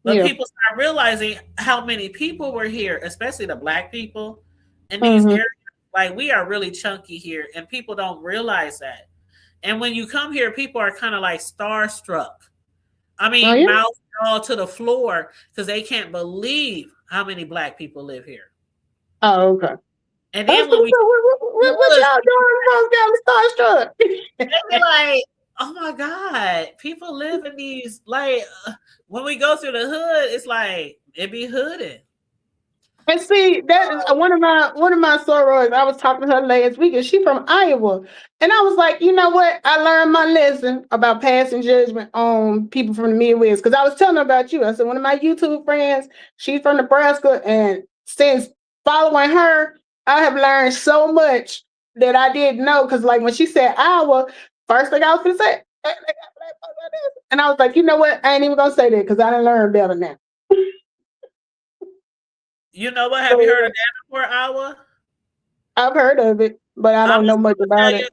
But people start realizing how many people were here, especially the Black people in these areas. Like, we are really chunky here, and people don't realize that. And when you come here, people are kind of like starstruck. I mean, mouth all to the floor because they can't believe how many Black people live here. Oh, okay. And then when what y'all doing? Folks got starstruck. They be like, Oh my God. People live in these, like, when we go through the hood, it's like, it be hooded. And see, that is one of my sorors. I was talking to her last week, and she from Iowa. And I was like, you know what? I learned my lesson about passing judgment on people from the Midwest. Because I was telling her about you. I said, one of my YouTube friends, she's from Nebraska. And since following her, I have learned so much that I didn't know. Because like when she said Iowa, first thing I was going to say, and I was like, you know what? I ain't even going to say that because I done learned better now. You know what? Have you heard of Davenport, Iowa? I've heard of it, but I don't know much about it.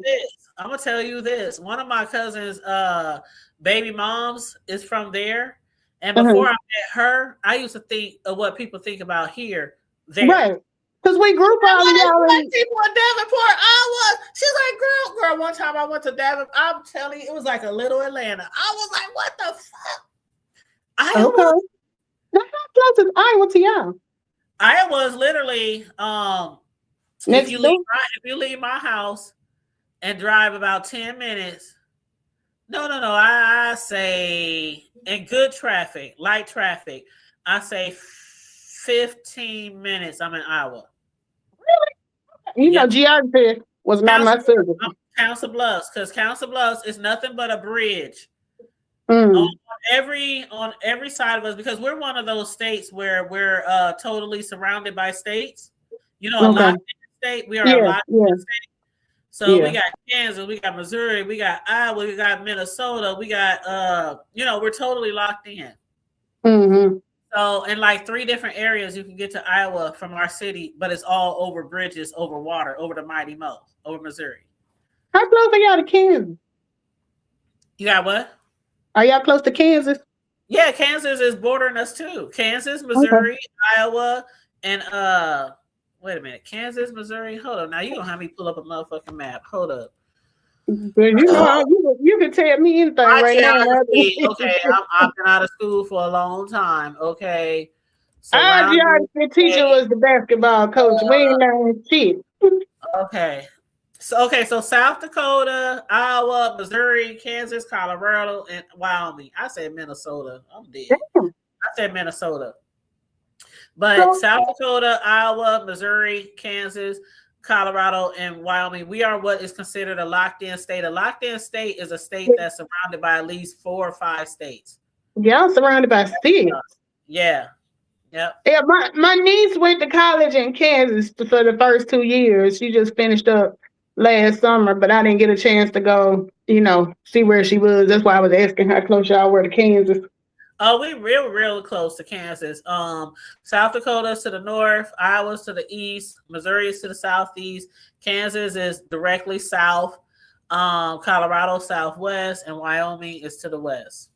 I'm gonna tell you this. One of my cousins' baby moms is from there. And before I met her, I used to think of what people think about here. There. Right. Because we grew up all y'all people in Davenport, Iowa. She's like, girl, one time I went to Davenport. I'm telling you, it was like a little Atlanta. I was like, what the fuck? Iowa? Okay. How close is Iowa to y'all? Iowa is literally if you leave my house and drive about 10 minutes. No. I say in good traffic, light traffic, I say 15 minutes. I'm in Iowa. Really? You know, geography was not my subject. Council Bluffs, because Council Bluffs is nothing but a bridge. On every side of us, because we're one of those states where we're totally surrounded by states. You know, a lot of states. We are a lot of states. So we got Kansas, we got Missouri, we got Iowa, we got Minnesota, we got we're totally locked in. Mm-hmm. So in like 3 different areas you can get to Iowa from our city, but it's all over bridges, over water, over the Mighty Mo, over Missouri. How close are y'all to Kansas? You got what? Are y'all close to Kansas? Yeah, Kansas is bordering us too. Kansas, Missouri, Iowa, and wait a minute. Kansas, Missouri. Hold up. Now you gonna have me pull up a motherfucking map. Hold up. But you know, you can tell me anything right now. Okay, I've been out of school for a long time. Okay. Our geography teacher was the basketball coach. We ain't learning shit. Okay. So South Dakota, Iowa, Missouri, Kansas, Colorado, and Wyoming. I said Minnesota. I'm dead. Damn. I said Minnesota. But South Dakota, Iowa, Missouri, Kansas, Colorado, and Wyoming, we are what is considered a locked-in state. A locked-in state is a state that's surrounded by at least 4 or 5 states. Y'all surrounded by states. Yeah. Yep. Yeah, my niece went to college in Kansas for the first 2 years. She just finished up last summer, but I didn't get a chance to go, see where she was. That's why I was asking how close y'all were to Kansas. Oh, we real close to Kansas. South Dakota's to the north, Iowa's to the east, Missouri is to the southeast, Kansas is directly south, Colorado southwest, and Wyoming is to the west.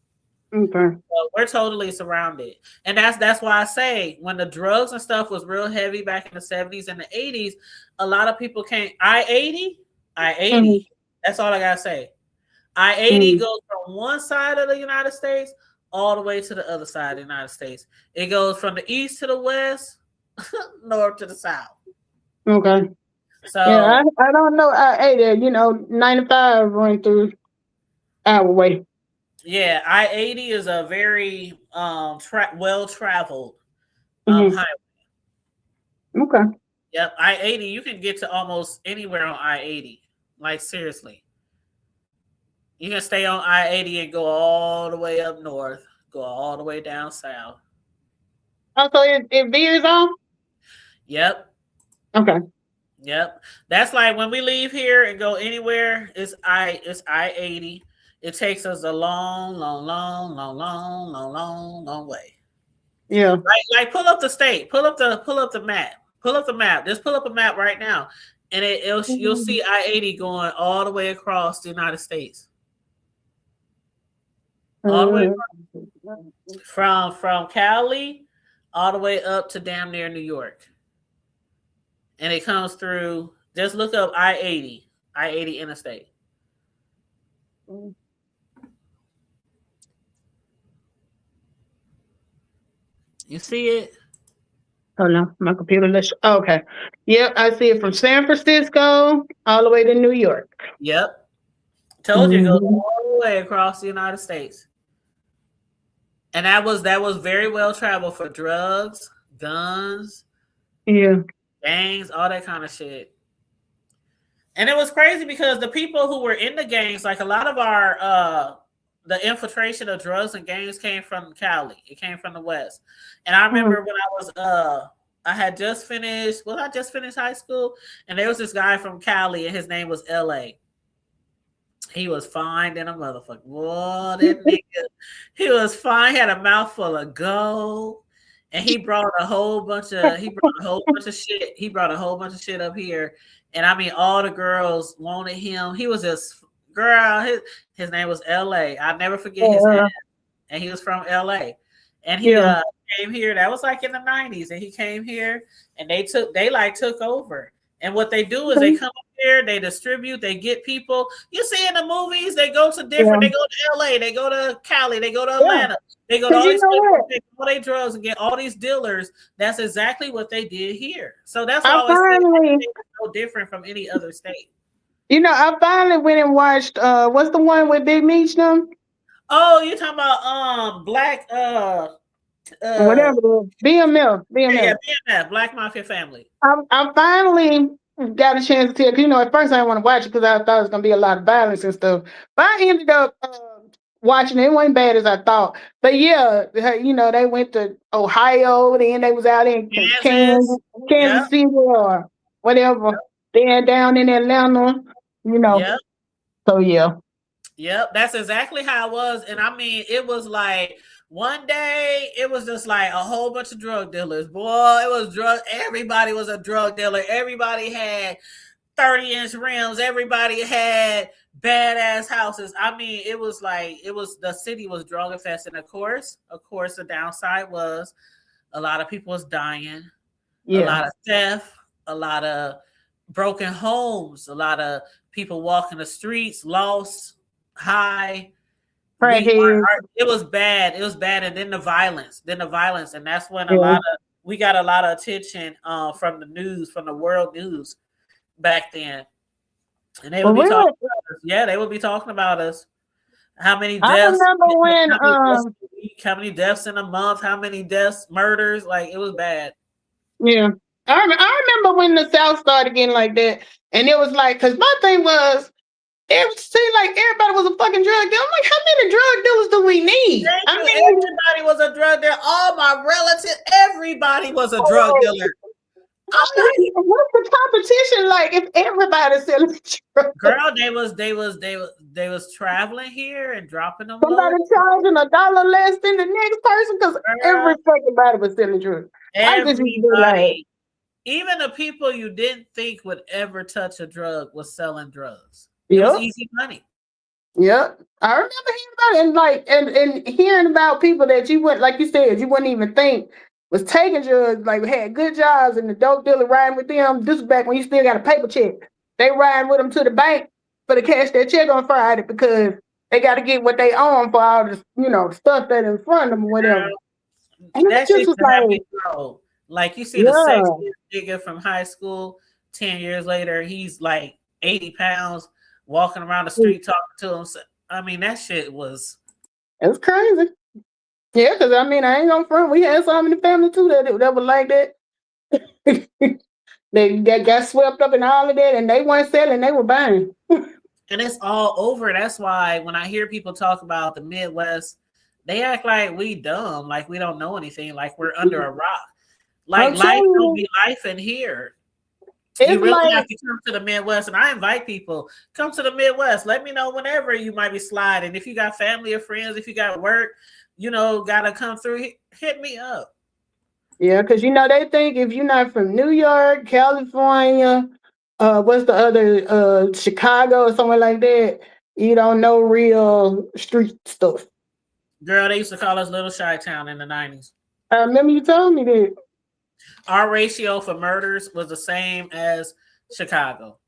Okay. So we're totally surrounded. And that's why I say when the drugs and stuff was real heavy back in the 70s and the 80s, a lot of people came. I-80, that's all I gotta say. I-80 goes from one side of the United States all the way to the other side of the United States. It goes from the east to the west, north to the south. Okay. So yeah, I don't know I-80, 95 running through our way. Yeah, I-80 is a very well-traveled highway. Okay. Yep, I-80, you can get to almost anywhere on I-80. Like, seriously. You can stay on I-80 and go all the way up north, go all the way down south. Oh, so it veers off? Yep. Okay. Yep. That's like when we leave here and go anywhere, it's I-80. It takes us a long way. Yeah. Like pull up the state. Pull up the map. Pull up the map. Just pull up a map right now, and you'll see I-80 going all the way across the United States. All the way from Cali all the way up to damn near New York, and it comes through. Just look up I-80 interstate. You see it? Oh no, my computer. Okay. Yep, I see it from San Francisco all the way to New York. Yep. Told you it goes all the way across the United States. And that was very well traveled for drugs, guns, gangs, all that kind of shit. And it was crazy because the people who were in the gangs, like a lot of our the infiltration of drugs and gangs came from Cali. It came from the West. And I remember when I was I had just finished high school, and there was this guy from Cali, and his name was LA. He was fine than a motherfucker. Whoa, that nigga. He was fine, had a mouthful of gold. And he brought a whole bunch of shit. He brought a whole bunch of shit up here. And I mean, all the girls wanted him. He was just girl. His name was LA. I'll never forget his name. And he was from LA. And he came here. That was like in the 90s. And he came here and they took over. And what they do is they come up here, they distribute, they get people. You see in the movies, they go to different, they go to LA, they go to Cali, they go to Atlanta, they go to all these places, take all their drugs and get all these dealers. That's exactly what they did here. So that's always so different from any other state. You know, I finally went and watched what's the one with Big Meech them? Oh, you're talking about Black whatever BMF. Yeah, BMF, Black Mafia Family. I finally got a chance to tell. You know, at first I didn't want to watch it because I thought it was gonna be a lot of violence and stuff. But I ended up watching it. It wasn't bad as I thought. But yeah, you know, they went to Ohio, then they was out in Kansas City or whatever. Then down in Atlanta, you know. Yep. So yeah. Yep, that's exactly how it was. And I mean, it was like one day it was just like a whole bunch of drug dealers. Boy, it was everybody was a drug dealer. Everybody had 30-inch rims. Everybody had badass houses. I mean, it was the city was drug infested. Of course, the downside was a lot of people was dying, a lot of theft, a lot of broken homes, a lot of people walking the streets, lost, high. It was bad. And then the violence. And that's when we got a lot of attention from the news, from the world news back then. And they would be talking about us. Yeah, they would be talking about us. How many deaths? I remember when how many deaths in a month, how many deaths, murders, like it was bad. Yeah. I remember when the South started getting like that. And it was like, because my thing was, it seemed like everybody was a fucking drug dealer. I'm like, how many drug dealers do we need? Everybody was a drug dealer. All my relatives, everybody was a drug dealer. I'm like, what's the competition like if everybody's selling drugs? Girl, they was traveling here and dropping them. Somebody charging $1 less than the next person because every fucking body was selling drugs. Everybody. Even the people you didn't think would ever touch a drug was selling drugs. It was easy money. Yep. I remember hearing about it and hearing about people that you wouldn't, like you said, you wouldn't even think was taking drugs, like had good jobs and the dope dealer riding with them. This is back when you still got a paper check. They riding with them to the bank for to cash their check on Friday because they got to get what they own for all this, you know, stuff that's in front of them or whatever. And that just was like you see the sexiest nigga from high school, 10 years later, he's like 80 pounds, walking around the street talking to him. I mean, that shit was... It was crazy. Yeah, because I mean, I ain't gonna front. We had some in the family too that was like that. they got swept up in all of that and they weren't selling, they were buying. And it's all over. That's why when I hear people talk about the Midwest, they act like we dumb, like we don't know anything, like we're under a rock. Like life will be life in here. You really have to come to the Midwest, and I invite people, come to the Midwest. Let me know whenever you might be sliding. If you got family or friends, if you got work, you know, gotta come through, hit me up. Yeah, because you know, they think if you're not from New York, California, what's the other, Chicago or somewhere like that, you don't know real street stuff. Girl, they used to call us Little Chi-Town in the 90s. I remember you told me that. Our ratio for murders was the same as Chicago,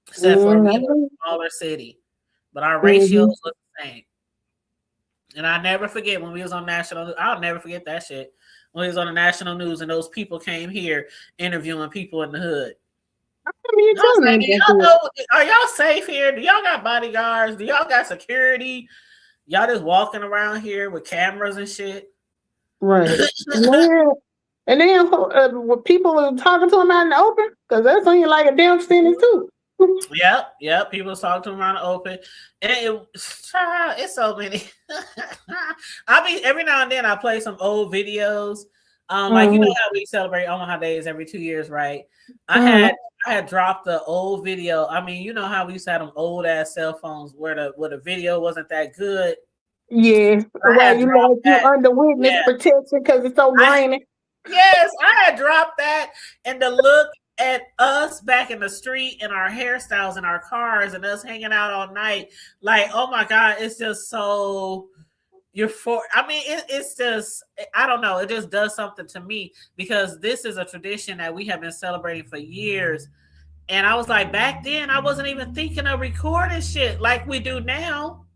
except for we were a smaller city. But our ratios were the same. And I never forget when we was on national news. I'll never forget that shit. When we was on the national news and those people came here interviewing people in the hood. I remember ain't telling me. Are y'all safe here? Do y'all got bodyguards? Do y'all got security? Y'all just walking around here with cameras and shit? Right. And then people were talking to him out in the open, because that's only like a damn sentence too. Yep. People was talking to him out in the open, and it's so many. Every now and then I play some old videos. Like you know how we celebrate Omaha Days every 2 years, right? I had dropped the old video. I mean, you know how we used to have them old ass cell phones where the video wasn't that good. Yeah, well, you know, you're under witness protection because it's so grainy. Yes, I had dropped that, and to look at us back in the street and our hairstyles and our cars and us hanging out all night, like, oh my God, it's just so it's just, I don't know, it just does something to me, because this is a tradition that we have been celebrating for years. And I was like, back then, I wasn't even thinking of recording shit like we do now.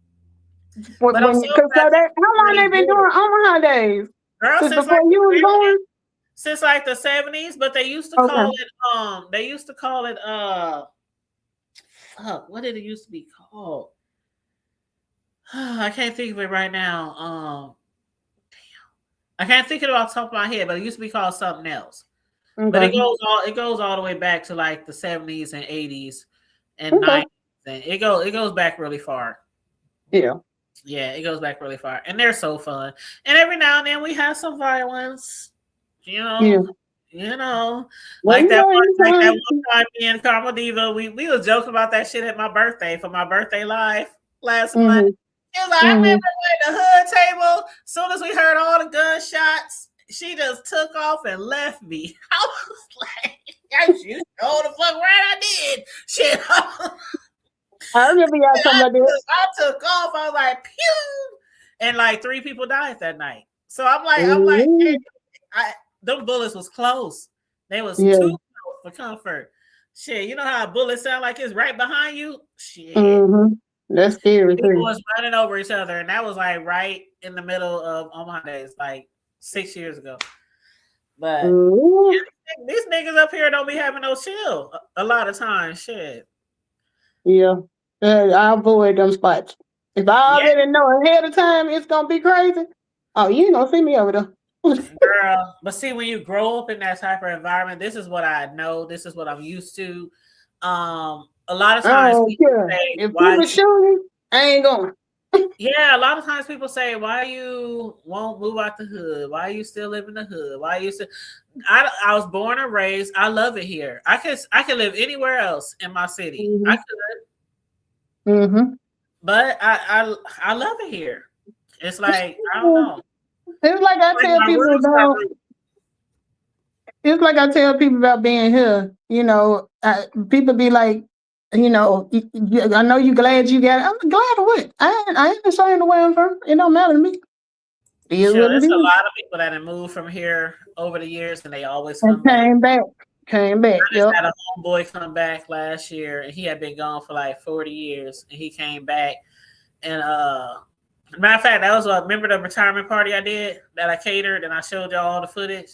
How long they been doing Omaha Days? Girl, since before you was born? Since like the 70s, but they used to call it what did it used to be called? I can't think of it right now. I can't think of it off the top of my head, but it used to be called something else. Okay. But it goes all the way back to like the 70s and 80s and 90s, and it goes back really far. Yeah, it goes back really far, and they're so fun. And every now and then we have some violence, you know. Like that one time me and Karma Diva, we was joking about that shit at my birthday for my birthday live last month. It was like, I remember at the hood table, as soon as we heard all the gunshots, she just took off and left me. I was like, you know the fuck right I did. Shit. I remember y'all talking about this. I took off. I was like, pew, and like 3 people died that night. So I'm like, hey, them bullets was close. They was too close for comfort. Shit, you know how a bullet sound like it's right behind you? Shit. That's scary. People was running over each other, and that was like right in the middle of Omaha Days, like 6 years ago. But these niggas up here don't be having no chill a lot of times. Shit. Yeah. I avoid them spots. If I already know ahead of time it's gonna be crazy, you ain't gonna see me over there. Girl, but see, when you grow up in that type of environment, this is what I know. This is what I'm used to. A lot of times people say, if people shooting, I ain't going. Yeah, a lot of times people say, why you won't move out the hood? Why you still live in the hood? Why you still? I was born and raised. I love it here. I could live anywhere else in my city. I could. But I love it here. It's like, I don't know. It's like I tell people about. It's like I tell people about being here. You know, people be like, you know, I know you glad you got it. I'm glad of what? I ain't ashamed of where I'm from. It don't matter to me. There's a lot of people that have moved from here over the years, and they always come back. Came back. I just had a homeboy come back last year, and he had been gone for like 40 years, and he came back. And matter of fact, that was remember the retirement party I did that I catered, and I showed y'all all the footage.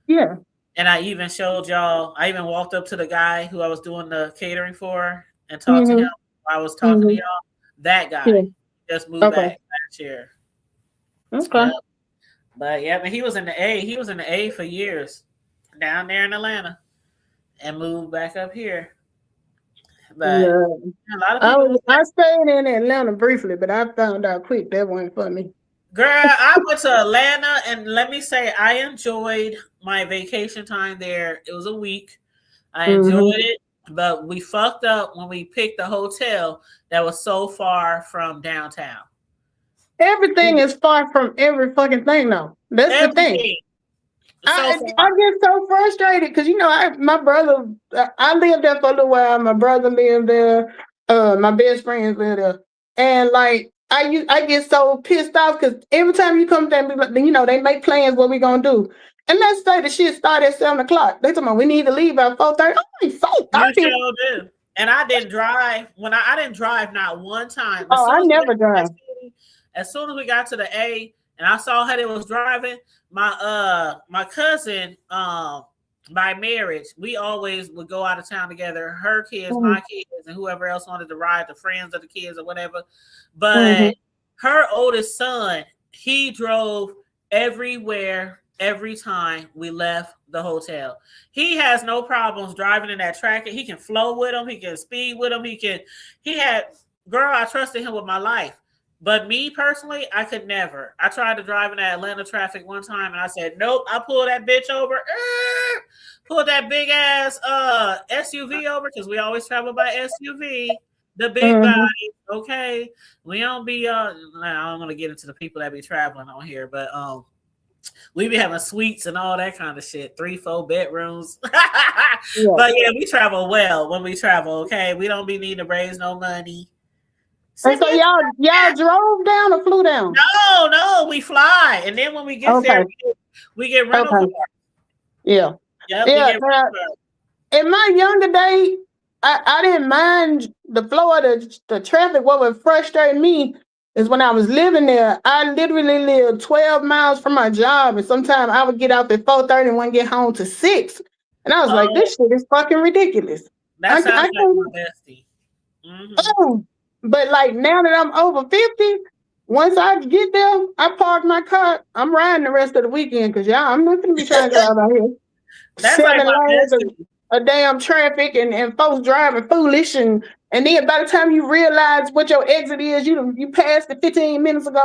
Yeah. And I even showed y'all. I even walked up to the guy who I was doing the catering for and talked to him while I was talking to y'all. That guy just moved back last year. Okay. But yeah, he was in the A. He was in the A for years down there in Atlanta, and moved back up here. But a lot of people. I stayed in Atlanta briefly, but I found out quick that wasn't for me. Girl, I went to Atlanta, and let me say, I enjoyed my vacation time there. It was a week. I enjoyed it, but we fucked up when we picked a hotel that was so far from downtown. Everything is far from every fucking thing, though. That's the thing. I get so frustrated because, you know, my brother, I lived there for a little while. My brother lived there. My best friends lived there. And, like, I get so pissed off because every time you come there, you know, they make plans what we going to do. And let's say the shit start at 7 o'clock. They tell me we need to leave at 4:30. I'm like, 4:30. And I didn't drive. I didn't drive not one time. I never drive. As soon as we got to the A and I saw how they was driving, my cousin by marriage, we always would go out of town together. Her kids, my kids, and whoever else wanted to ride, the friends of the kids or whatever. But her oldest son, he drove everywhere every time we left the hotel. He has no problems driving in that traffic. He can flow with them. He can speed with them. Girl, I trusted him with my life. But me personally, I could never. I tried to drive in that Atlanta traffic one time, and I said, nope. I pulled that bitch over, pulled that big ass SUV over, because we always travel by SUV. The big body, okay. We don't be I don't want to get into the people that be traveling on here, but we be having suites and all that kind of shit, 3-4 bedrooms. Yeah. But yeah, we travel well when we travel, okay. We don't be needing to raise no money. And so y'all drove down or flew down? No, we fly, and then when we get there, we get rental cars. Yeah, yeah. In my younger days, I didn't mind the flow of the traffic. What would frustrate me is when I was living there. I literally lived 12 miles from my job, and sometimes I would get out at 4:30 and wouldn't get home to 6. And I was like, this shit is fucking ridiculous. That's like my bestie. Oh. But like now that I'm over 50, once I get there, I park my car. I'm riding the rest of the weekend because I'm not gonna be trying to go out here. That's 7 lanes of damn traffic and folks driving foolish and then by the time you realize what your exit is, you passed it 15 minutes ago.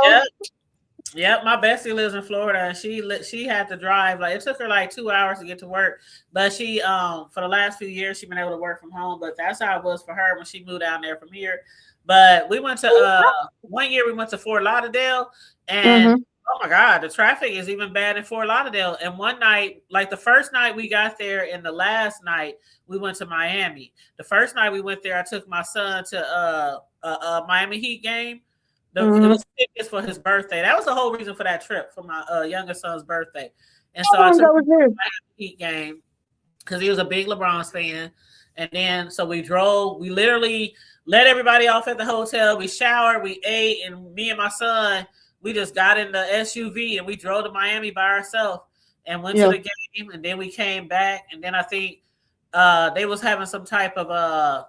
Yep. My bestie lives in Florida, and she had to drive. Like, it took her like 2 hours to get to work, but she for the last few years she's been able to work from home. But that's how it was for her when she moved down there from here. But we went to 1 year we went to Fort Lauderdale, and oh my God, the traffic is even bad in Fort Lauderdale. And one night, like the first night we got there and the last night we went to Miami. The first night we went there, I took my son to a Miami Heat game. It was tickets for his birthday. That was the whole reason for that trip, for my youngest son's birthday. And so I took him to the Miami Heat game because he was a big LeBron fan. And then so we drove. We literally let everybody off at the hotel. We showered, we ate, and me and my son, we just got in the SUV and we drove to Miami by ourselves and went to the game. And then we came back. And then I think they was having some type of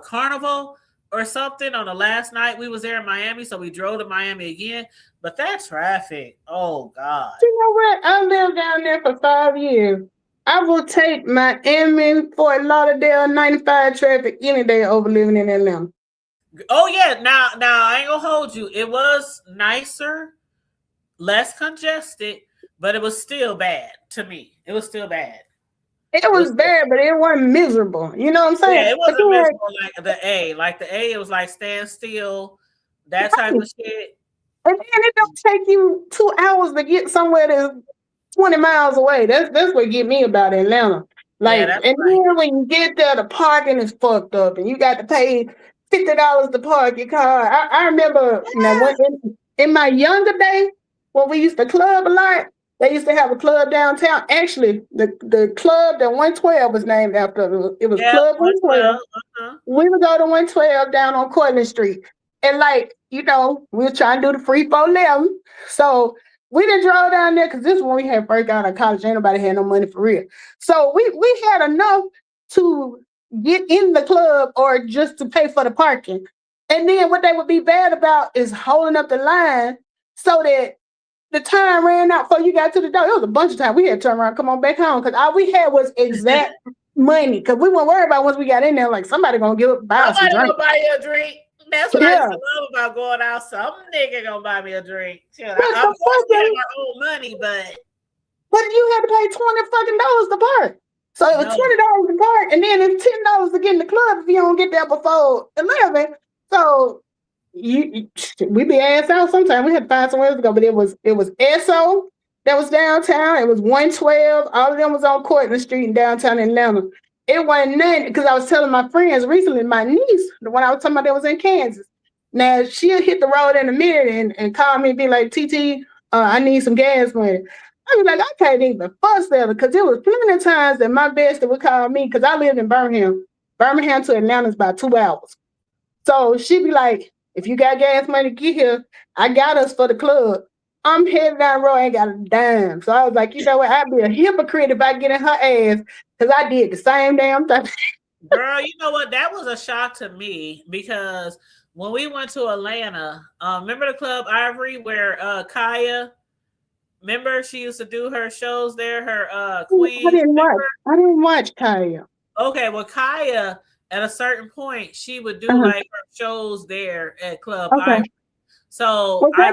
carnival or something on the last night we was there in Miami. So we drove to Miami again. But that traffic, oh God. You know what? I lived down there for 5 years. I will take Miami, Fort Lauderdale, 95 traffic any day over living in Atlanta. Oh yeah, now I ain't gonna hold you. It was nicer, less congested, but it was still bad to me. It was still bad. It was bad, but it wasn't miserable. You know what I'm saying? Yeah, it wasn't miserable like the A. Like the A, it was like stand still, that type of shit. And then it don't take you 2 hours to get somewhere that's 20 miles away. That's what get me about Atlanta. Like, then when you get there, the parking is fucked up, and you got to pay $50 to park your car. I remember in my younger days when we used to club a lot. They used to have a club downtown. Actually, the club that 112 was named after. It was Club 112. We would go to 112 down on Cortlandt Street, and we were trying to do the free 411. So we didn't drove down there because this is when we had first got out of college. Ain't nobody had no money for real. So we had enough to get in the club or just to pay for the parking. And then what they would be bad about is holding up the line so that the time ran out before you got to the door. It was a bunch of time. We had to turn around, come on back home, because all we had was exact money. Because we weren't worried about once we got in there, like somebody gonna buy us a drink. Somebody gonna buy you a drink. That's what I used to love about going out. Some nigga gonna buy me a drink. I'm supposed to have my own money, but you had to pay $20 to park. So it was $20 to park, and then it's $10 to get in the club if you don't get there before 11. So we be ass out sometimes. We had to find somewhere to go, but it was Esso that was downtown. It was 112. All of them was on Cortlandt Street in downtown Atlanta. It wasn't nothing, because I was telling my friends recently, my niece, the one I was talking about that was in Kansas. Now she'll hit the road in a minute and call me and be like, TT, I need some gas money. I was like, I can't even fuss that, because there was plenty of times that my bestie would call me, because I lived in Birmingham. Birmingham to Atlanta is about 2 hours. So she'd be like, if you got gas money, get here. I got us for the club. I'm heading down the road, I ain't got a dime. So I was like, you know what? I'd be a hypocrite if I get in her ass because I did the same damn thing. Girl, you know what? That was a shock to me because when we went to Atlanta, remember the Club Ivory where Kaya, remember she used to do her shows there, her Queen. I didn't watch Kaya. Okay, well, Kaya, at a certain point, she would do like her shows there at Club Ivory. So I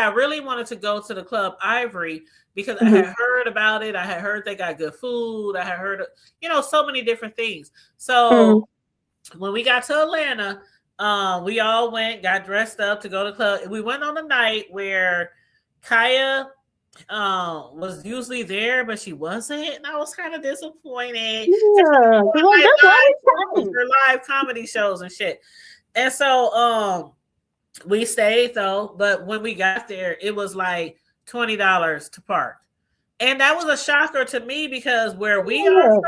really wanted to go to the Club Ivory because I had heard about it. I had heard they got good food. I had heard, so many different things. So when we got to Atlanta, we all got dressed up to go to the club. We went on a night where Kaya was usually there, but she wasn't, and I was kind of disappointed. Yeah, her live comedy shows and shit. And so we stayed though, but when we got there, it was like $20 to park. And that was a shocker to me because where we are from,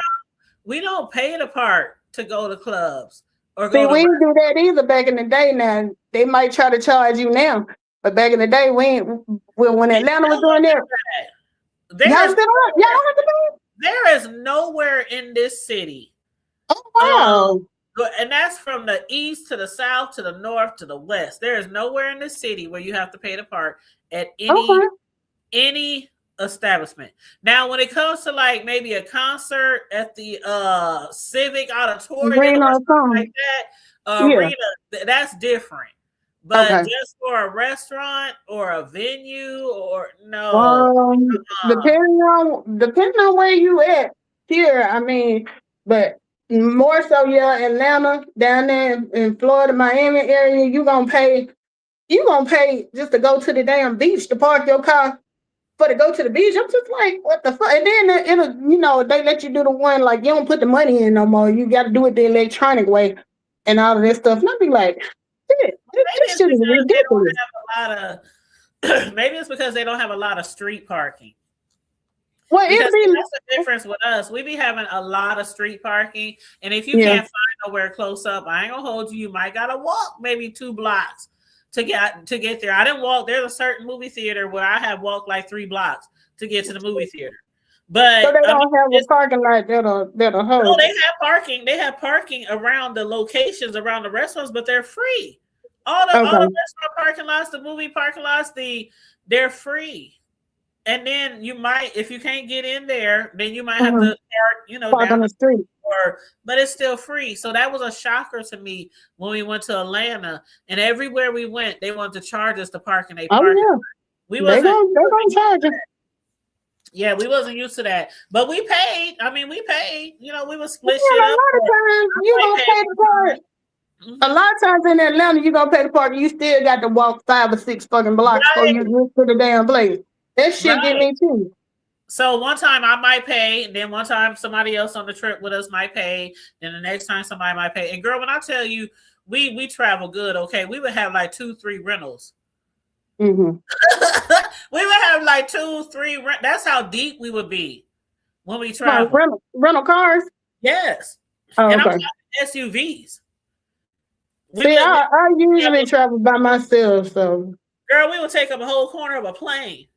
we don't pay to park to go to clubs. Or we didn't do that either back in the day. Now they might try to charge you now, but back in the day, when Atlanta was doing that, there is nowhere in this city. Oh wow! And that's from the east to the south to the north to the west. There is nowhere in this city where you have to pay to park at any establishment. Now, when it comes to like maybe a concert at the Civic Auditorium or something like that, arena, that's different. But just for a restaurant or a venue or no, depending on where you at here, I mean, but more so, Atlanta, down there in Florida, Miami area, you gonna pay just to go to the damn beach to park your car for to go to the beach. I'm just like, what the fuck? And then it'll, they let you do the one like you don't put the money in no more. You got to do it the electronic way and all of this stuff. And I'll be like, shit, this shit is ridiculous. Maybe it's because they don't have a lot of street parking. Well, that's the difference with us. We be having a lot of street parking, and if you can't find nowhere close up, I ain't gonna hold you. You might gotta walk maybe 2 blocks to get there. I didn't walk. There's a certain movie theater where I have walked like 3 blocks to get to the movie theater. But so they don't have a parking lot that'll hold. No, they have parking. They have parking around the locations, around the restaurants, but they're free. All the restaurant parking lots, the movie parking lots, they're free. And then you might, if you can't get in there, then you might have to, park on the street. But it's still free. So that was a shocker to me when we went to Atlanta, and everywhere we went, they wanted to charge us to park in a parking lot. They're gonna charge us. Yeah, we wasn't used to that, but we paid. I mean, we paid. We would split shit up. A lot of times you gonna pay the park. A lot of times in Atlanta, you gonna pay the park. You still got to walk 5 or 6 fucking blocks before you get to the damn place. That shit get me too. So one time I might pay, and then one time somebody else on the trip with us might pay, then the next time somebody might pay. And girl, when I tell you, we travel good, okay? We would have like 2-3 rentals. Mm-hmm. We would have like 2-3. That's how deep we would be when we travel. Rental cars? Yes. Oh, and okay. I'm talking SUVs. I usually travel by myself, so. Girl, we would take up a whole corner of a plane.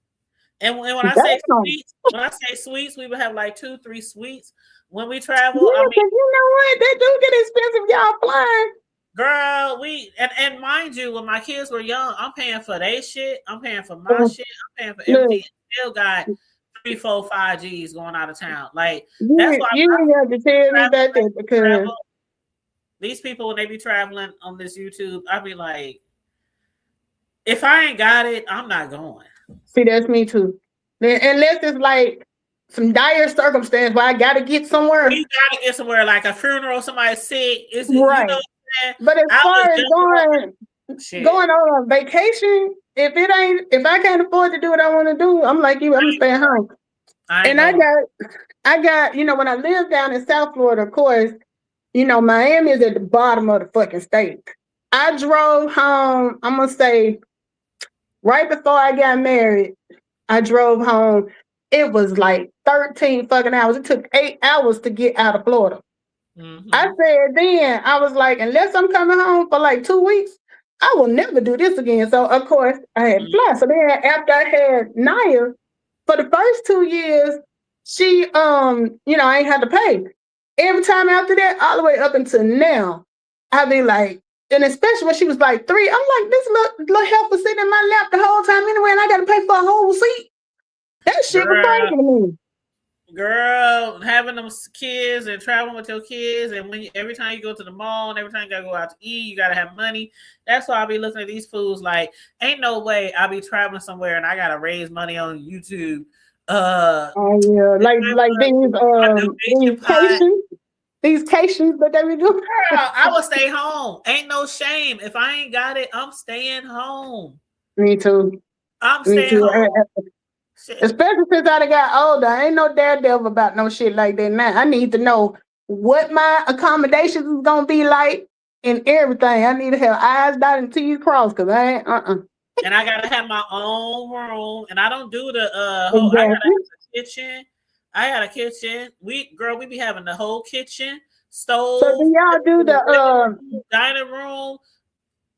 And when I say suites, we would have like 2-3 suites when we travel. Yeah, I mean, you know what? They do get expensive, y'all flying. Girl, and mind you, when my kids were young, I'm paying for their shit. I'm paying for my shit. I'm paying for everything. Still got 3, 4, 5 G's going out of town. Like that's why you have to tell me about that because these people, when they be traveling on this YouTube, I be like, if I ain't got it, I'm not going. See, that's me too. Unless it's like some dire circumstance where I gotta get somewhere. You gotta get somewhere, like a funeral, somebody's sick. It's right. But as far as going on a vacation, if I can't afford to do what I want to do, I'm like you, I'm staying home. I got, when I lived down in South Florida, of course, Miami is at the bottom of the fucking state. I drove home, I'm gonna say right before I got married, I drove home. It was like 13 fucking hours. It took 8 hours to get out of Florida. Mm-hmm. I said then, I was like, unless I'm coming home for like 2 weeks, I will never do this again. So of course I had to fly. So then after I had Naya, for the first 2 years, she I ain't had to pay. Every time after that, all the way up until now, I be like, and especially when she was like 3, I'm like, this little helper sitting in my lap the whole time anyway, and I gotta pay for a whole seat. That shit was crazy to me. Girl, having them kids and traveling with your kids, and every time you go to the mall and every time you gotta go out to eat, you gotta have money. That's why I be looking at these fools like, ain't no way I be traveling somewhere and I gotta raise money on YouTube. Oh yeah, like these Cations that they be doing. Girl, I will stay home. Ain't no shame. If I ain't got it, I'm staying home. Me too. I'm staying home. Especially since I got older, I ain't no daredevil about no shit like that now. I need to know what my accommodations is gonna be like and everything. I need to have I's dotted and T's crossed because I ain't And I gotta have my own room, and I don't do the whole. Exactly. I gotta have a kitchen. I got a kitchen. We be having the whole kitchen, stove. So do y'all do the dining room?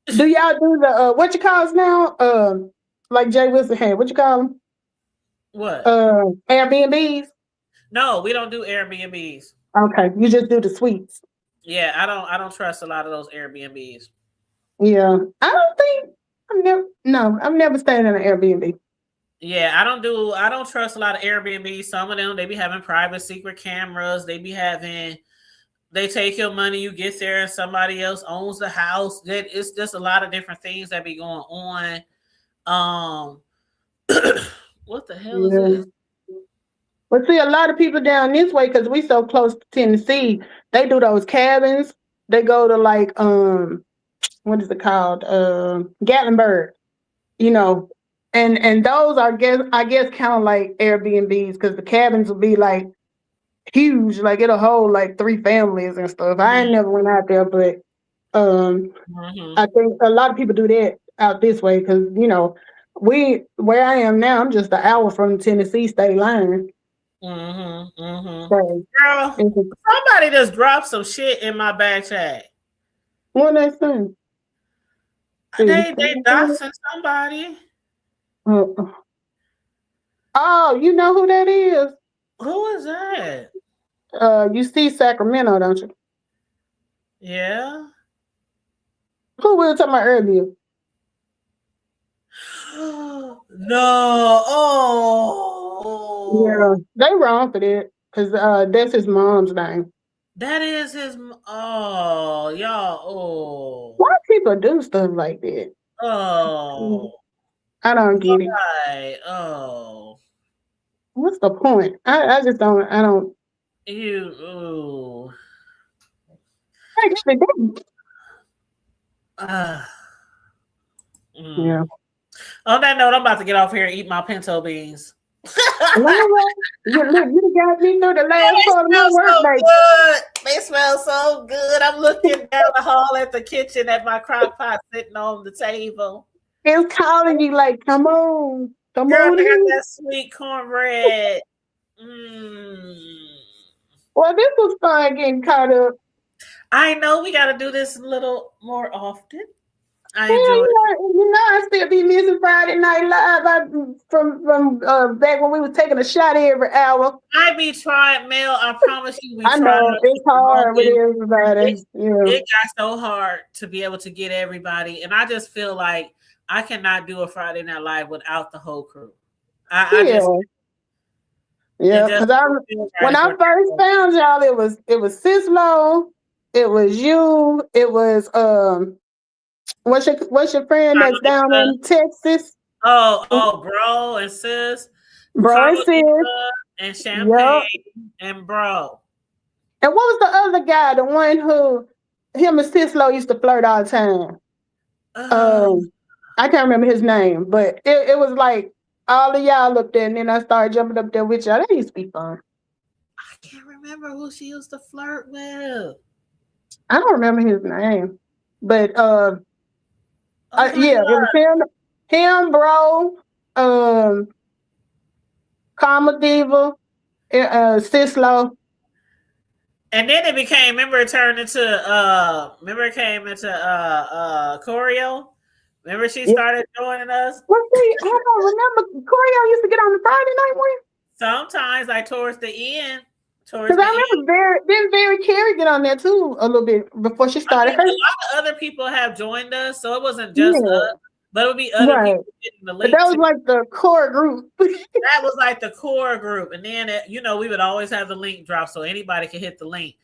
Do y'all do the what you call it now? Like Jay Wilson had, what you call them? What? Airbnbs? No, we don't do Airbnbs. Okay, you just do the suites. Yeah, I don't trust a lot of those Airbnbs. Yeah, I've never stayed in an Airbnb. Yeah, I don't trust a lot of Airbnbs. Some of them, they be having private secret cameras. They take your money, you get there, and somebody else owns the house. It's just a lot of different things that be going on. What the hell is this? But see, a lot of people down this way, because we so close to Tennessee, they do those cabins. They go to like what is it called? Gatlinburg, and those are I guess kind of like Airbnbs, because the cabins will be like huge, like it'll hold like 3 families and stuff. I ain't never went out there, but I think a lot of people do that out this way, because where I am now, I'm just an hour from the Tennessee state line. So, girl, somebody just dropped some shit in my back chat. What they saying? They doxing somebody. Oh, you know who that is? Who is that? You see Sacramento, don't you? Yeah. Who we were talking about earlier? No. Oh. Yeah, they wrong for that, because that's his mom's name. That is his. Oh, y'all. Oh. Why people do stuff like that? Oh. I don't get it. Oh. What's the point? I just don't. I don't. You. Oh. Yeah. On that note, I'm about to get off here and eat my pinto beans. You got me through the last part of my work day. They smell so good. I'm looking down the hall at the kitchen at my crock pot sitting on the table. It's calling you like, come on. Girl, I got that sweet cornbread. Well, this was fun getting caught up. I know we got to do this a little more often. I enjoy it. I still be missing Friday Night Live from back when we was taking a shot every hour. I be trying, Mel. I promise you. I know it's hard with everybody. It got so hard to be able to get everybody, and I just feel like I cannot do a Friday Night Live without the whole crew. Because when I first found y'all, it was Cislo, it was you, it was what's your friend that's down in Texas? Bro and sis. Bro and sis. And Champagne and Bro. And what was the other guy, the one who him and Cislo used to flirt all the time? I can't remember his name, but it was like all of y'all up there, and then I started jumping up there with y'all. That used to be fun. I can't remember who she used to flirt with. I don't remember his name, but it was him, Bro, Karma Diva, Cislo, And then it became, remember it came into Choreo. Remember she started joining us? Well, see, I don't remember Choreo used to get on the Friday night one. Sometimes, like towards the end. Because I remember Very Carey get on there too a little bit before she started. A lot of other people have joined us, so it wasn't just us, but it would be other people getting the link. But that was like the core group. That was like the core group, and then we would always have the link drop, so anybody could hit the link.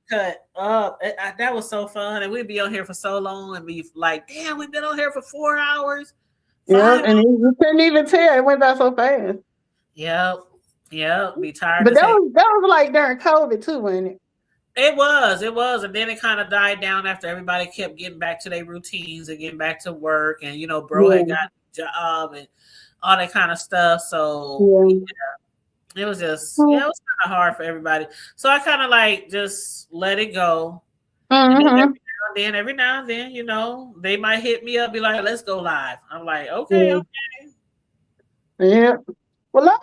Cut up. That was so fun, and we'd be on here for so long, and be like, "Damn, we've been on here for 4 hours." And you couldn't even tell it went by so fast. Yep. Be tired. But that was like during COVID too, wasn't it? It was, and then it kind of died down after everybody kept getting back to their routines and getting back to work, and bro had got a job and all that kind of stuff. So it was just it was kind of hard for everybody. So I kind of like just let it go. And then every now and then, they might hit me up, be like, "Let's go live." I'm like, okay. Yeah. Well,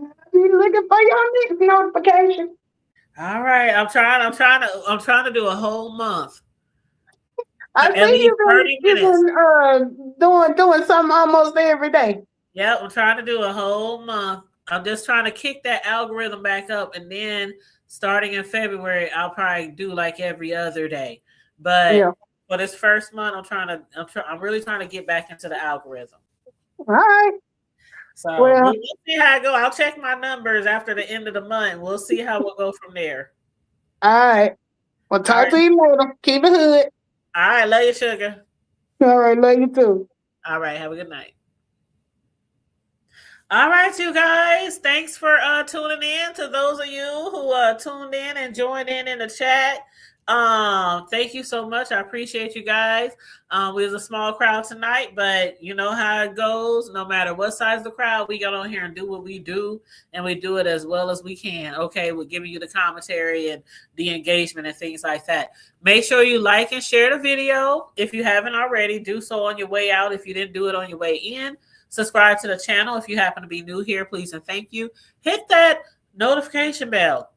I'm looking for your next notification. All right, I'm trying to do a whole month. I see you've been doing something almost every day. Yeah, I'm trying to do a whole month. I'm just trying to kick that algorithm back up, and then starting in February, I'll probably do like every other day. But for this first month, I'm really trying to get back into the algorithm. All right. So we'll see how I go. I'll check my numbers after the end of the month. We'll see how we'll go from there. All right. Well, talk to you later. Keep it hood. All right. Love you, sugar. All right. Love you too. All right. Have a good night. All right, you guys. Thanks for tuning in. To those of you who tuned in and joined in the chat. Thank you so much. I appreciate you guys. We was a small crowd tonight, but you know how it goes. No matter what size of the crowd, we got on here and do what we do, and we do it as well as we can. Okay, we're giving you the commentary and the engagement and things like that. Make sure you like and share the video. If you haven't already, do so on your way out. If you didn't do it on your way in, subscribe to the channel. If you happen to be new here, please and thank you. Hit that notification bell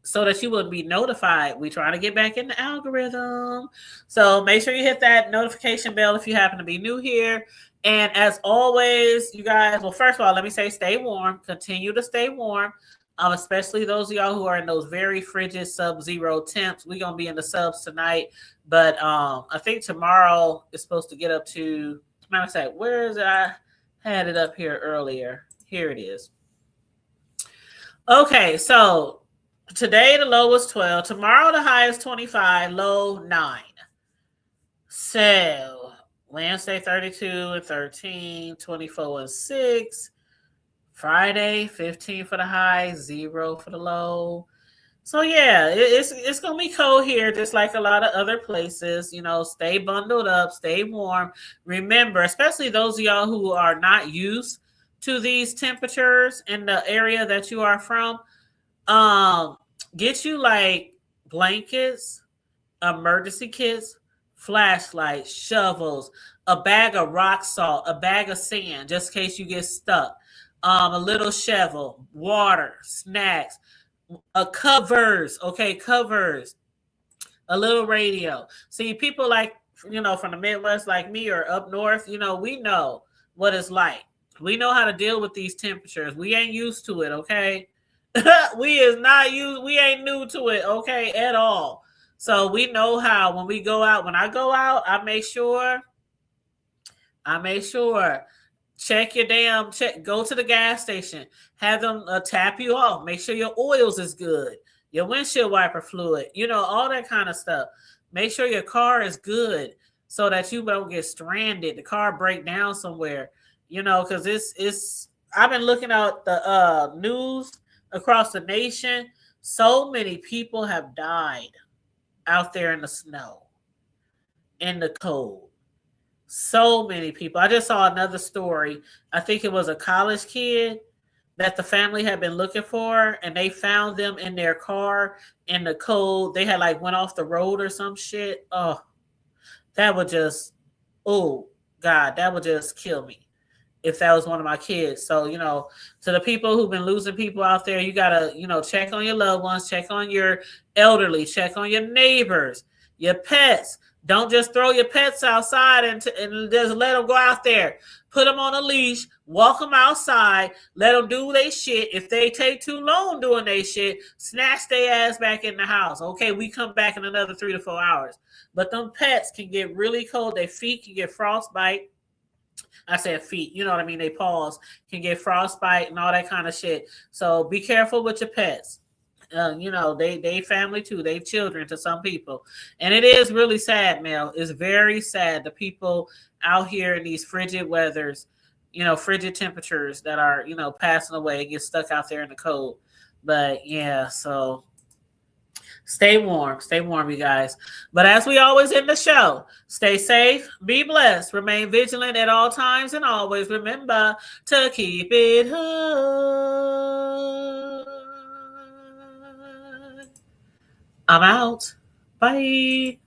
so that you will be notified. We're trying to get back in the algorithm. So make sure you hit that notification bell if you happen to be new here. And as always, you guys, well, first of all, let me say stay warm. Continue to stay warm, especially those of y'all who are in those very frigid sub-zero temps. We're going to be in the subs tonight. But I think tomorrow is supposed to get up to, matter of fact, where is it? I had it up here earlier. Here it is. Okay, so today, the low was 12. Tomorrow, the high is 25, low 9. So, Wednesday, 32 and 13, 24 and 6. Friday, 15 for the high, 0 for the low. So, yeah, it's going to be cold here, just like a lot of other places. Stay bundled up, stay warm. Remember, especially those of y'all who are not used to these temperatures in the area that you are from, get you like blankets, emergency kits, flashlights, shovels, a bag of rock salt, a bag of sand, just in case you get stuck, a little shovel, water, snacks, covers, a little radio. See, people like, from the Midwest like me or up north, we know what it's like. We know how to deal with these temperatures. We ain't used to it, okay? We ain't new to it, okay, at all. So we know how when we go out. When I go out, I make sure go to the gas station, have them tap you off, make sure your oils is good, your windshield wiper fluid, all that kind of stuff. Make sure your car is good so that you don't get stranded, the car break down somewhere, because it's I've been looking at the news across the nation. So many people have died out there in the snow, in the cold. So many people. I just saw another story. I think it was a college kid that the family had been looking for, and they found them in their car in the cold. They had went off the road or some shit. Oh, that would just, oh God, that would just kill me. if that was one of my kids. So, you know, to the people who've been losing people out there, you got to, you know, check on your loved ones, check on your elderly, check on your neighbors, your pets. Don't just throw your pets outside and just let them go out there. Put them on a leash, walk them outside, let them do their shit. If they take too long doing their shit, snatch their ass back in the house. Okay, we come back in another 3 to 4 hours. But them pets can get really cold. Their feet can get frostbite. I said feet, you know what I mean? They paws can get frostbite and all that kind of shit. So be careful with your pets. You know, they family too. They children to some people. And it is really sad, Mel. It's very sad. The people out here in these frigid weathers, you know, frigid temperatures that are, you know, passing away, get stuck out there in the cold. But yeah, so stay warm, you guys. But as we always end the show, stay safe, be blessed, remain vigilant at all times, and always remember to keep it hood. I'm out. Bye.